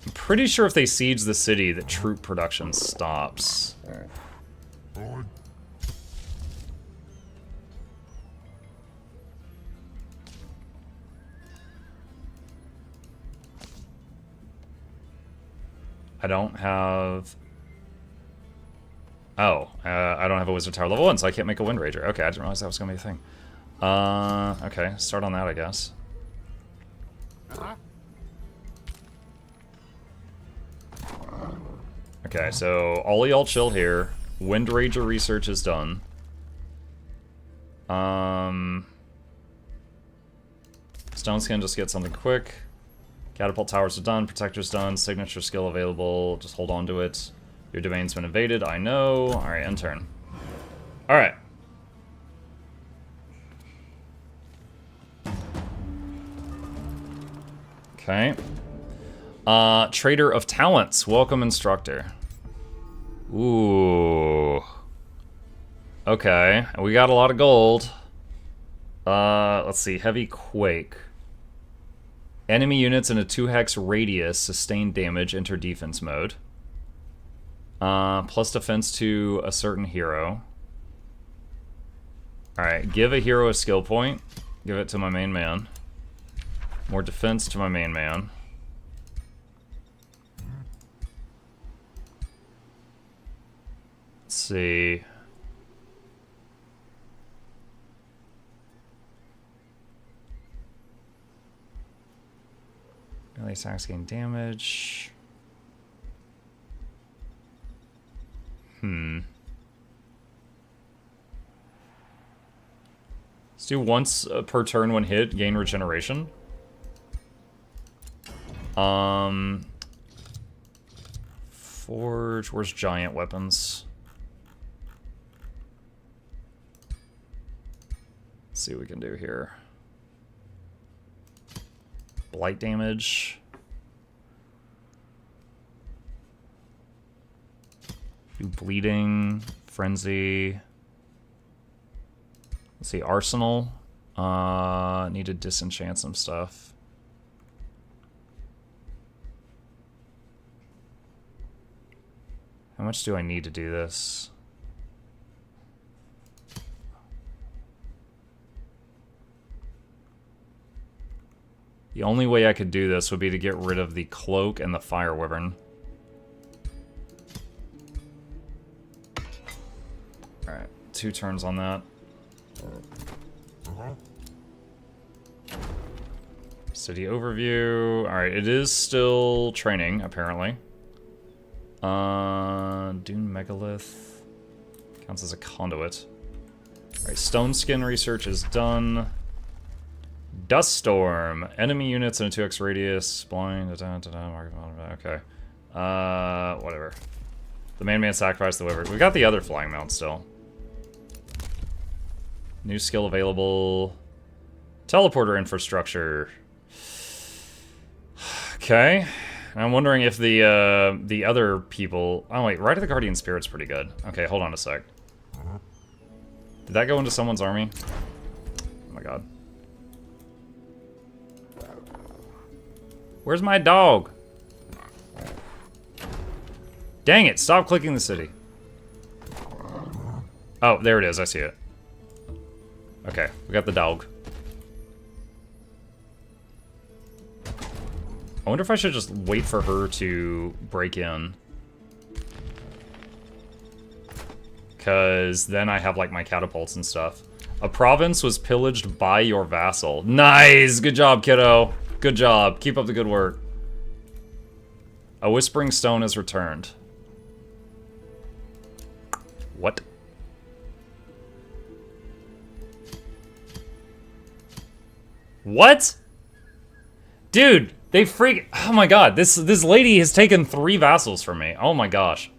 I'm pretty sure if they siege the city, that troop production stops. I don't have... Oh, I don't have a Wizard Tower level 1, so I can't make a Wind Rager. Okay, I didn't realize that was going to be a thing. Okay, start on that, I guess. Okay, so all of y'all chill here. Wind Rager research is done. Stone Skin, just get something quick. Catapult towers are done, protector's done, signature skill available, just hold on to it. Your domain's been invaded, I know. Alright, end turn. Alright. Okay. Trader of Talents, welcome instructor. Ooh. Okay, we got a lot of gold. Let's see, heavy quake. Enemy units in a 2-hex radius sustain damage, enter defense mode. Plus defense to a certain hero. Alright, give a hero a skill point. Give it to my main man. More defense to my main man. Let's see. Melee attacks gain damage. Let's do once per turn when hit, gain regeneration. Forge, where's giant weapons? Let's see what we can do here. Blight damage. Do bleeding, frenzy. Let's see, arsenal. Need to disenchant some stuff. How much do I need to do this? The only way I could do this would be to get rid of the cloak and the fire wyvern. Alright, 2 turns on that. City overview. Alright, it is still training, apparently. Dune Megalith. Counts as a conduit. Alright, Stone Skin research is done. Dust Storm. Enemy units in a 2x radius. Blind. Okay. Whatever. The Man sacrifice the Wyvern. We got the other flying mount still. New skill available. Teleporter infrastructure. Okay. I'm wondering if the other people... Oh, wait. Rite of the Guardian Spirit's pretty good. Okay, hold on a sec. Did that go into someone's army? Oh my god. Where's my dog? Dang it, stop clicking the city. Oh, there it is, I see it. Okay, we got the dog. I wonder if I should just wait for her to break in. Because then I have, like, my catapults and stuff. A province was pillaged by your vassal. Nice! Good job, kiddo. Good job. Keep up the good work. A Whispering Stone is returned. What? What? Dude, they freak... Oh my god, this lady has taken 3 vassals from me. Oh my gosh.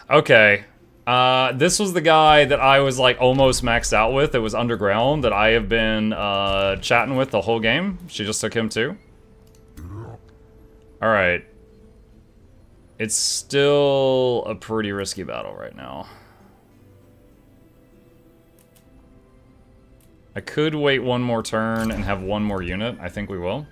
Okay. This was the guy that I was, like, almost maxed out with. It was underground that I have been chatting with the whole game. She just took him too. Alright. It's still a pretty risky battle right now. I could wait 1 more turn and have 1 more unit. I think we will.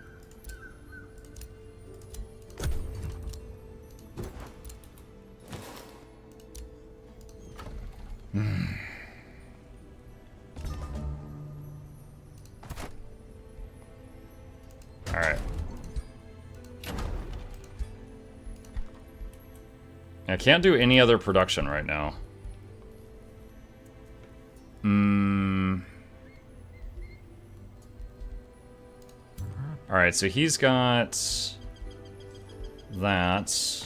Alright. I can't do any other production right now. Alright, so he's got that.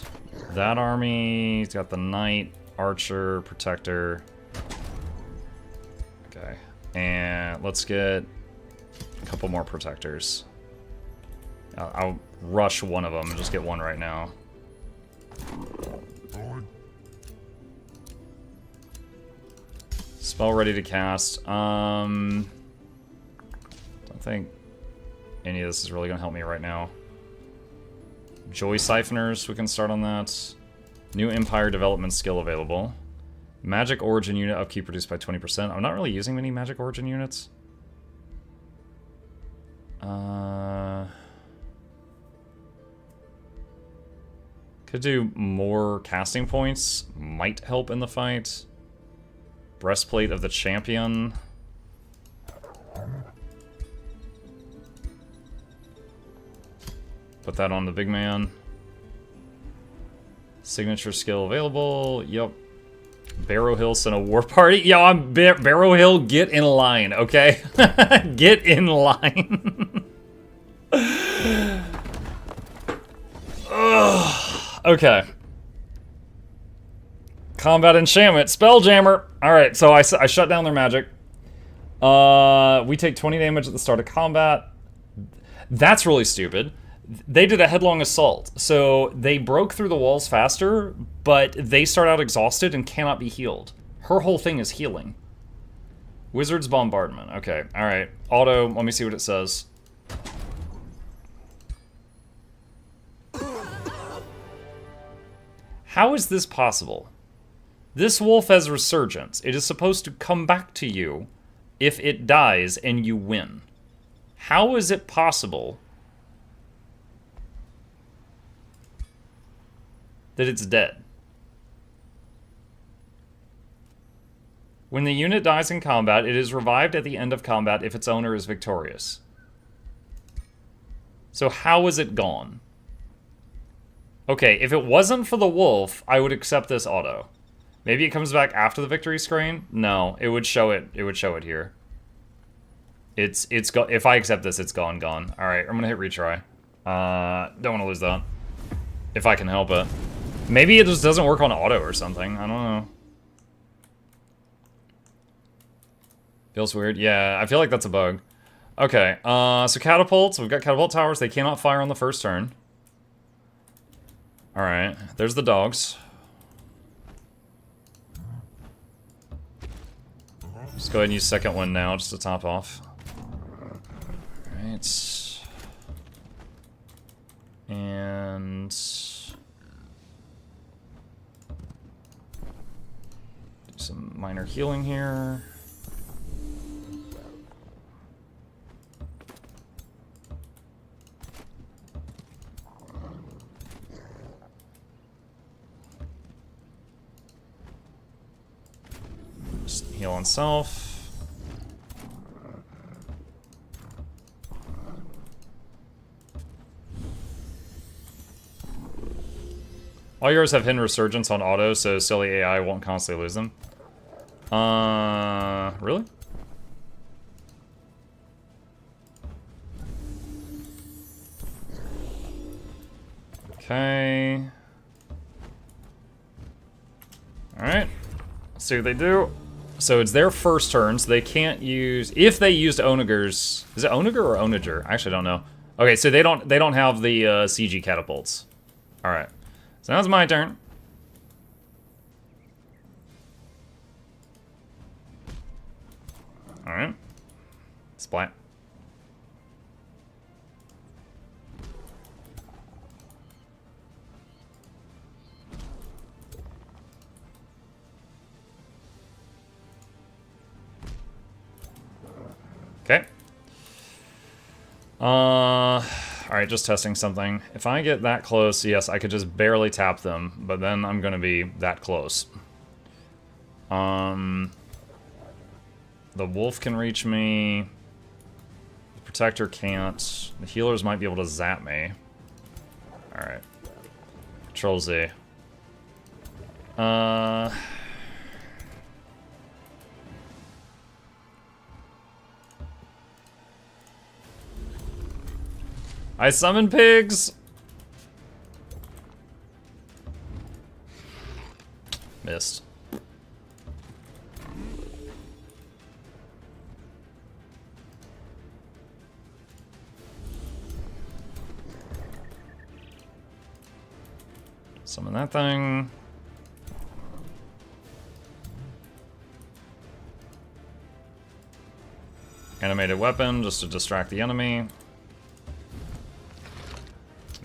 That army. He's got the Knight, Archer, Protector. Okay. And let's get a couple more Protectors. I'll rush one of them and just get one right now. Spell ready to cast. Don't think any of this is really gonna help me right now. Joy Siphoners, we can start on that. New Empire development skill available. Magic Origin unit upkeep reduced by 20%. I'm not really using many Magic Origin units. Could do more casting points. Might help in the fight. Breastplate of the Champion. Put that on the big man. Signature skill available. Yup. Barrow Hill sent a war party. Yo, I'm Barrow Hill. Get in line, okay? Get in line. Okay. Combat enchantment. Spelljammer. Alright, so I shut down their magic. We take 20 damage at the start of combat. That's really stupid. They did a headlong assault. So they broke through the walls faster, but they start out exhausted and cannot be healed. Her whole thing is healing. Wizard's Bombardment. Okay, alright. Auto, let me see what it says. How is this possible? This wolf has resurgence. It is supposed to come back to you if it dies and you win. How is it possible that it's dead? When the unit dies in combat, it is revived at the end of combat if its owner is victorious. So how is it gone? Okay, if it wasn't for the wolf, I would accept this auto. Maybe it comes back after the victory screen? No, it would show it. It would show it here. It's if I accept this, it's gone. All right, I'm gonna hit retry. Don't want to lose that. If I can help it. Maybe it just doesn't work on auto or something. I don't know. Feels weird. Yeah, I feel like that's a bug. Okay, so catapults. We've got catapult towers. They cannot fire on the first turn. Alright, there's the dogs. Just go ahead and use second one now, just to top off. Alright. And... do some minor healing here. Just heal on self. All yours have hidden resurgence on auto, so silly AI won't constantly lose them. Really? Okay. Alright. Let's see what they do. So it's their first turn, so they can't use... If they used Onagers... Is it Onager or Onager? I actually don't know. Okay, so they don't have the CG catapults. Alright. So now it's my turn. Alright. Splat. Okay. Alright, just testing something. If I get that close, yes, I could just barely tap them, but then I'm gonna be that close. The wolf can reach me. The protector can't. The healers might be able to zap me. Alright. Control Z. I summon pigs! Missed. Summon that thing. Animated weapon, just to distract the enemy.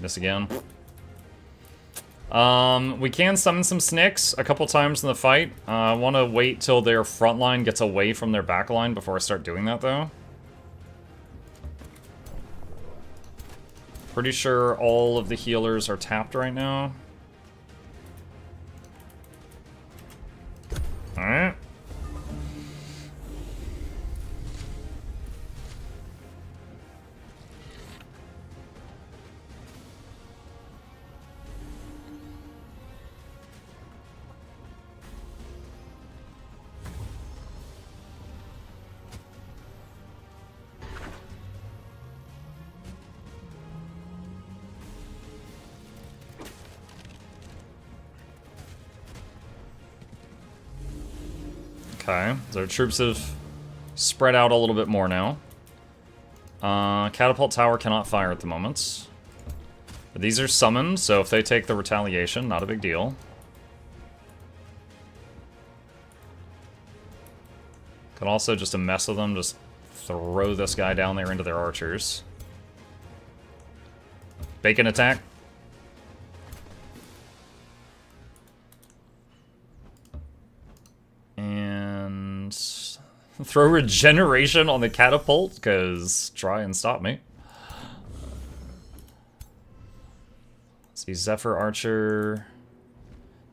Miss again. We can summon some Snicks a couple times in the fight. I want to wait till their front line gets away from their back line before I start doing that, though. Pretty sure all of the healers are tapped right now. Alright. Okay, so our troops have spread out a little bit more now. Catapult tower cannot fire at the moment. But these are summoned, so if they take the retaliation, not a big deal. Can also, just to mess with them, just throw this guy down there into their archers. Bacon attack. And throw regeneration on the catapult, because try and stop me. Let's see, Zephyr Archer.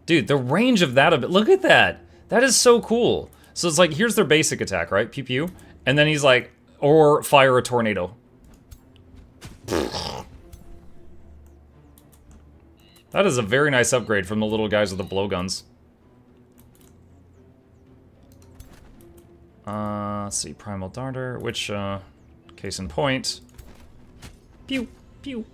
Dude, the range of that, look at that. That is so cool. So it's like, here's their basic attack, right? Pew pew. And then he's like, or fire a tornado. That is a very nice upgrade from the little guys with the blowguns. Let's see, Primal Darter, which, case in point. Pew, pew.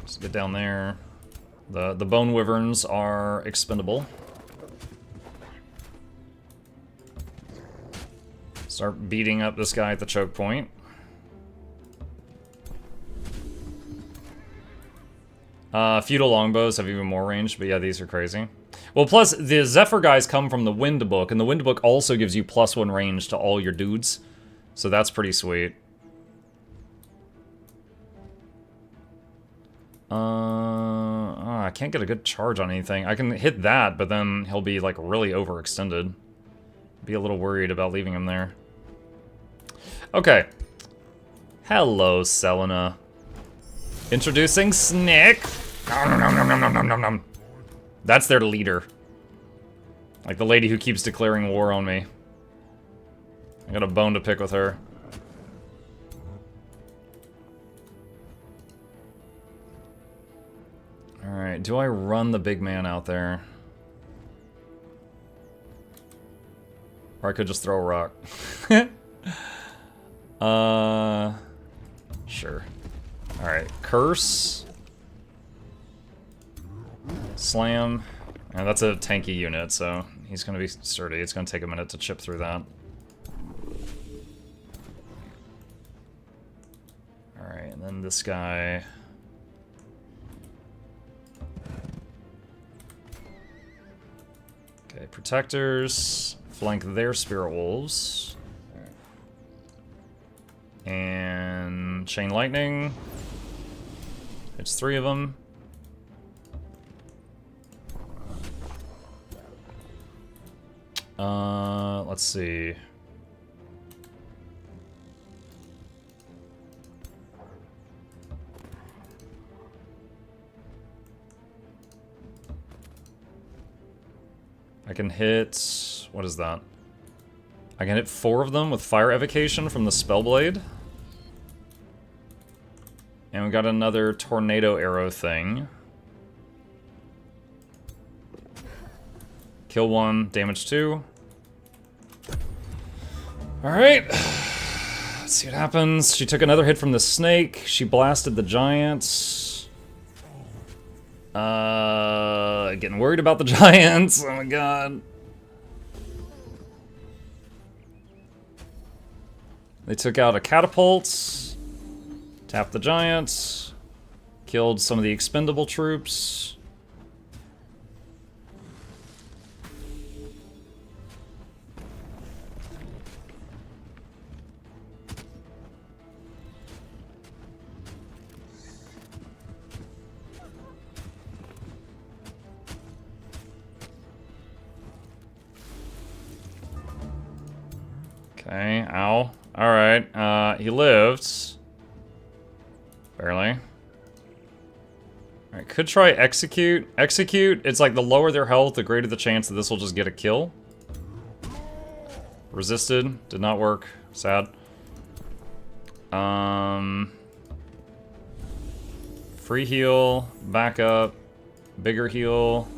Just get down there. The Bone Wyverns are expendable. Start beating up this guy at the choke point. Feudal longbows have even more range, but yeah, these are crazy. Well, plus, the Zephyr guys come from the Wind Book, and the Wind Book also gives you +1 range to all your dudes. So that's pretty sweet. I can't get a good charge on anything. I can hit that, but then he'll be, like, really overextended. Be a little worried about leaving him there. Okay. Hello, Selena. Introducing Snick. Nom, nom, nom, nom, nom, nom, nom, nom. That's their leader. Like the lady who keeps declaring war on me. I got a bone to pick with her. Alright, do I run the big man out there? Or I could just throw a rock. Sure. Alright, Curse. Slam. And that's a tanky unit, so he's gonna be sturdy. It's gonna take a minute to chip through that. Alright, and then this guy. Okay, Protectors. Flank their Spirit Wolves. And Chain Lightning. It's 3 of them. Let's see. I can hit... what is that? I can hit 4 of them with Fire Evocation from the Spellblade. And we got another Tornado Arrow thing. Kill 1, damage 2. Alright. Let's see what happens. She took another hit from the snake. She blasted the giants. Getting worried about the giants. Oh my god. They took out a catapult. Tapped the giants. Killed some of the expendable troops. Okay, ow. Alright, he lived. Barely. Alright, could try execute. Execute, it's like the lower their health, the greater the chance that this will just get a kill. Resisted, did not work. Sad. Free heal, back up, bigger heal.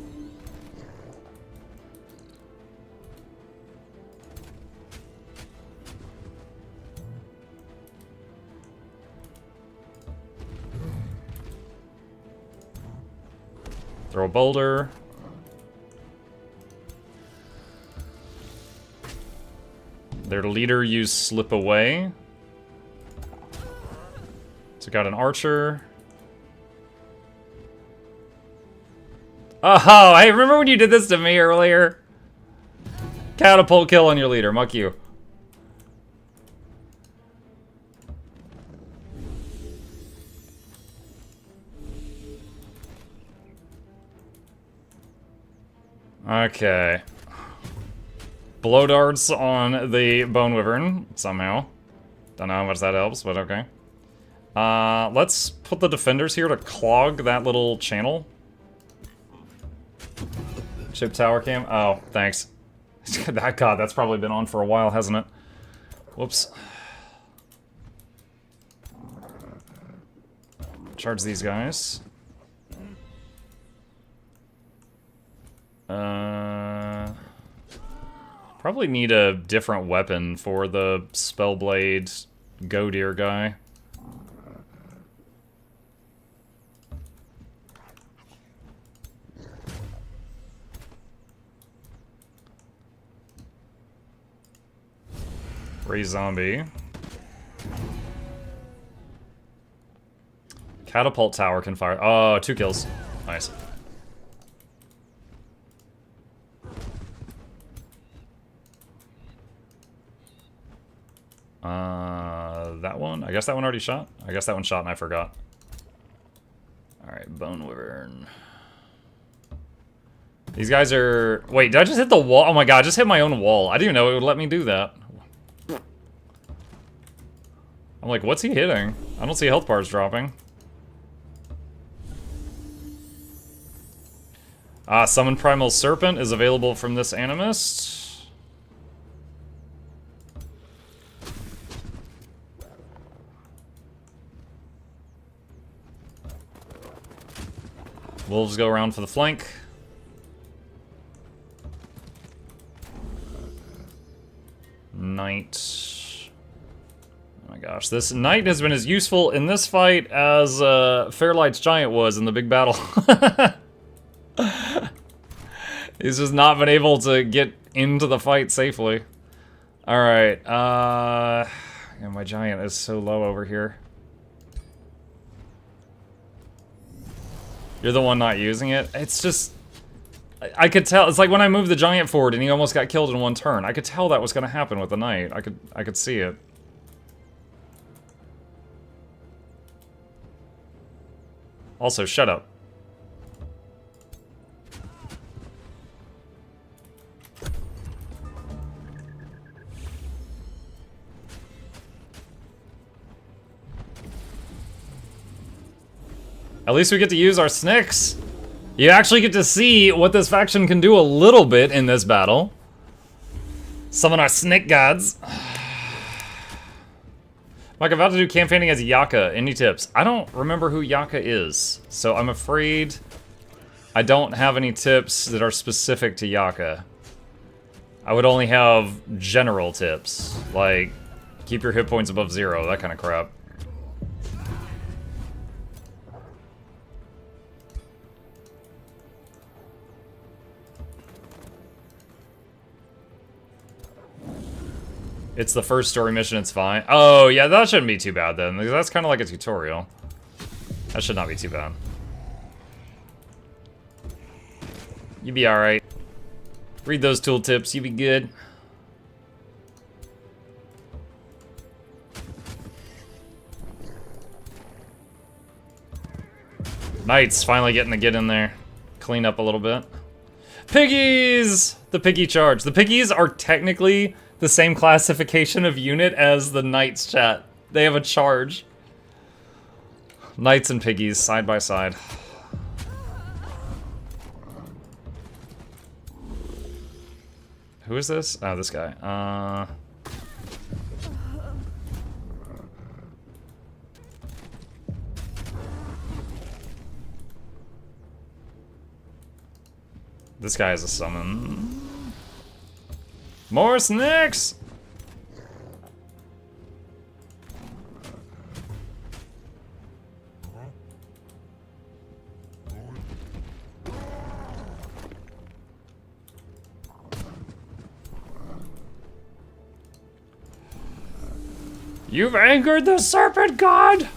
Throw a boulder. Their leader used slip away. Took out an archer. Oh, I remember when you did this to me earlier. Catapult kill on your leader. Muck you. Okay. Blow darts on the Bone Wyvern, somehow. Don't know how much that helps, but okay. Let's put the defenders here to clog that little channel. Chip tower cam? Oh, thanks. God, that's probably been on for a while, hasn't it? Whoops. charge these guys. Probably need a different weapon for the Spellblade Go Deer guy. Raise zombie. Catapult tower can fire. Oh, 2 kills. Nice. That one? I guess that one already shot? I guess that one shot and I forgot. Alright, Bone Wyvern. These guys are... Wait, did I just hit the wall? Oh my god, I just hit my own wall. I didn't even know it would let me do that. I'm like, what's he hitting? I don't see health bars dropping. Summon Primal Serpent is available from this Animist. Wolves go around for the flank. Knight. Oh my gosh, this Knight has been as useful in this fight as Fairlight's Giant was in the big battle. He's just not been able to get into the fight safely. Alright, yeah, my Giant is so low over here. You're the one not using it? It's just... I could tell. It's like when I moved the Giant forward and he almost got killed in one turn. I could tell that was going to happen with the Knight. I could see it. Also, shut up. At least we get to use our Snicks. You actually get to see what this faction can do a little bit in this battle. Summon our Snick gods. Mike, I'm about to do campaigning as Yaka. Any tips? I don't remember who Yaka is, so I'm afraid I don't have any tips that are specific to Yaka. I would only have general tips, like keep your hit points above 0, that kind of crap. It's the first story mission, it's fine. Oh, yeah, that shouldn't be too bad then. That's kind of like a tutorial. That should not be too bad. You be alright. Read those tooltips, you be good. Knight's finally getting to get in there. Clean up a little bit. Piggies! The piggy charge. The piggies are technically the same classification of unit as the Knights, chat. They have a charge. Knights and piggies, side by side. Who is this? Oh, this guy. This guy is a summon. More snacks! You've angered the serpent god!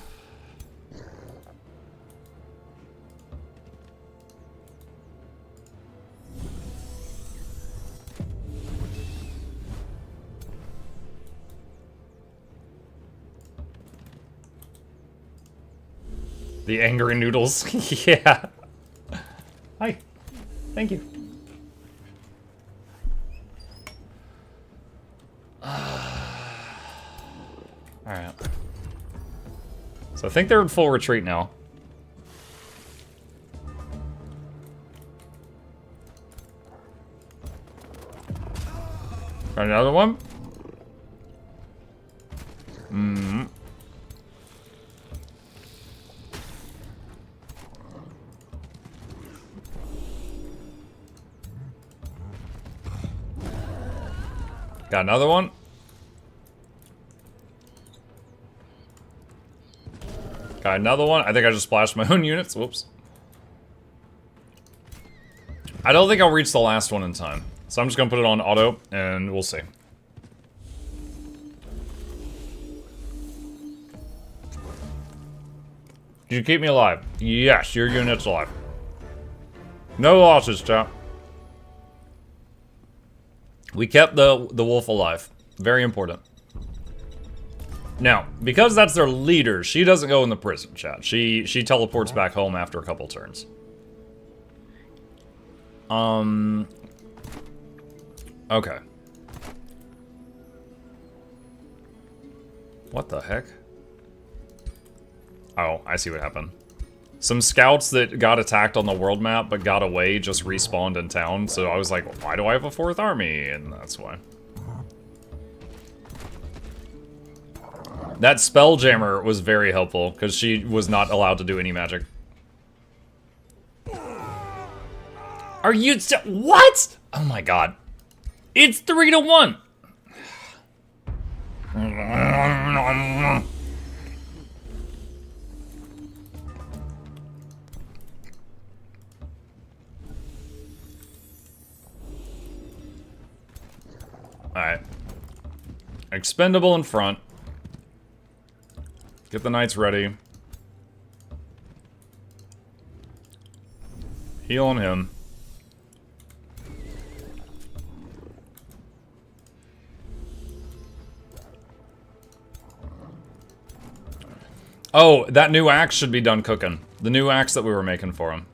The angry noodles. Yeah. Hi. Thank you. Alright. So I think they're in full retreat now. Got another one? Got another one. Got another one. I think I just splashed my own units. Whoops. I don't think I'll reach the last one in time. So I'm just gonna put it on auto, and we'll see. Did you keep me alive? Yes, your unit's alive. No losses, chap. We kept the wolf alive. Very important. Now, because that's their leader, she doesn't go in the prison, chat. She teleports back home after a couple turns. Okay. What the heck? Oh, I see what happened. Some scouts that got attacked on the world map but got away just respawned in town, so I was like, why do I have a 4th army? And that's why. That Spelljammer was very helpful, because she was not allowed to do any magic. Are you what? Oh my god. It's 3-1! Alright. Expendable in front. Get the knights ready. Heal on him. Oh, that new axe should be done cooking. The new axe that we were making for him.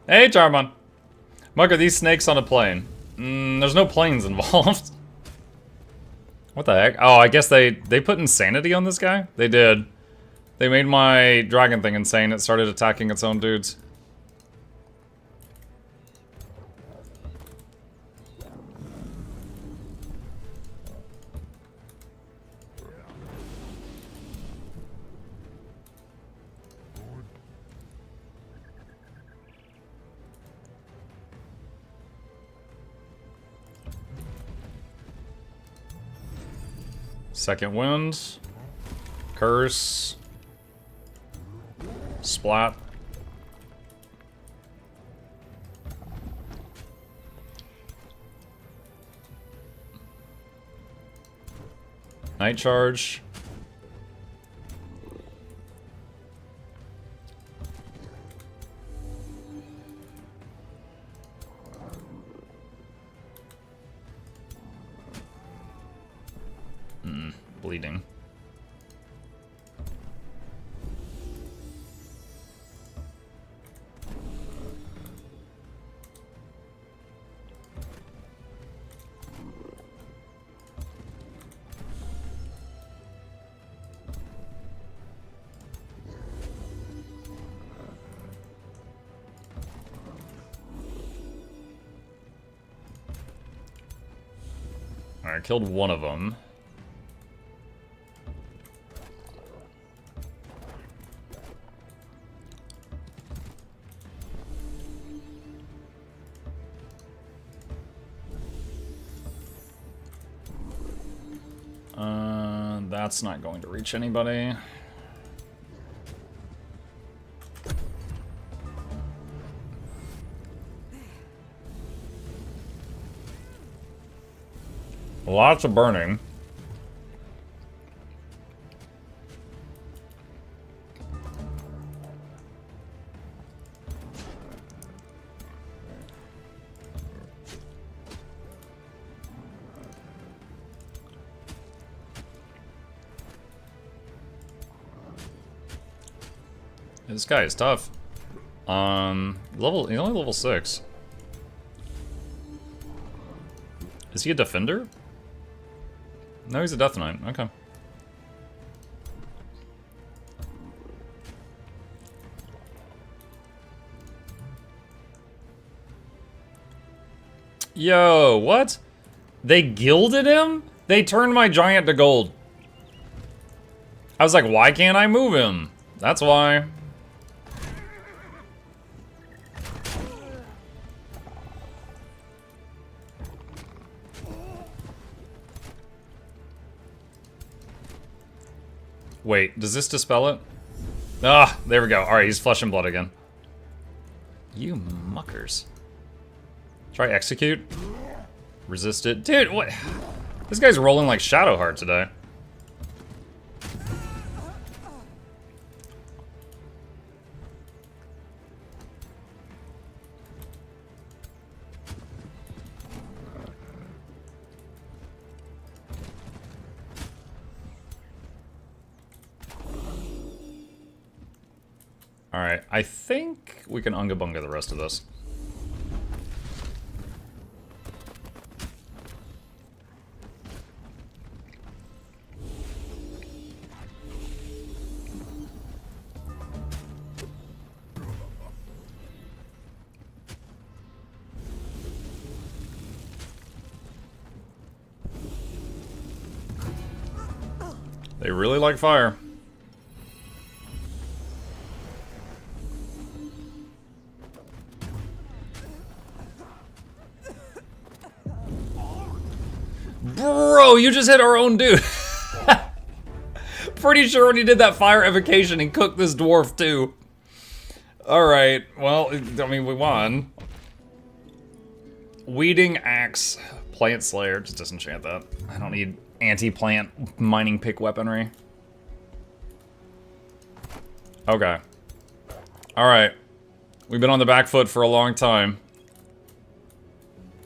Hey, Charmon. Mug, are these snakes on a plane? There's no planes involved. What the heck? Oh, I guess they put insanity on this guy? They did. They made my dragon thing insane. It started attacking its own dudes. Second wind. Curse. Splat. Night charge. Bleeding. Alright, killed one of them. That's not going to reach anybody. Lots of burning. This guy is tough. He's only level 6. Is he a defender? No, he's a Death Knight. Okay. Yo, what? They gilded him? They turned my giant to gold. I was like, why can't I move him? That's why. Wait, does this dispel it? Ah, there we go. Alright, he's flesh and blood again. You muckers. Try execute. Resist it. Dude, what? This guy's rolling like Shadowheart today. Alright, I think we can Unga Bunga the rest of this. They really like fire. Bro, you just hit our own dude. Pretty sure when he did that fire evocation, he cooked this dwarf too. Alright, well, I mean, we won. Weeding Axe, Plant Slayer, just disenchant that. I don't need anti-plant mining pick weaponry. Okay. Alright. We've been on the back foot for a long time.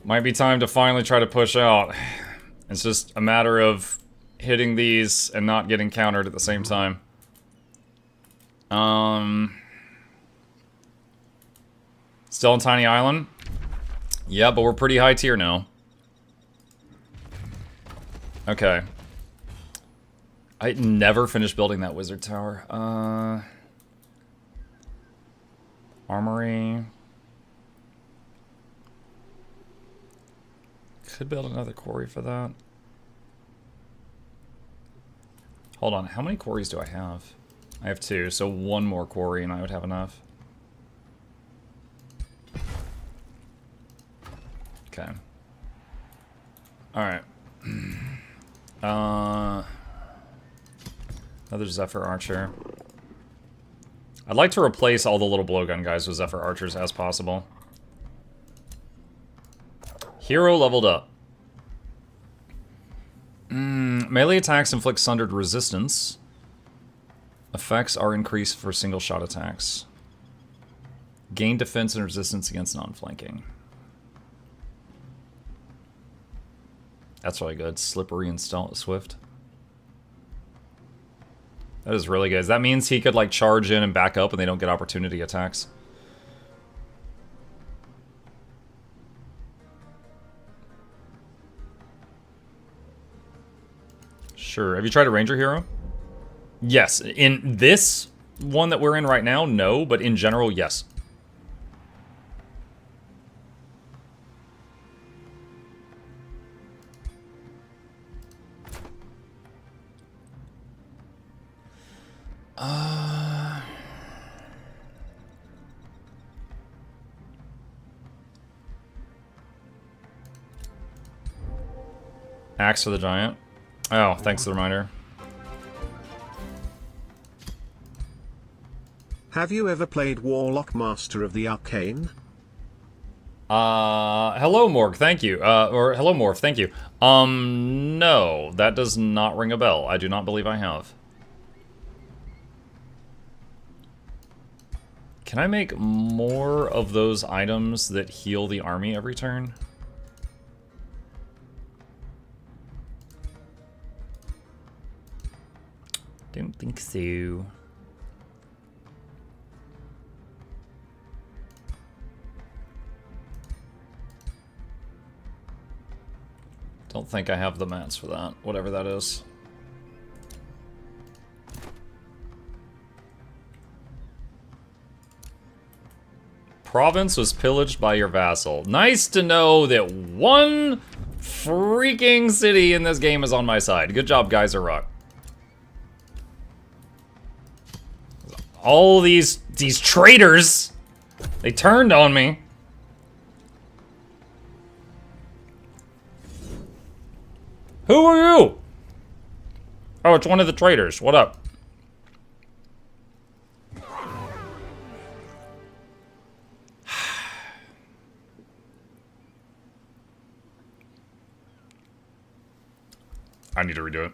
Might be time to finally try to push out. It's just a matter of hitting these and not getting countered at the same time. Still on Tiny Island? Yeah, but we're pretty high tier now. Okay. I never finished building that wizard tower. Armory. Could build another quarry for that. Hold on, how many quarries do I have? I have 2, so 1 more quarry and I would have enough. Okay. Alright. Another Zephyr Archer. I'd like to replace all the little blowgun guys with Zephyr Archers as possible. Hero leveled up. Melee attacks inflict sundered resistance. Effects are increased for single shot attacks. Gain defense and resistance against non-flanking. That's really good. Slippery and swift. That is really good. That means he could like charge in and back up and they don't get opportunity attacks. Sure. Have you tried a Ranger Hero? Yes. In this one that we're in right now, no. But in general, yes. Axe for the giant. Oh, thanks for the reminder. Have you ever played Warlock Master of the Arcane? Hello Morg, thank you. Or hello Morph, thank you. No, that does not ring a bell. I do not believe I have. Can I make more of those items that heal the army every turn? Don't think so. Don't think I have the mats for that, whatever that is. Province was pillaged by your vassal. Nice to know that one freaking city in this game is on my side. Good job, Geyser Rock. All these traitors, they turned on me. Who are you? Oh, it's one of the traitors. What up? I need to redo it.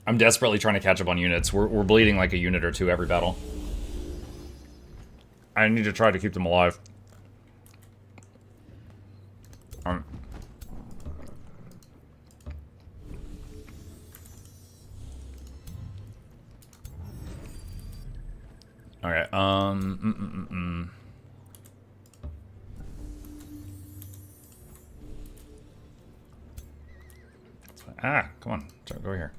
I'm desperately trying to catch up on units. We're bleeding like a unit or two every battle. I need to try to keep them alive. Okay, Ah, come on. Go here.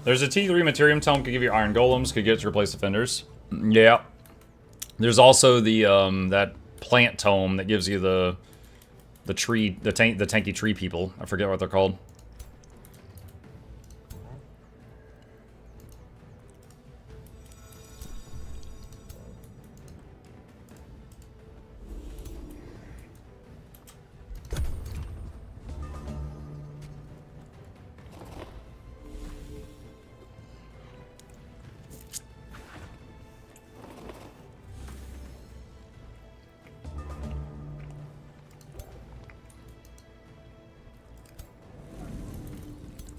There's a T3 Materium Tome, could give you Iron Golems, could get it to replace Defenders. Yeah. There's also the, that Plant Tome that gives you the tree, the tanky tree people. I forget what they're called.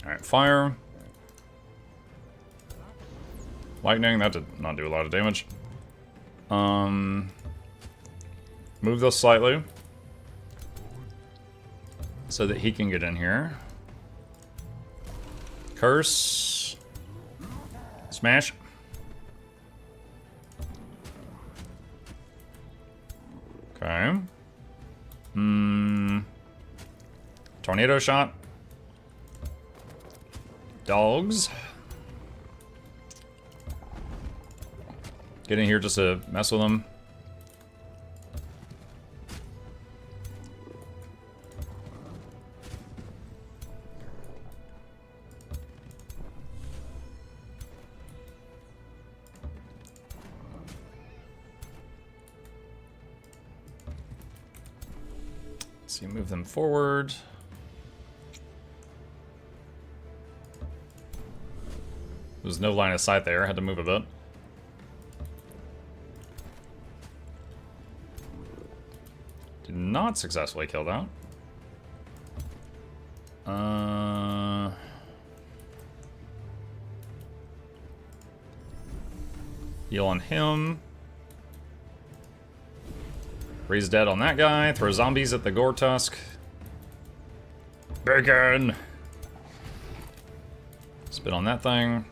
Alright, fire. Lightning, that did not do a lot of damage. Move this slightly. So that he can get in here. Curse. Smash. Okay. Tornado shot. Dogs. Get in here just to mess with them. So you move them forward. There's no line of sight there, I had to move a bit. Did not successfully kill that. Heal on him. Raise dead on that guy. Throw zombies at the Gore Tusk. Bacon! Spit on that thing.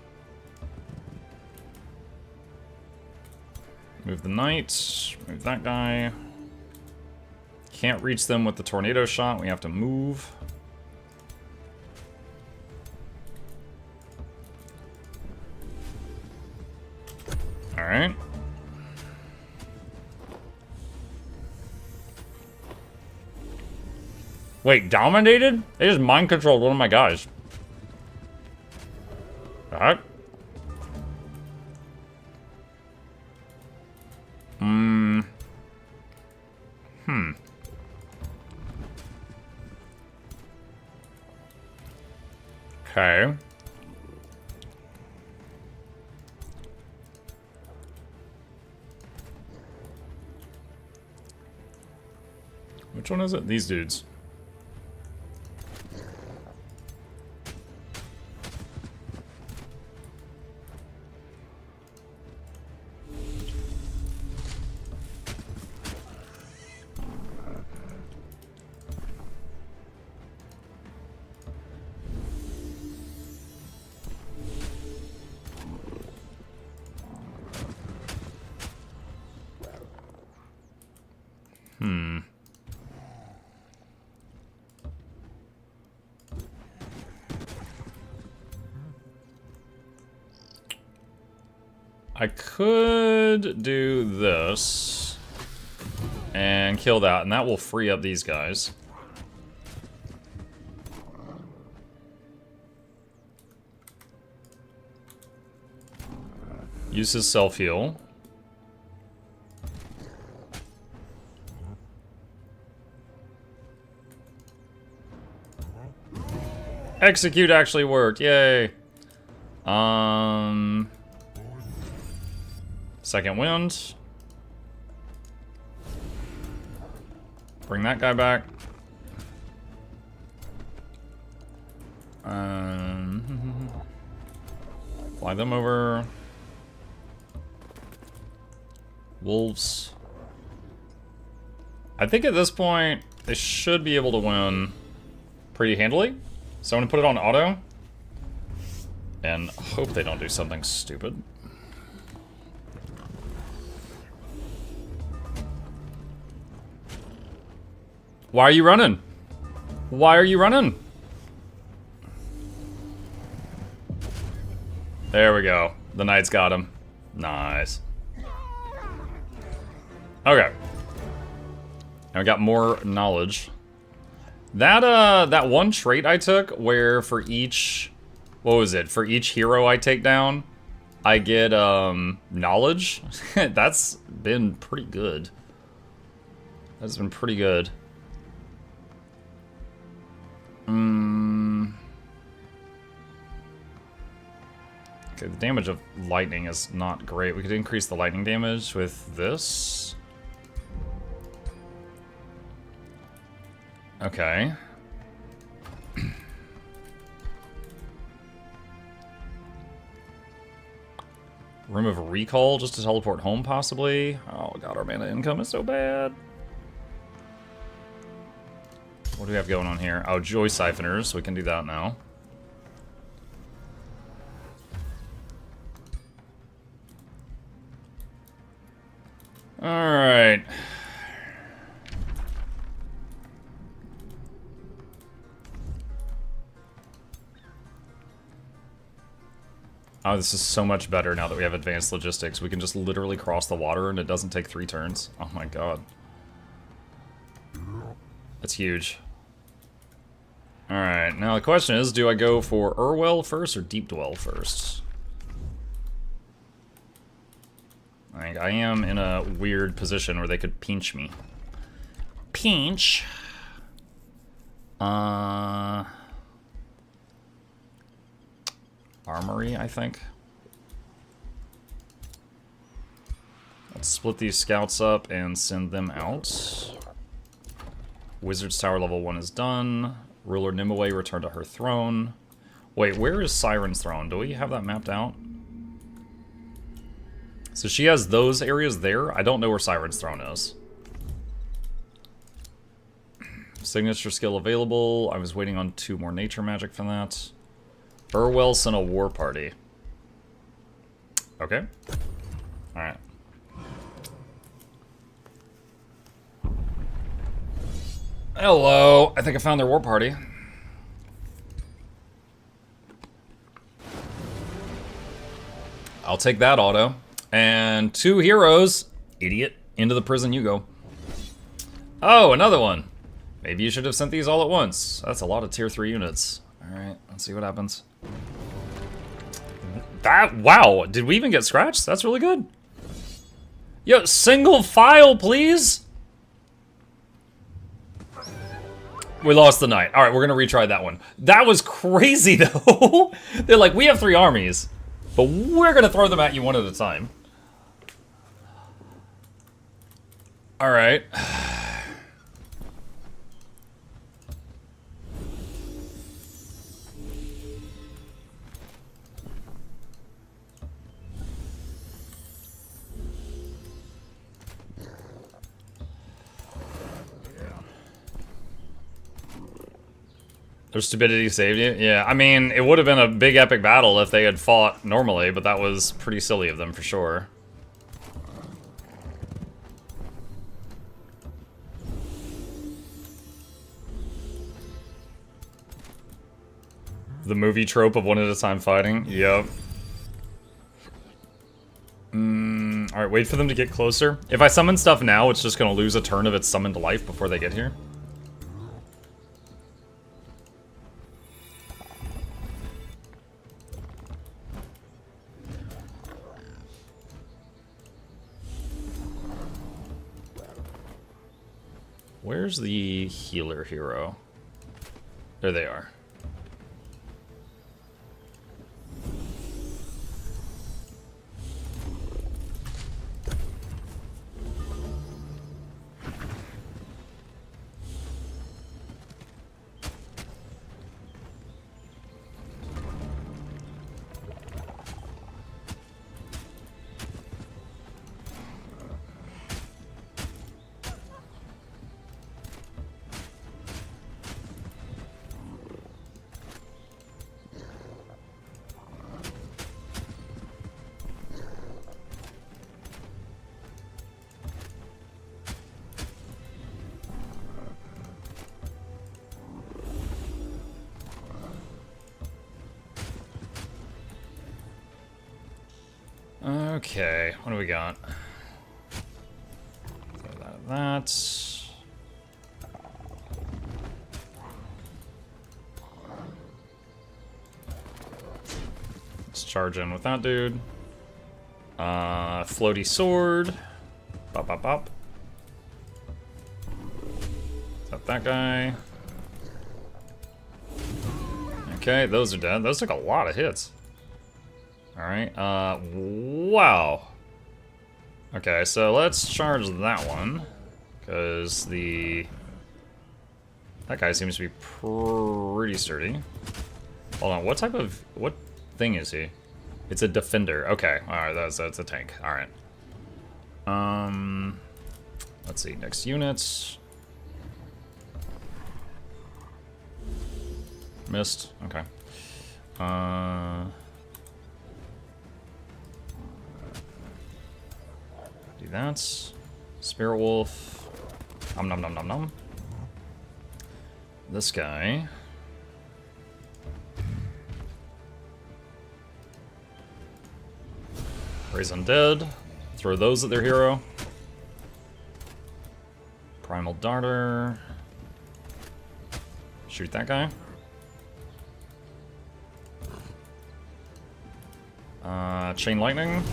Move the knight. Move that guy. Can't reach them with the tornado shot. We have to move. Alright. Wait, dominated? They just mind controlled one of my guys. Alright. Okay. Which one is it? These dudes. I could do this and kill that, and that will free up these guys. Use his self-heal. Execute actually worked, yay. Second wind. Bring that guy back. Fly them over. Wolves. I think at this point, they should be able to win pretty handily. So I'm gonna put it on auto. And hope they don't do something stupid. Why are you running? Why are you running? There we go. The knight's got him. Nice. Okay. And we got more knowledge. That one trait I took where for each, what was it? For each hero I take down, I get knowledge. That's been pretty good. That's been pretty good. Okay, the damage of lightning is not great. We could increase the lightning damage with this. Okay. Room of recall just to teleport home, possibly. Oh god, our mana income is so bad. What do we have going on here? Oh, Joy Siphoners, so we can do that now. Alright. Oh, this is so much better now that we have advanced logistics. We can just literally cross the water and it doesn't take 3 turns. Oh my god. That's huge. Alright, now the question is, do I go for Urwell first or Deep Dwell first? I think I am in a weird position where they could pinch me. Pinch? Armory, I think. Let's split these scouts up and send them out. Wizard's Tower level 1 is done. Ruler Nimue returned to her throne. Wait, where is Siren's throne? Do we have that mapped out? So she has those areas there. I don't know where Siren's throne is. Signature skill available. I was waiting on 2 more nature magic for that. Urwell sent a war party. Okay. Alright. Hello. I think I found their war party. I'll take that auto. And 2 heroes. Idiot. Into the prison you go. Oh, another one. Maybe you should have sent these all at once. That's a lot of tier 3 units. Alright, let's see what happens. Wow, did we even get scratched? That's really good. Yo, single file, please. We lost the knight. All right, we're gonna retry that one. That was crazy though. They're like, we have 3 armies, but we're gonna throw them at you one at a time. All right. Their stupidity saved you? Yeah, I mean, it would have been a big epic battle if they had fought normally, but that was pretty silly of them for sure. The movie trope of one at a time fighting? Yep. Alright, wait for them to get closer. If I summon stuff now, it's just gonna lose a turn of its summoned life before they get here. Where's the healer hero? There they are. Okay, what do we got? That. Let's charge in with that dude. Floaty sword. Bop, bop, bop. Is that guy? Okay, those are dead. Those took a lot of hits. Alright, wow. Okay, so let's charge that one. Because that guy seems to be pretty sturdy. Hold on, what thing is he? It's a defender. Okay, alright, that's a tank. Alright. Let's see, next units. Missed, okay. Do that. Spirit Wolf. Nom nom nom nom nom. This guy. Raise Undead. Throw those at their hero. Primal Darter. Shoot that guy. Chain Lightning.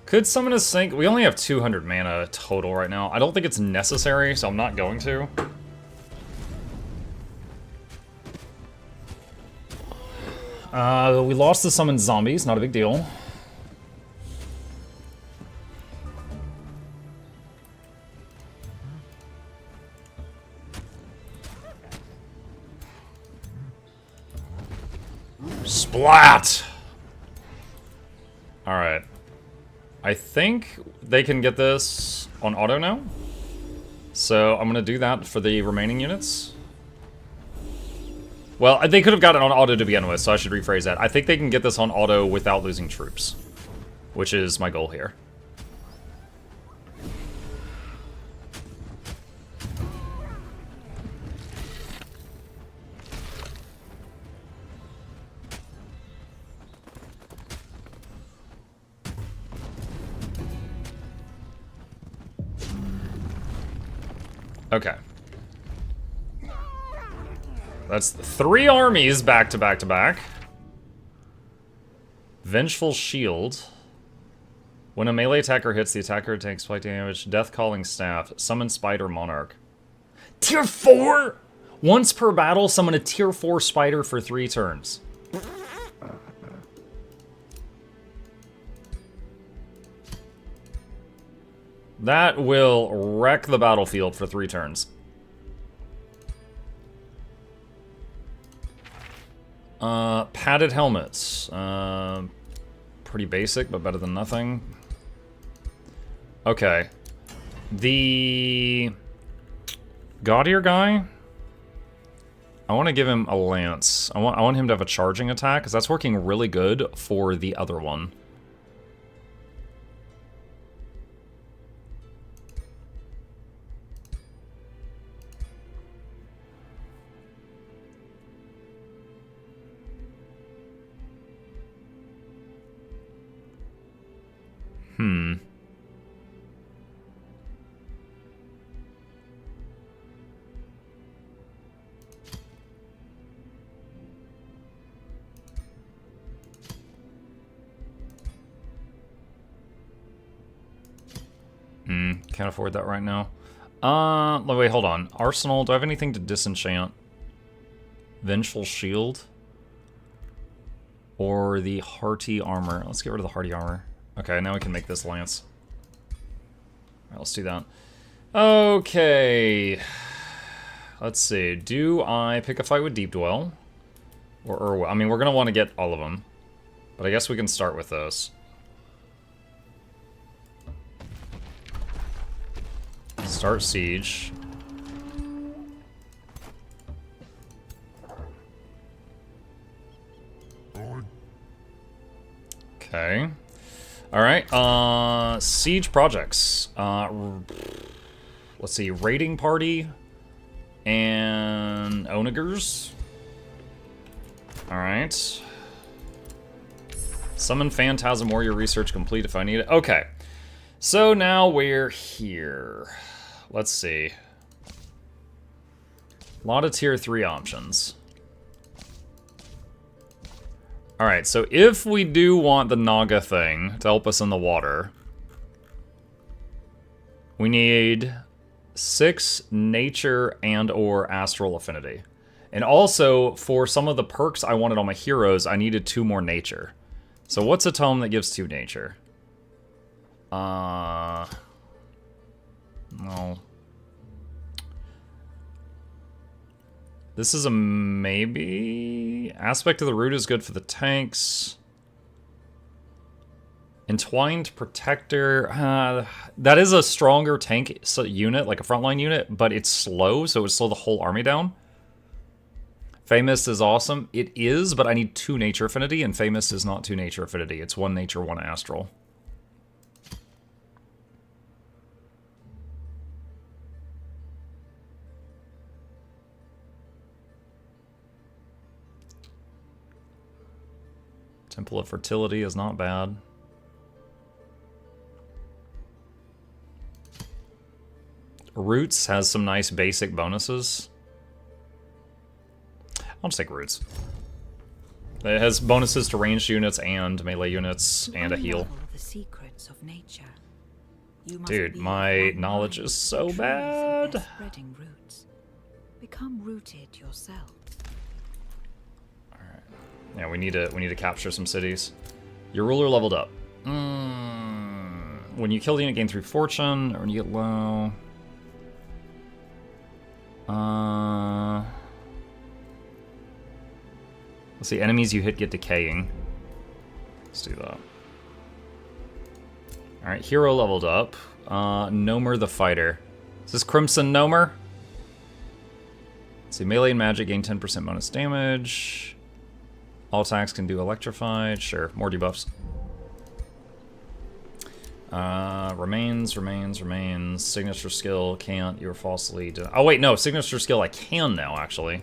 Could summon a sink. We only have 200 mana total right now. I don't think it's necessary, so I'm not going to. We lost the summon zombies, not a big deal. Splat! Alright. I think they can get this on auto now. So I'm gonna do that for the remaining units. Well, they could have got it on auto to begin with, so I should rephrase that. I think they can get this on auto without losing troops, which is my goal here. Okay. That's 3 armies back to back to back. Vengeful Shield. When a melee attacker hits, the attacker takes flight damage. Death Calling Staff. Summon Spider Monarch. Tier 4? Once per battle, summon a Tier 4 spider for 3 turns. That will wreck the battlefield for 3 turns. Padded helmets. Pretty basic, but better than nothing. Okay. The Gaudier guy, I want to give him a lance. I want him to have a charging attack, because that's working really good for the other one. Can't afford that right now. Wait, hold on. Arsenal, do I have anything to disenchant? Vengeful Shield? Or the Hearty Armor? Let's get rid of the Hearty Armor. Okay, now we can make this lance. Alright, let's do that. Okay. Let's see. Do I pick a fight with Deep Dwell? Or I mean, we're going to want to get all of them. But I guess we can start with those. Start siege. Okay. Alright, siege projects. Let's see, raiding party and onagers. Alright. Summon Phantasm Warrior research complete if I need it. Okay. So now we're here. Let's see. A lot of tier 3 options. Alright, so if we do want the Naga thing to help us in the water, we need 6 nature and or astral affinity. And also, for some of the perks I wanted on my heroes, I needed 2 more nature. So what's a tome that gives 2 nature? No. This is a maybe. Aspect of the Root is good for the tanks. Entwined Protector. That is a stronger tank unit, like a frontline unit, but it's slow, so it would slow the whole army down. Famous is awesome. It is, but I need 2 nature affinity, and Famous is not 2 nature affinity. It's 1 nature, 1 astral. Temple of Fertility is not bad. Roots has some nice basic bonuses. I'll just take Roots. It has bonuses to ranged units and melee units and a heal. The secrets of nature. Dude, my knowledge is so bad. Spreading roots. Become rooted yourself. Yeah, we need to capture some cities. Your ruler leveled up. When you kill the unit, gain 3 fortune, or when you get low. Let's see, enemies you hit get decaying. Let's do that. Alright, hero leveled up. Nomer the Fighter. Is this Crimson Nomer? Let's see, melee and magic gain 10% bonus damage. All attacks can do electrified. Sure, more debuffs. Remains. Signature skill, can't. You were falsely... Oh, wait, no. Signature skill I can now, actually.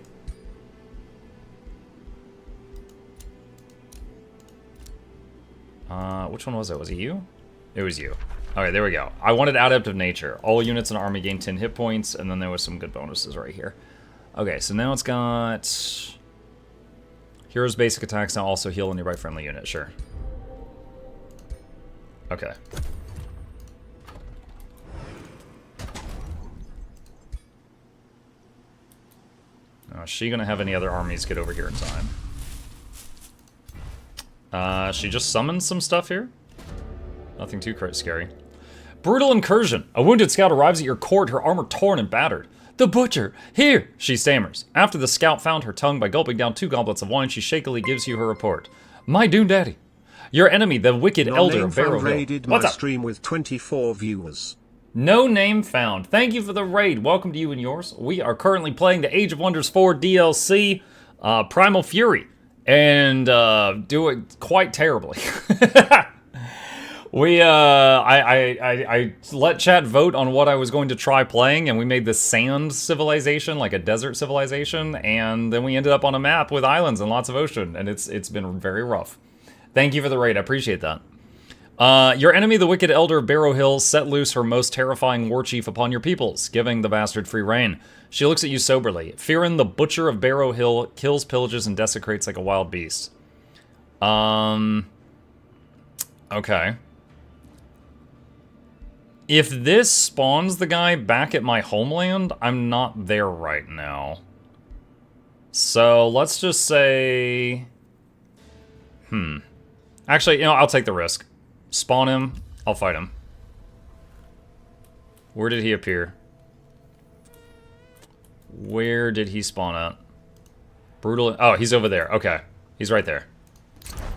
Which one was it? Was it you? It was you. Okay, there we go. I wanted Adept of Nature. All units in the army gain 10 hit points, and then there was some good bonuses right here. Okay, so now it's got... Heroes' basic attacks now also heal a nearby friendly unit, sure. Okay. Is she gonna have any other armies get over here in time? She just summoned some stuff here? Nothing too scary. Brutal incursion. A wounded scout arrives at your court, her armor torn and battered. The butcher! Here! She stammers. After the scout found her tongue by gulping down 2 goblets of wine, she shakily gives you her report. My Doom Daddy. Your enemy, the wicked elder of Barrowville. Raided my stream with 24 viewers. No name found. Thank you for the raid. Welcome to you and yours. We are currently playing the Age of Wonders 4 DLC, Primal Fury, and do it quite terribly. I let chat vote on what I was going to try playing, and we made this sand civilization, like a desert civilization, and then we ended up on a map with islands and lots of ocean, and it's been very rough. Thank you for the raid, I appreciate that. Your enemy, the Wicked Elder of Barrow Hill, set loose her most terrifying war chief upon your peoples, giving the bastard free reign. She looks at you soberly. Fearin, the Butcher of Barrow Hill, kills, pillages, and desecrates like a wild beast. Okay. If this spawns the guy back at my homeland, I'm not there right now. So, let's just say... Actually, you know, I'll take the risk. Spawn him, I'll fight him. Where did he appear? Where did he spawn at? Brutal... Oh, he's over there. Okay. He's right there.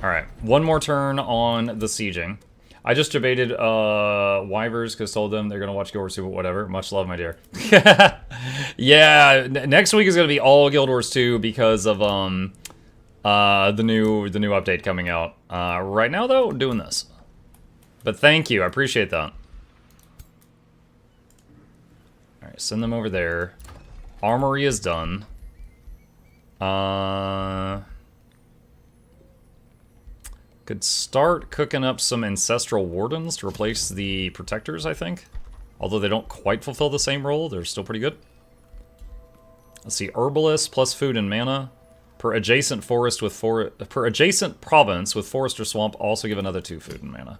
Alright. One more turn on the sieging. I just debated Wyvers because told them they're going to watch Guild Wars 2, but whatever. Much love, my dear. Yeah, next week is going to be all Guild Wars 2 because of the new update coming out. Right now, though, we're doing this. But thank you. I appreciate that. Alright, send them over there. Armory is done. Could start cooking up some Ancestral Wardens to replace the Protectors, I think. Although they don't quite fulfill the same role, they're still pretty good. Let's see, Herbalist plus food and mana. Per adjacent forest with per adjacent province with forest or swamp, also give another 2 food and mana.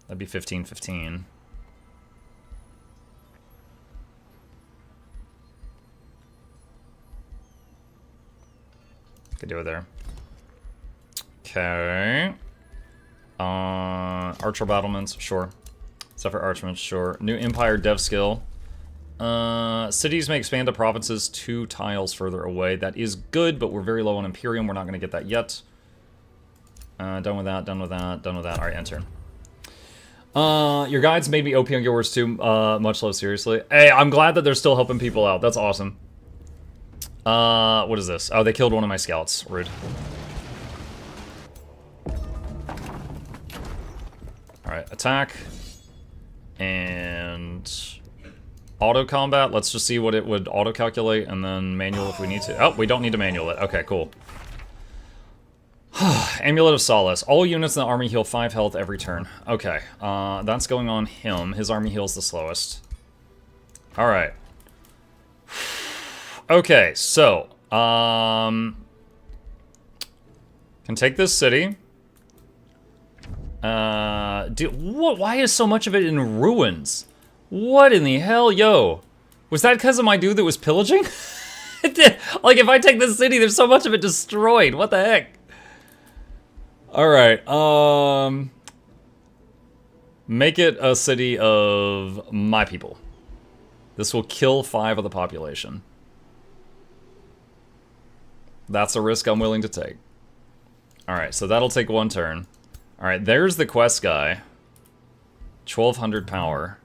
That'd be 15-15. Could do it there. Okay. Archer battlements, sure. Suffer archments, sure. New Empire dev skill. Cities may expand to provinces 2 tiles further away. That is good, but we're very low on Imperium. We're not going to get that yet. Done with that, done with that, done with that. Alright, end turn. Your guides made me OP on Guild Wars 2. Much love, seriously. Hey, I'm glad that they're still helping people out. That's awesome. What is this? Oh, they killed one of my scouts. Rude. Alright, attack. And... auto combat. Let's just see what it would auto-calculate, and then manual if we need to. Oh, we don't need to manual it. Okay, cool. Amulet of Solace. All units in the army heal 5 health every turn. Okay, that's going on him. His army heals the slowest. Alright. Okay, so, can take this city. Why is so much of it in ruins? What in the hell? Yo, was that because of my dude that was pillaging? Like, if I take this city, there's so much of it destroyed. What the heck? Alright, make it a city of my people. This will kill 5 of the population. That's a risk I'm willing to take. Alright, so that'll take 1 turn. Alright, there's the quest guy. 1200 power.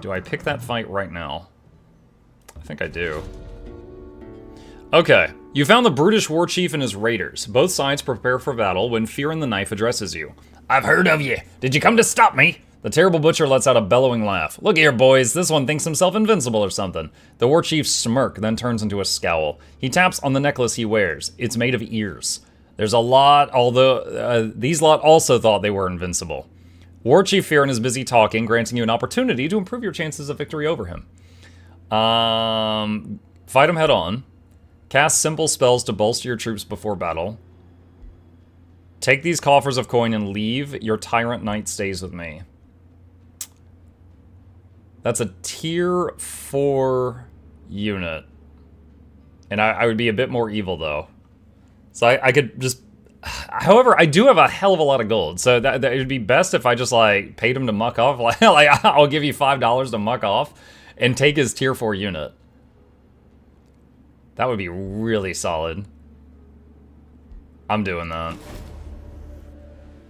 Do I pick that fight right now? I think I do. Okay. You found the brutish war chief and his raiders. Both sides prepare for battle when Fear in the Knife addresses you. I've heard of you. Did you come to stop me? The terrible butcher lets out a bellowing laugh. Look here, boys. This one thinks himself invincible or something. The war chief's smirk then turns into a scowl. He taps on the necklace he wears. It's made of ears. There's a lot, although these lot also thought they were invincible. War Chief Fearin is busy talking, granting you an opportunity to improve your chances of victory over him. Fight him head on. Cast simple spells to bolster your troops before battle. Take these coffers of coin and leave. Your Tyrant Knight stays with me. That's a tier 4 unit. And I would be a bit more evil, though. So I could just... However, I do have a hell of a lot of gold, so that it would be best if I just, like, paid him to muck off. Like, I'll give you $5 to muck off and take his tier 4 unit. That would be really solid. I'm doing that.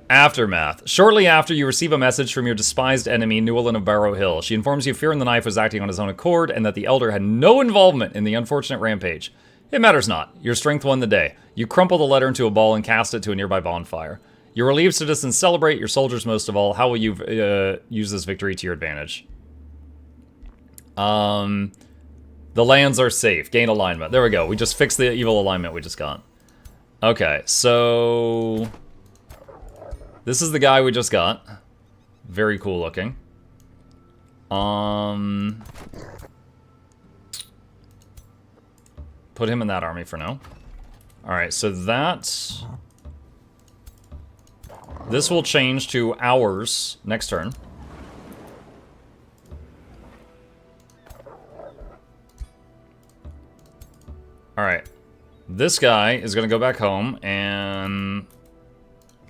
Aftermath. Shortly after, you receive a message from your despised enemy, Newellyn of Barrow Hill. She informs you Fear in the Knife was acting on his own accord and that the Elder had no involvement in the unfortunate rampage. It matters not. Your strength won the day. You crumple the letter into a ball and cast it to a nearby bonfire. Your relieved citizens celebrate, your soldiers most of all. How will you use this victory to your advantage? The lands are safe. Gain alignment. There we go. We just fixed the evil alignment we just got. Okay, so... This is the guy we just got. Very cool looking. Put him in that army for now. Alright, so that... This will change to ours next turn. Alright. This guy is going to go back home and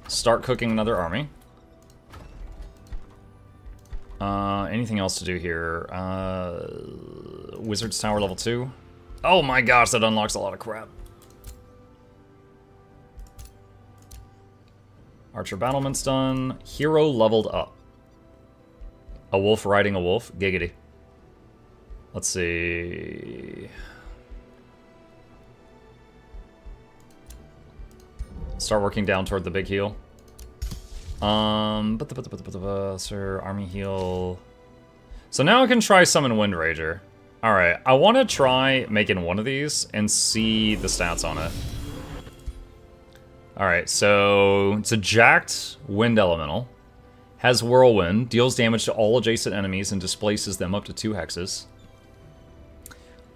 start cooking another army. Anything else to do here? Wizard's Tower level 2. Oh my gosh, that unlocks a lot of crap. Archer battlement's done. Hero leveled up. A wolf riding a wolf. Giggity. Let's see. Start working down toward the big heal. Sir, army heal. So now I can try summon Wind Rager. Alright, I want to try making one of these and see the stats on it. Alright, so it's a jacked wind elemental. Has whirlwind, deals damage to all adjacent enemies and displaces them up to 2 hexes.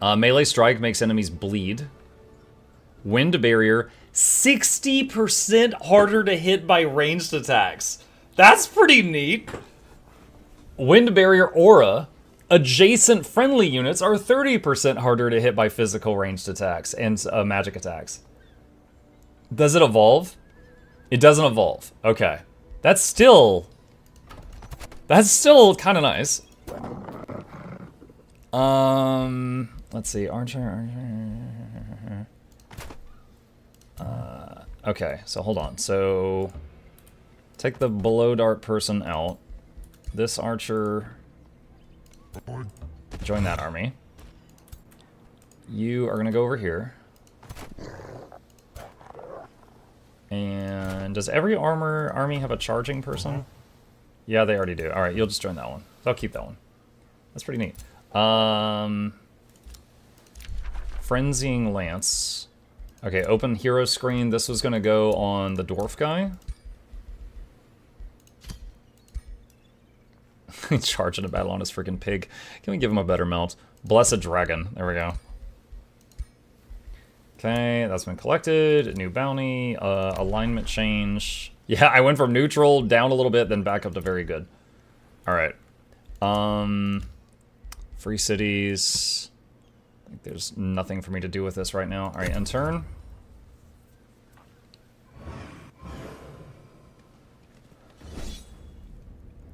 Melee strike makes enemies bleed. Wind barrier, 60% harder to hit by ranged attacks. That's pretty neat. Wind barrier aura, adjacent friendly units are 30% harder to hit by physical ranged attacks and magic attacks. Does it evolve? It doesn't evolve. Okay. That's still kind of nice. Let's see. Archer. Okay, so hold on. So take the below dart person out. This archer, join that army. You are gonna go over here. And does every army have a charging person? Yeah, they already do. All right, you'll just join that one. So I'll keep that one. That's pretty neat. Frenzying Lance. Okay, open hero screen. This was gonna go on the dwarf guy. He's charging a battle on his freaking pig. Can we give him a better mount? Blessed Dragon. There we go. Okay, that's been collected. A new bounty. Alignment change. Yeah, I went from neutral down a little bit, then back up to very good. Alright. Free cities. I think there's nothing for me to do with this right now. Alright, end turn.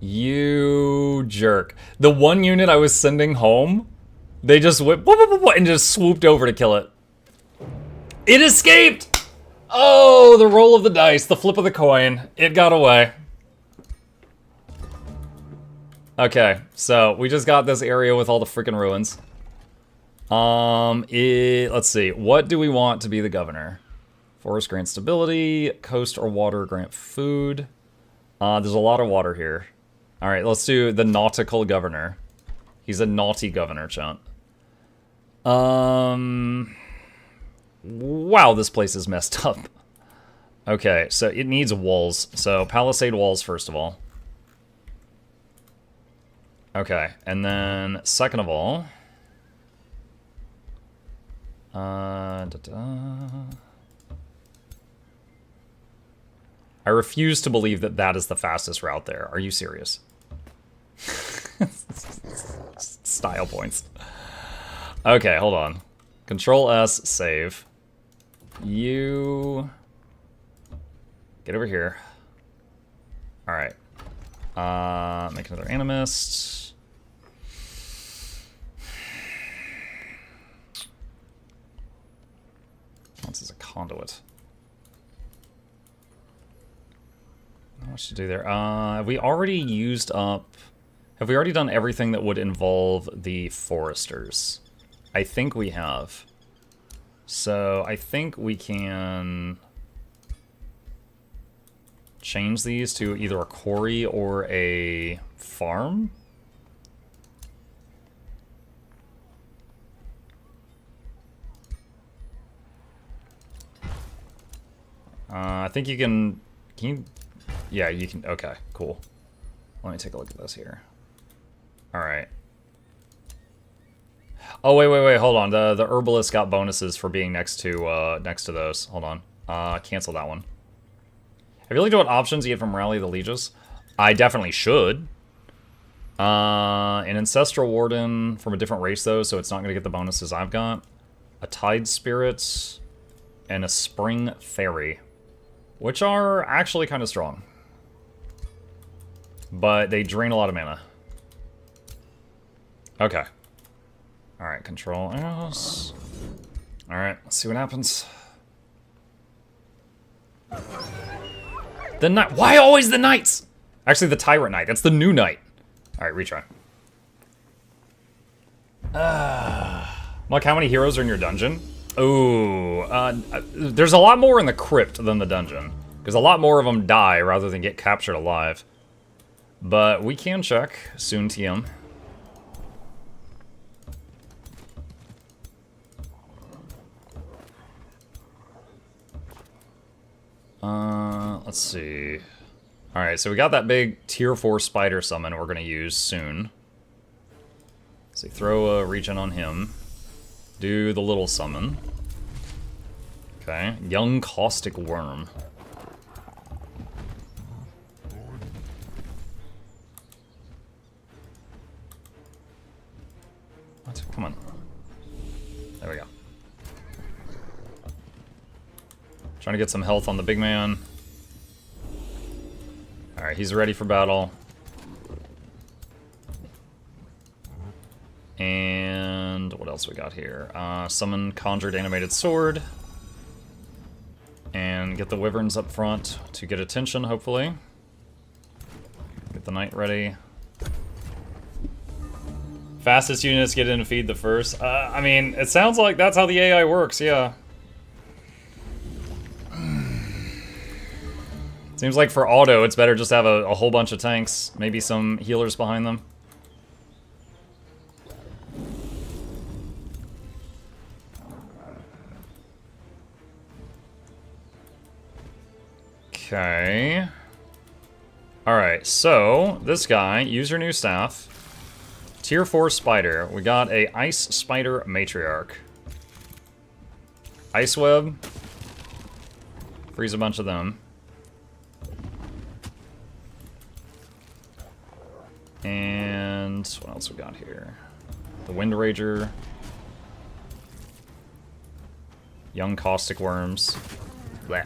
You jerk. The one unit I was sending home, they just went and just swooped over to kill it. It escaped! Oh, the roll of the dice, the flip of the coin. It got away. Okay, so we just got this area with all the freaking ruins. Let's see. What do we want to be the governor? Forest grant stability. Coast or water grant food. There's a lot of water here. Alright, let's do the nautical governor. He's a naughty governor, chunt. Wow, this place is messed up. Okay, so it needs walls. So palisade walls, first of all. Okay, and then second of all... I refuse to believe that that is the fastest route there. Are you serious? Style points. Okay, hold on. Control S, save. You... Get over here. Alright. Make another animist. This is a conduit. Not much to do there. Have we already used up... Have we already done everything that would involve the foresters? I think we have. So I think we can change these to either a quarry or a farm. I think you can you... Yeah, you can... Okay, cool. Let me take a look at this here. Alright. Oh, wait, hold on. The herbalist got bonuses for being next to those. Hold on. Cancel that one. Have you looked at what options you get from Rally the Lieges? I definitely should. An Ancestral Warden from a different race, though, so it's not going to get the bonuses I've got. A Tide Spirit, and a Spring Fairy, which are actually kind of strong. But they drain a lot of mana. Okay. Alright, control arrows. Alright, let's see what happens. The knight. Why always the knights? Actually, the Tyrant Knight. That's the new knight. Alright, retry. Like, how many heroes are in your dungeon? Ooh, there's a lot more in the crypt than the dungeon. Because a lot more of them die rather than get captured alive. But we can check. Soon TM. Let's see. Alright, so we got that big tier 4 spider summon we're going to use soon. So throw a regen on him. Do the little summon. Okay, young caustic worm. What? Come on. There we go. Trying to get some health on the big man. Alright, he's ready for battle. And what else we got here? Summon Conjured Animated Sword. And get the wyverns up front to get attention, hopefully. Get the knight ready. Fastest units get in to feed the first. I mean, it sounds like that's how the AI works, yeah. Seems like for auto, it's better just to have a whole bunch of tanks. Maybe some healers behind them. Okay. Alright, so this guy, use your new staff. Tier 4 spider. We got a Ice Spider Matriarch. Ice Web. Freeze a bunch of them. And what else we got here? The Wind Rager. Young Caustic Worms. Blech.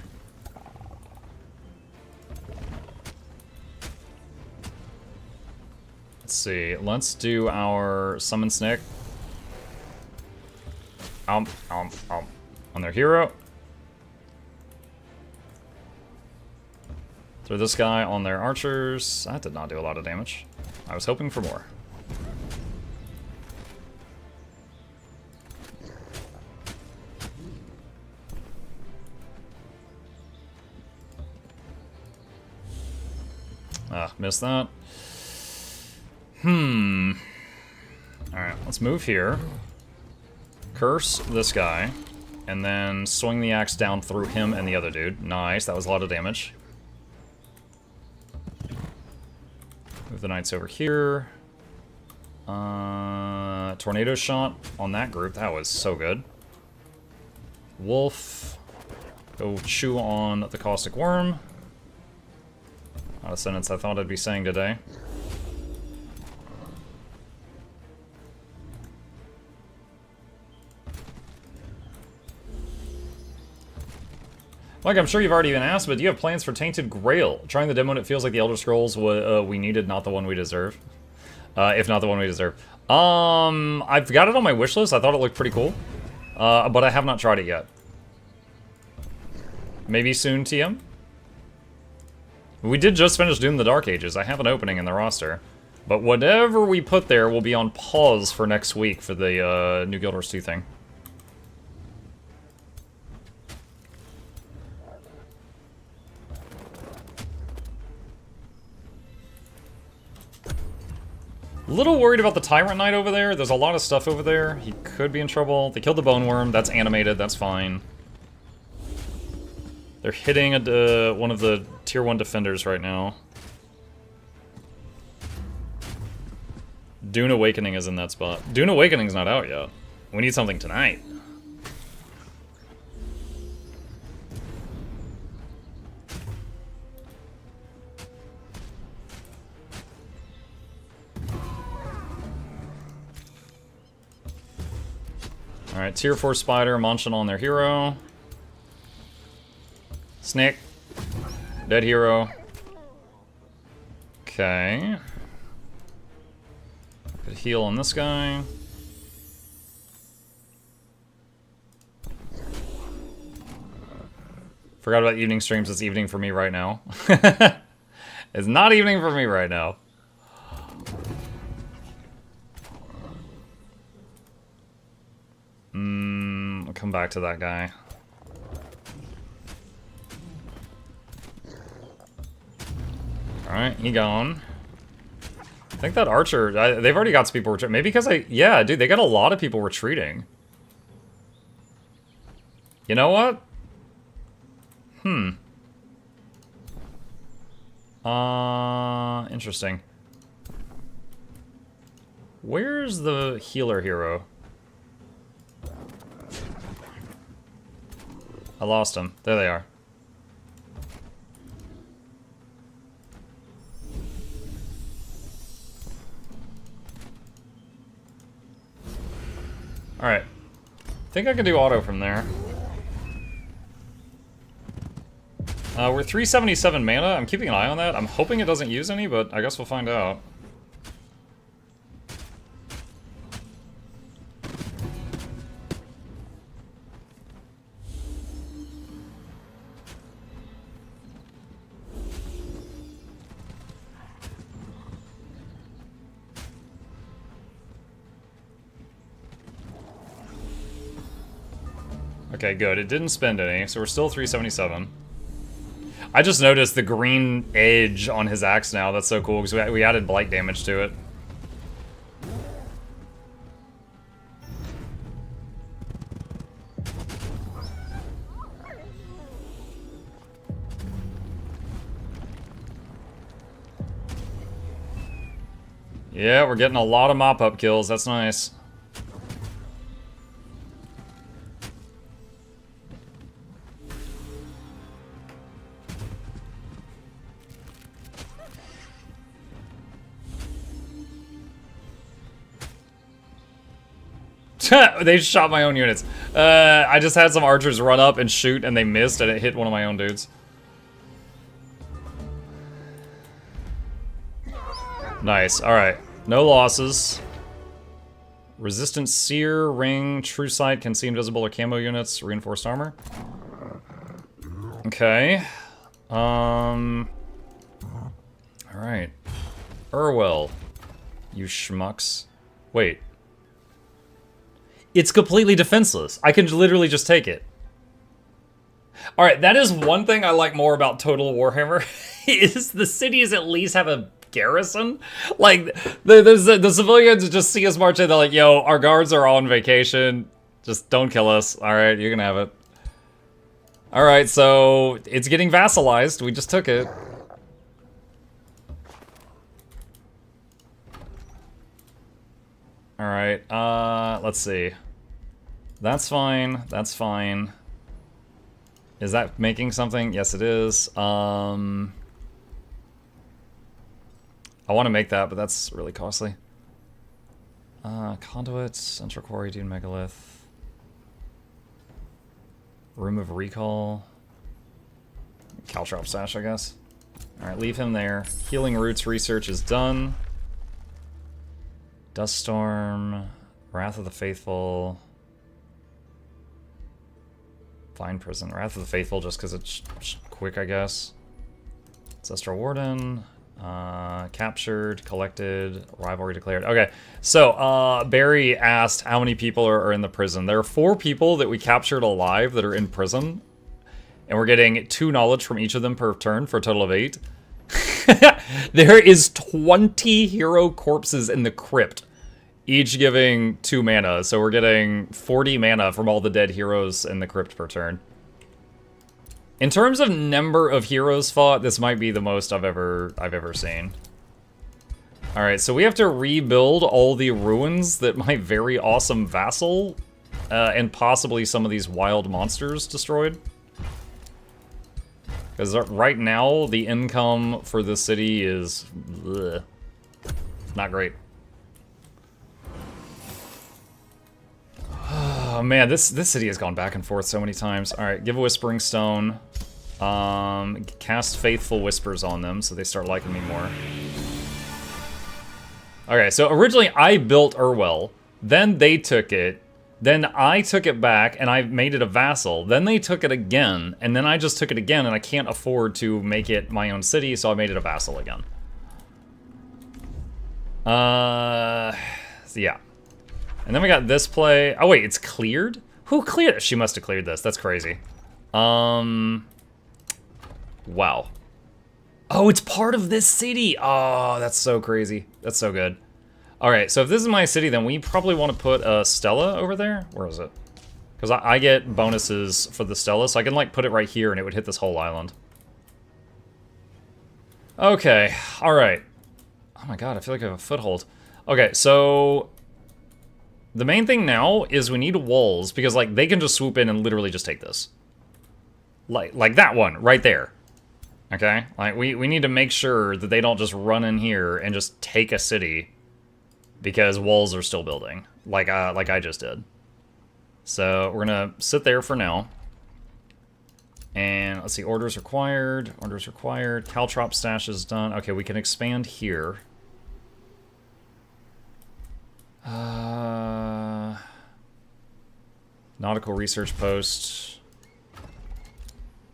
Let's see. Let's do our Summon Snake. On their hero. Throw this guy on their archers. That did not do a lot of damage. I was hoping for more. Missed that. Alright, let's move here. Curse this guy. And then swing the axe down through him and the other dude. Nice, that was a lot of damage. Move the knights over here. Tornado shot on that group. That was so good. Wolf. Go chew on the caustic worm. Not a sentence I thought I'd be saying today. Like, I'm sure you've already been asked, but do you have plans for Tainted Grail? Trying the demo and it feels like the Elder Scrolls we needed, not the one we deserve. If not the one we deserve. I've got it on my wish list. I thought it looked pretty cool. But I have not tried it yet. Maybe soon, TM? We did just finish Doom the Dark Ages. I have an opening in the roster. But whatever we put there will be on pause for next week for the new Guild Wars 2 thing. A little worried about the Tyrant Knight over there. There's a lot of stuff over there. He could be in trouble. They killed the Bone Worm. That's animated. That's fine. They're hitting one of the tier 1 defenders right now. Dune Awakening is in that spot. Dune Awakening's not out yet. We need something tonight. Alright, tier 4 spider munching on their hero. Snake. Dead hero. Okay. Good heal on this guy. Forgot about evening streams. It's evening for me right now. It's not evening for me right now. I'll come back to that guy. Alright, he gone. I think that archer, they've already got some people retreating. Maybe because yeah, dude, they got a lot of people retreating. You know what? Interesting. Where's the healer hero? I lost him. There they are. Alright. Think I can do auto from there. We're 377 mana. I'm keeping an eye on that. I'm hoping it doesn't use any, but I guess we'll find out. Okay, good. It didn't spend any, so we're still 377. I just noticed the green edge on his axe now. That's so cool, because we added blight damage to it. Yeah, we're getting a lot of mop-up kills. That's nice. They shot my own units. I just had some archers run up and shoot, and they missed, and it hit one of my own dudes. Nice. Alright. No losses. Resistant Seer, Ring, True Sight, can see invisible or camo units, reinforced armor. Okay. Alright. Urwell. You schmucks. Wait. It's completely defenseless. I can literally just take it. Alright, that is one thing I like more about Total Warhammer, is the cities at least have a garrison. Like, the civilians just see us march in, they're like, yo, our guards are on vacation. Just don't kill us. Alright, you can have it. Alright, so it's getting vassalized. We just took it. Alright, let's see. That's fine, that's fine. Is that making something? Yes, it is. I want to make that, but that's really costly. Conduits, Central Quarry, Dune Megalith. Room of Recall. Caltrop Sash, I guess. Alright, leave him there. Healing Roots research is done. Duststorm, Wrath of the Faithful, Vine Prison, Wrath of the Faithful just because it's quick, I guess. Ancestral Warden, captured, collected, rivalry declared. Okay, so Barry asked how many people are in the prison. There are 4 people that we captured alive that are in prison, and we're getting 2 knowledge from each of them per turn for a total of 8. There is 20 hero corpses in the crypt, each giving 2 mana, so we're getting 40 mana from all the dead heroes in the crypt per turn. In terms of number of heroes fought, this might be the most I've ever seen. All right, so we have to rebuild all the ruins that my very awesome vassal and possibly some of these wild monsters destroyed. Because right now, the income for the city is bleh, not great. Oh man, this city has gone back and forth so many times. All right, give a Whispering Stone. Cast Faithful Whispers on them so they start liking me more. Okay, so originally I built Urwell, then they took it, then I took it back and I made it a vassal, then they took it again, and then I just took it again and I can't afford to make it my own city, so I made it a vassal again. So yeah. And then we got this play. Oh wait, it's cleared? Who cleared it? She must have cleared this, that's crazy. Wow. Oh, it's part of this city. Oh, that's so crazy. That's so good. All right, so if this is my city, then we probably want to put a Stella over there. Where is it? Because I get bonuses for the Stella, so I can like put it right here and it would hit this whole island. Okay, all right. Oh my God, I feel like I have a foothold. Okay, so the main thing now is we need walls because like they can just swoop in and literally just take this. Like that one right there. Okay, like we need to make sure that they don't just run in here and just take a city because walls are still building, like I just did. So we're gonna sit there for now. And let's see, orders required, orders required. Caltrop stash is done. Okay, we can expand here. Nautical research post.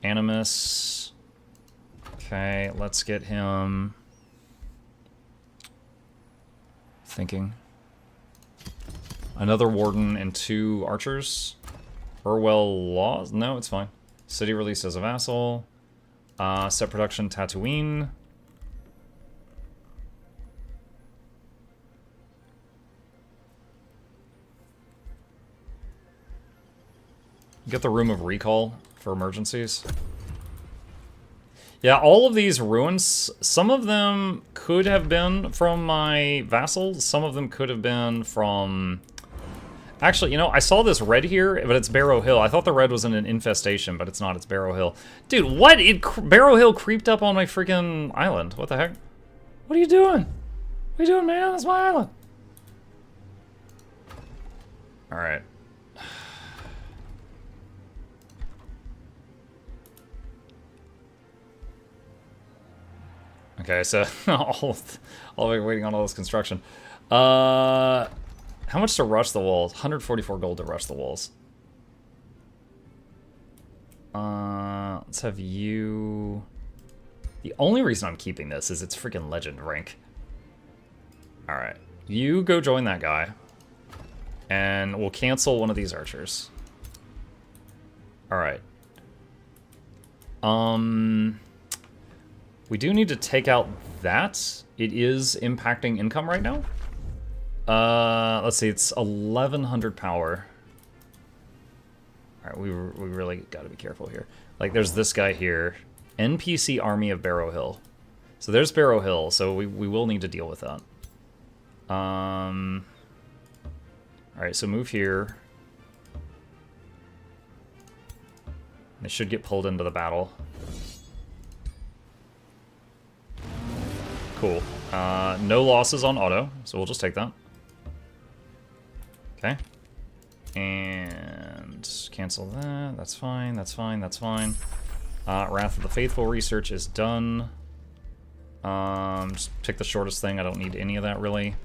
Animus. Okay, let's get him thinking. Another warden and 2 archers. Urwell laws? No, it's fine. City released as a vassal. Set production Tatooine. Get the room of recall for emergencies. Yeah, all of these ruins, some of them could have been from my vassals, some of them could have been from... Actually, you know, I saw this red here, but it's Barrow Hill. I thought the red was in an infestation, but it's not, it's Barrow Hill. Dude, what? Barrow Hill creeped up on my freaking island. What the heck? What are you doing? What are you doing, man? That's my island. Alright. Okay, so all the way waiting on all this construction. How much to rush the walls? 144 gold to rush the walls. Let's have you... The only reason I'm keeping this is it's freaking legend rank. Alright, you go join that guy. And we'll cancel one of these archers. Alright. We do need to take out that. It is impacting income right now. Let's see, it's 1100 power. All right, we really got to be careful here. Like, there's this guy here, NPC Army of Barrow Hill. So there's Barrow Hill, so we will need to deal with that. All right, so move here. They should get pulled into the battle. Cool. No losses on auto, so we'll just take that. Okay. And cancel that. That's fine, that's fine, that's fine. Wrath of the Faithful research is done. Just pick the shortest thing. I don't need any of that, really.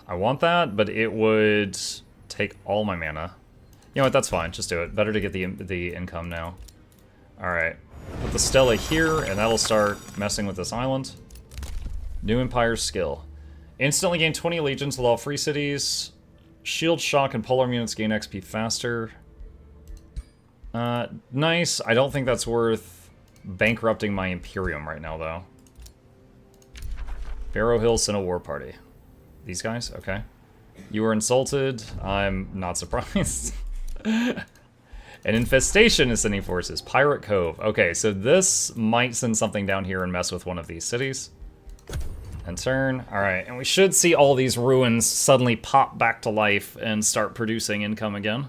I want that, but it would take all my mana. You know what, that's fine. Just do it. Better to get the income now. Alright. Put the Stella here, and that'll start messing with this island. New Empire skill. Instantly gain 20 allegiance with all free cities. Shield, shock, and polearm units gain XP faster. Nice. I don't think that's worth bankrupting my Imperium right now, though. Barrow Hill sent a war party. These guys? Okay. You were insulted. I'm not surprised. An infestation is sending forces. Pirate Cove. Okay, so this might send something down here and mess with one of these cities. And turn. Alright, and we should see all these ruins suddenly pop back to life and start producing income again.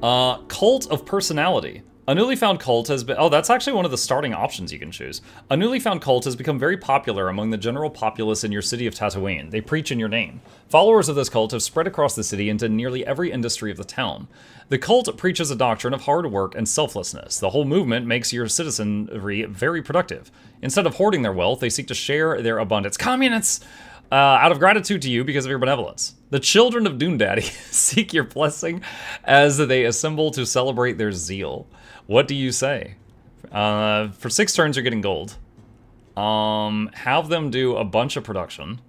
Cult of Personality. A newly found cult has been... Oh, that's actually one of the starting options you can choose. A newly found cult has become very popular among the general populace in your city of Tatooine. They preach in your name. Followers of this cult have spread across the city into nearly every industry of the town. The cult preaches a doctrine of hard work and selflessness. The whole movement makes your citizenry very productive. Instead of hoarding their wealth, they seek to share their abundance. Communists! Out of gratitude to you because of your benevolence. The children of Doondaddy seek your blessing as they assemble to celebrate their zeal. What do you say? For 6 turns, you're getting gold. Have them do a bunch of production.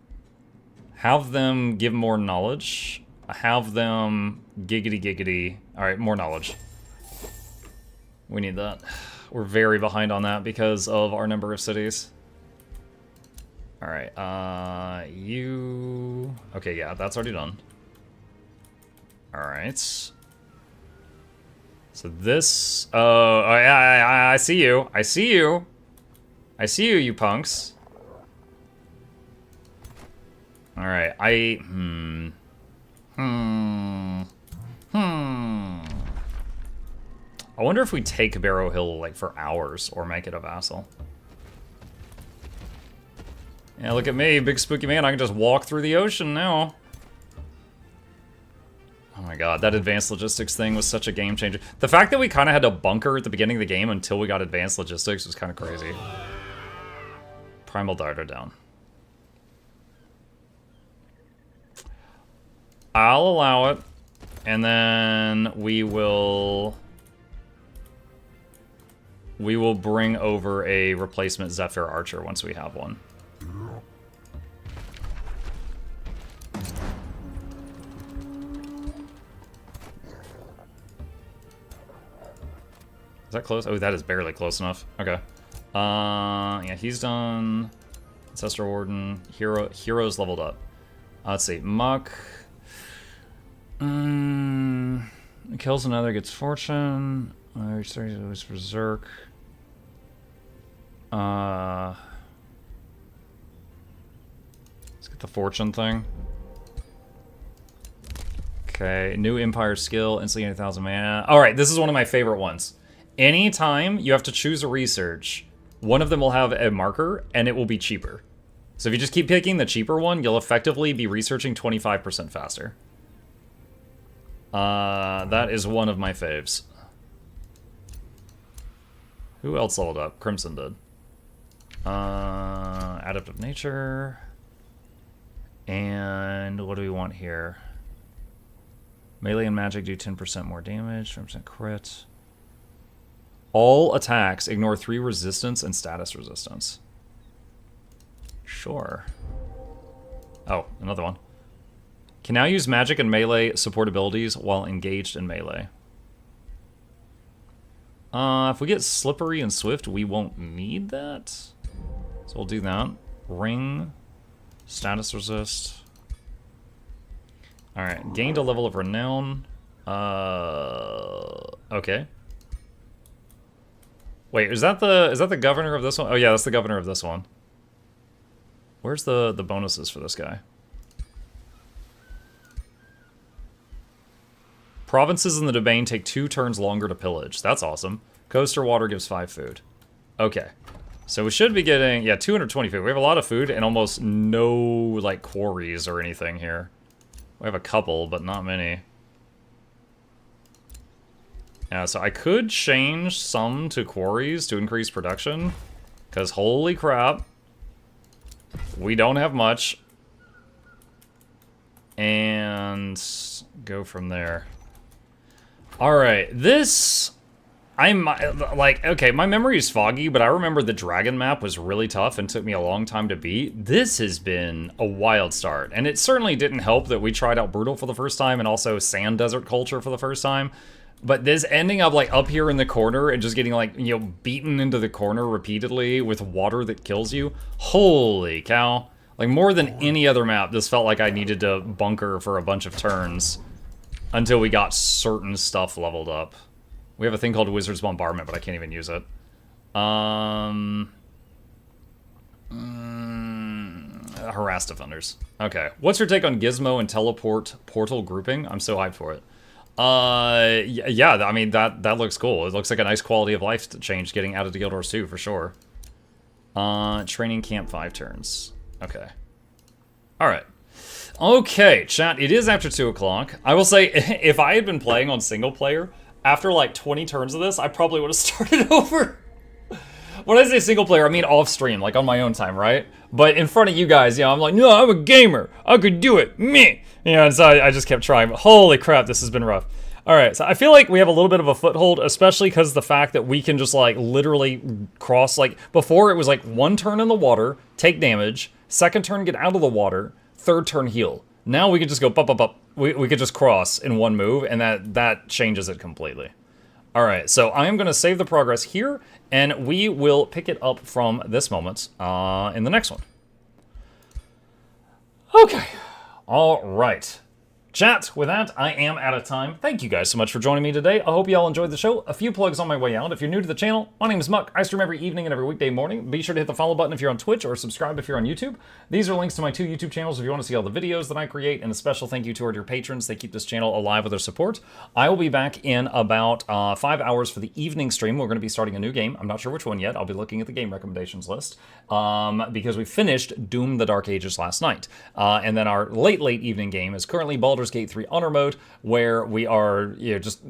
Have them give more knowledge. Have them giggity giggity. Alright, more knowledge. We need that. We're very behind on that because of our number of cities. Alright, you... Okay, yeah, that's already done. Alright. So this... Oh, yeah, I see you. I see you. I see you, you punks. Alright, I wonder if we take Barrow Hill, like, for hours, or make it a vassal. Yeah, look at me, big spooky man. I can just walk through the ocean now. Oh my god, that advanced logistics thing was such a game changer. The fact that we kind of had to bunker at the beginning of the game until we got advanced logistics was kind of crazy. Primal Darter down. I'll allow it. And then we will bring over a replacement Zephyr Archer once we have one. Is that close? Oh, that is barely close enough. Okay. Yeah, he's done. Ancestor Warden. Heroes leveled up. Let's see. Muck. Kills another, gets fortune. Always berserk. Let's get the fortune thing. Okay, new Empire skill, instantly 1,000 mana. Alright, this is one of my favorite ones. Anytime you have to choose a research, one of them will have a marker, and it will be cheaper. So if you just keep picking the cheaper one, you'll effectively be researching 25% faster. That is one of my faves. Who else leveled up? Crimson did. Adaptive Nature. And what do we want here? Melee and magic do 10% more damage, 10% crit. All attacks ignore 3 resistance and status resistance. Sure. Oh, another one. Can now use magic and melee support abilities while engaged in melee. If we get Slippery and Swift, we won't need that. So we'll do that. Ring. Status resist. Alright, gained a level of renown. Okay. Wait, is that the governor of this one? Oh yeah, that's the governor of this one. Where's the bonuses for this guy? Provinces in the domain take 2 turns longer to pillage. That's awesome. Coaster water gives 5 food. Okay. So we should be getting, yeah, 220 food. We have a lot of food and almost no, like, quarries or anything here. We have a couple, but not many. Yeah, so I could change some to quarries to increase production. Because holy crap. We don't have much. And go from there. Alright, this... I'm, like, okay, my memory is foggy, but I remember the dragon map was really tough and took me a long time to beat. This has been a wild start, and it certainly didn't help that we tried out Brutal for the first time and also Sand Desert Culture for the first time. But this ending up, like, up here in the corner and just getting, like, you know, beaten into the corner repeatedly with water that kills you. Holy cow. Like, more than any other map, this felt like I needed to bunker for a bunch of turns until we got certain stuff leveled up. We have a thing called Wizard's Bombardment, but I can't even use it. Harass defenders. Okay. What's your take on Gizmo and teleport portal grouping? I'm so hyped for it. Yeah, I mean, that looks cool. It looks like a nice quality of life change getting out of the Guild Wars 2, for sure. Training camp 5 turns. Okay. Alright. Okay, chat, it is after 2 o'clock. I will say, if I had been playing on single player, after like 20 turns of this, I probably would have started over. When I say single player, I mean off stream, like on my own time, right? But in front of you guys, you know, I'm like, no, I'm a gamer. I could do it. Me. You know, and so I just kept trying. But holy crap, this has been rough. All right, so I feel like we have a little bit of a foothold, especially because the fact that we can just like literally cross, like before it was like 1 turn in the water, take damage, 2nd turn get out of the water, 3rd turn heal. Now we can just go up. We could just cross in 1 move, and that changes it completely. All right, so I am going to save the progress here, and we will pick it up from this moment in the next one. Okay, all right. Chat, with that, I am out of time. Thank you guys so much for joining me today. I hope you all enjoyed the show. A few plugs on my way out. If you're new to the channel, my name is Muck. I stream every evening and every weekday morning. Be sure to hit the follow button if you're on Twitch or subscribe if you're on YouTube. These are links to my 2 YouTube channels if you want to see all the videos that I create, and a special thank you toward your patrons. They keep this channel alive with their support. I will be back in about 5 hours for the evening stream. We're going to be starting a new game. I'm not sure which one yet. I'll be looking at the game recommendations list because we finished Doom the Dark Ages last night. And then our late evening game is currently Baldur's Gate 3 Honor Mode, where we are, you know, just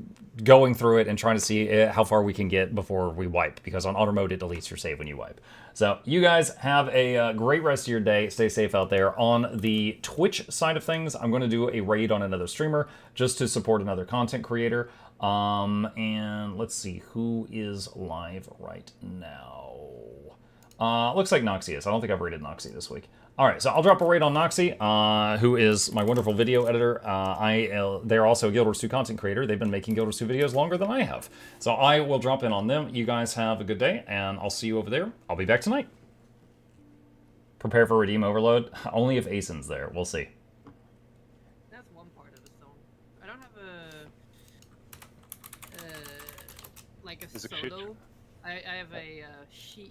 going through it and trying to see how far we can get before we wipe, because on Honor Mode it deletes your save when you wipe. So you guys have a great rest of your day. Stay safe out there. On the Twitch side of things, I'm going to do a raid on another streamer just to support another content creator. And let's see who is live right now. Looks like Noxxi is. I don't think I've raided Noxxi this week. All right, so I'll drop a raid on Noxxi, who is my wonderful video editor. They're also a Guild Wars 2 content creator. They've been making Guild Wars 2 videos longer than I have. So I will drop in on them. You guys have a good day, and I'll see you over there. I'll be back tonight. Prepare for Redeem Overload. Only if Asen's there. We'll see. That's one part of the song. I don't have a like a solo. I have a sheet. Yeah.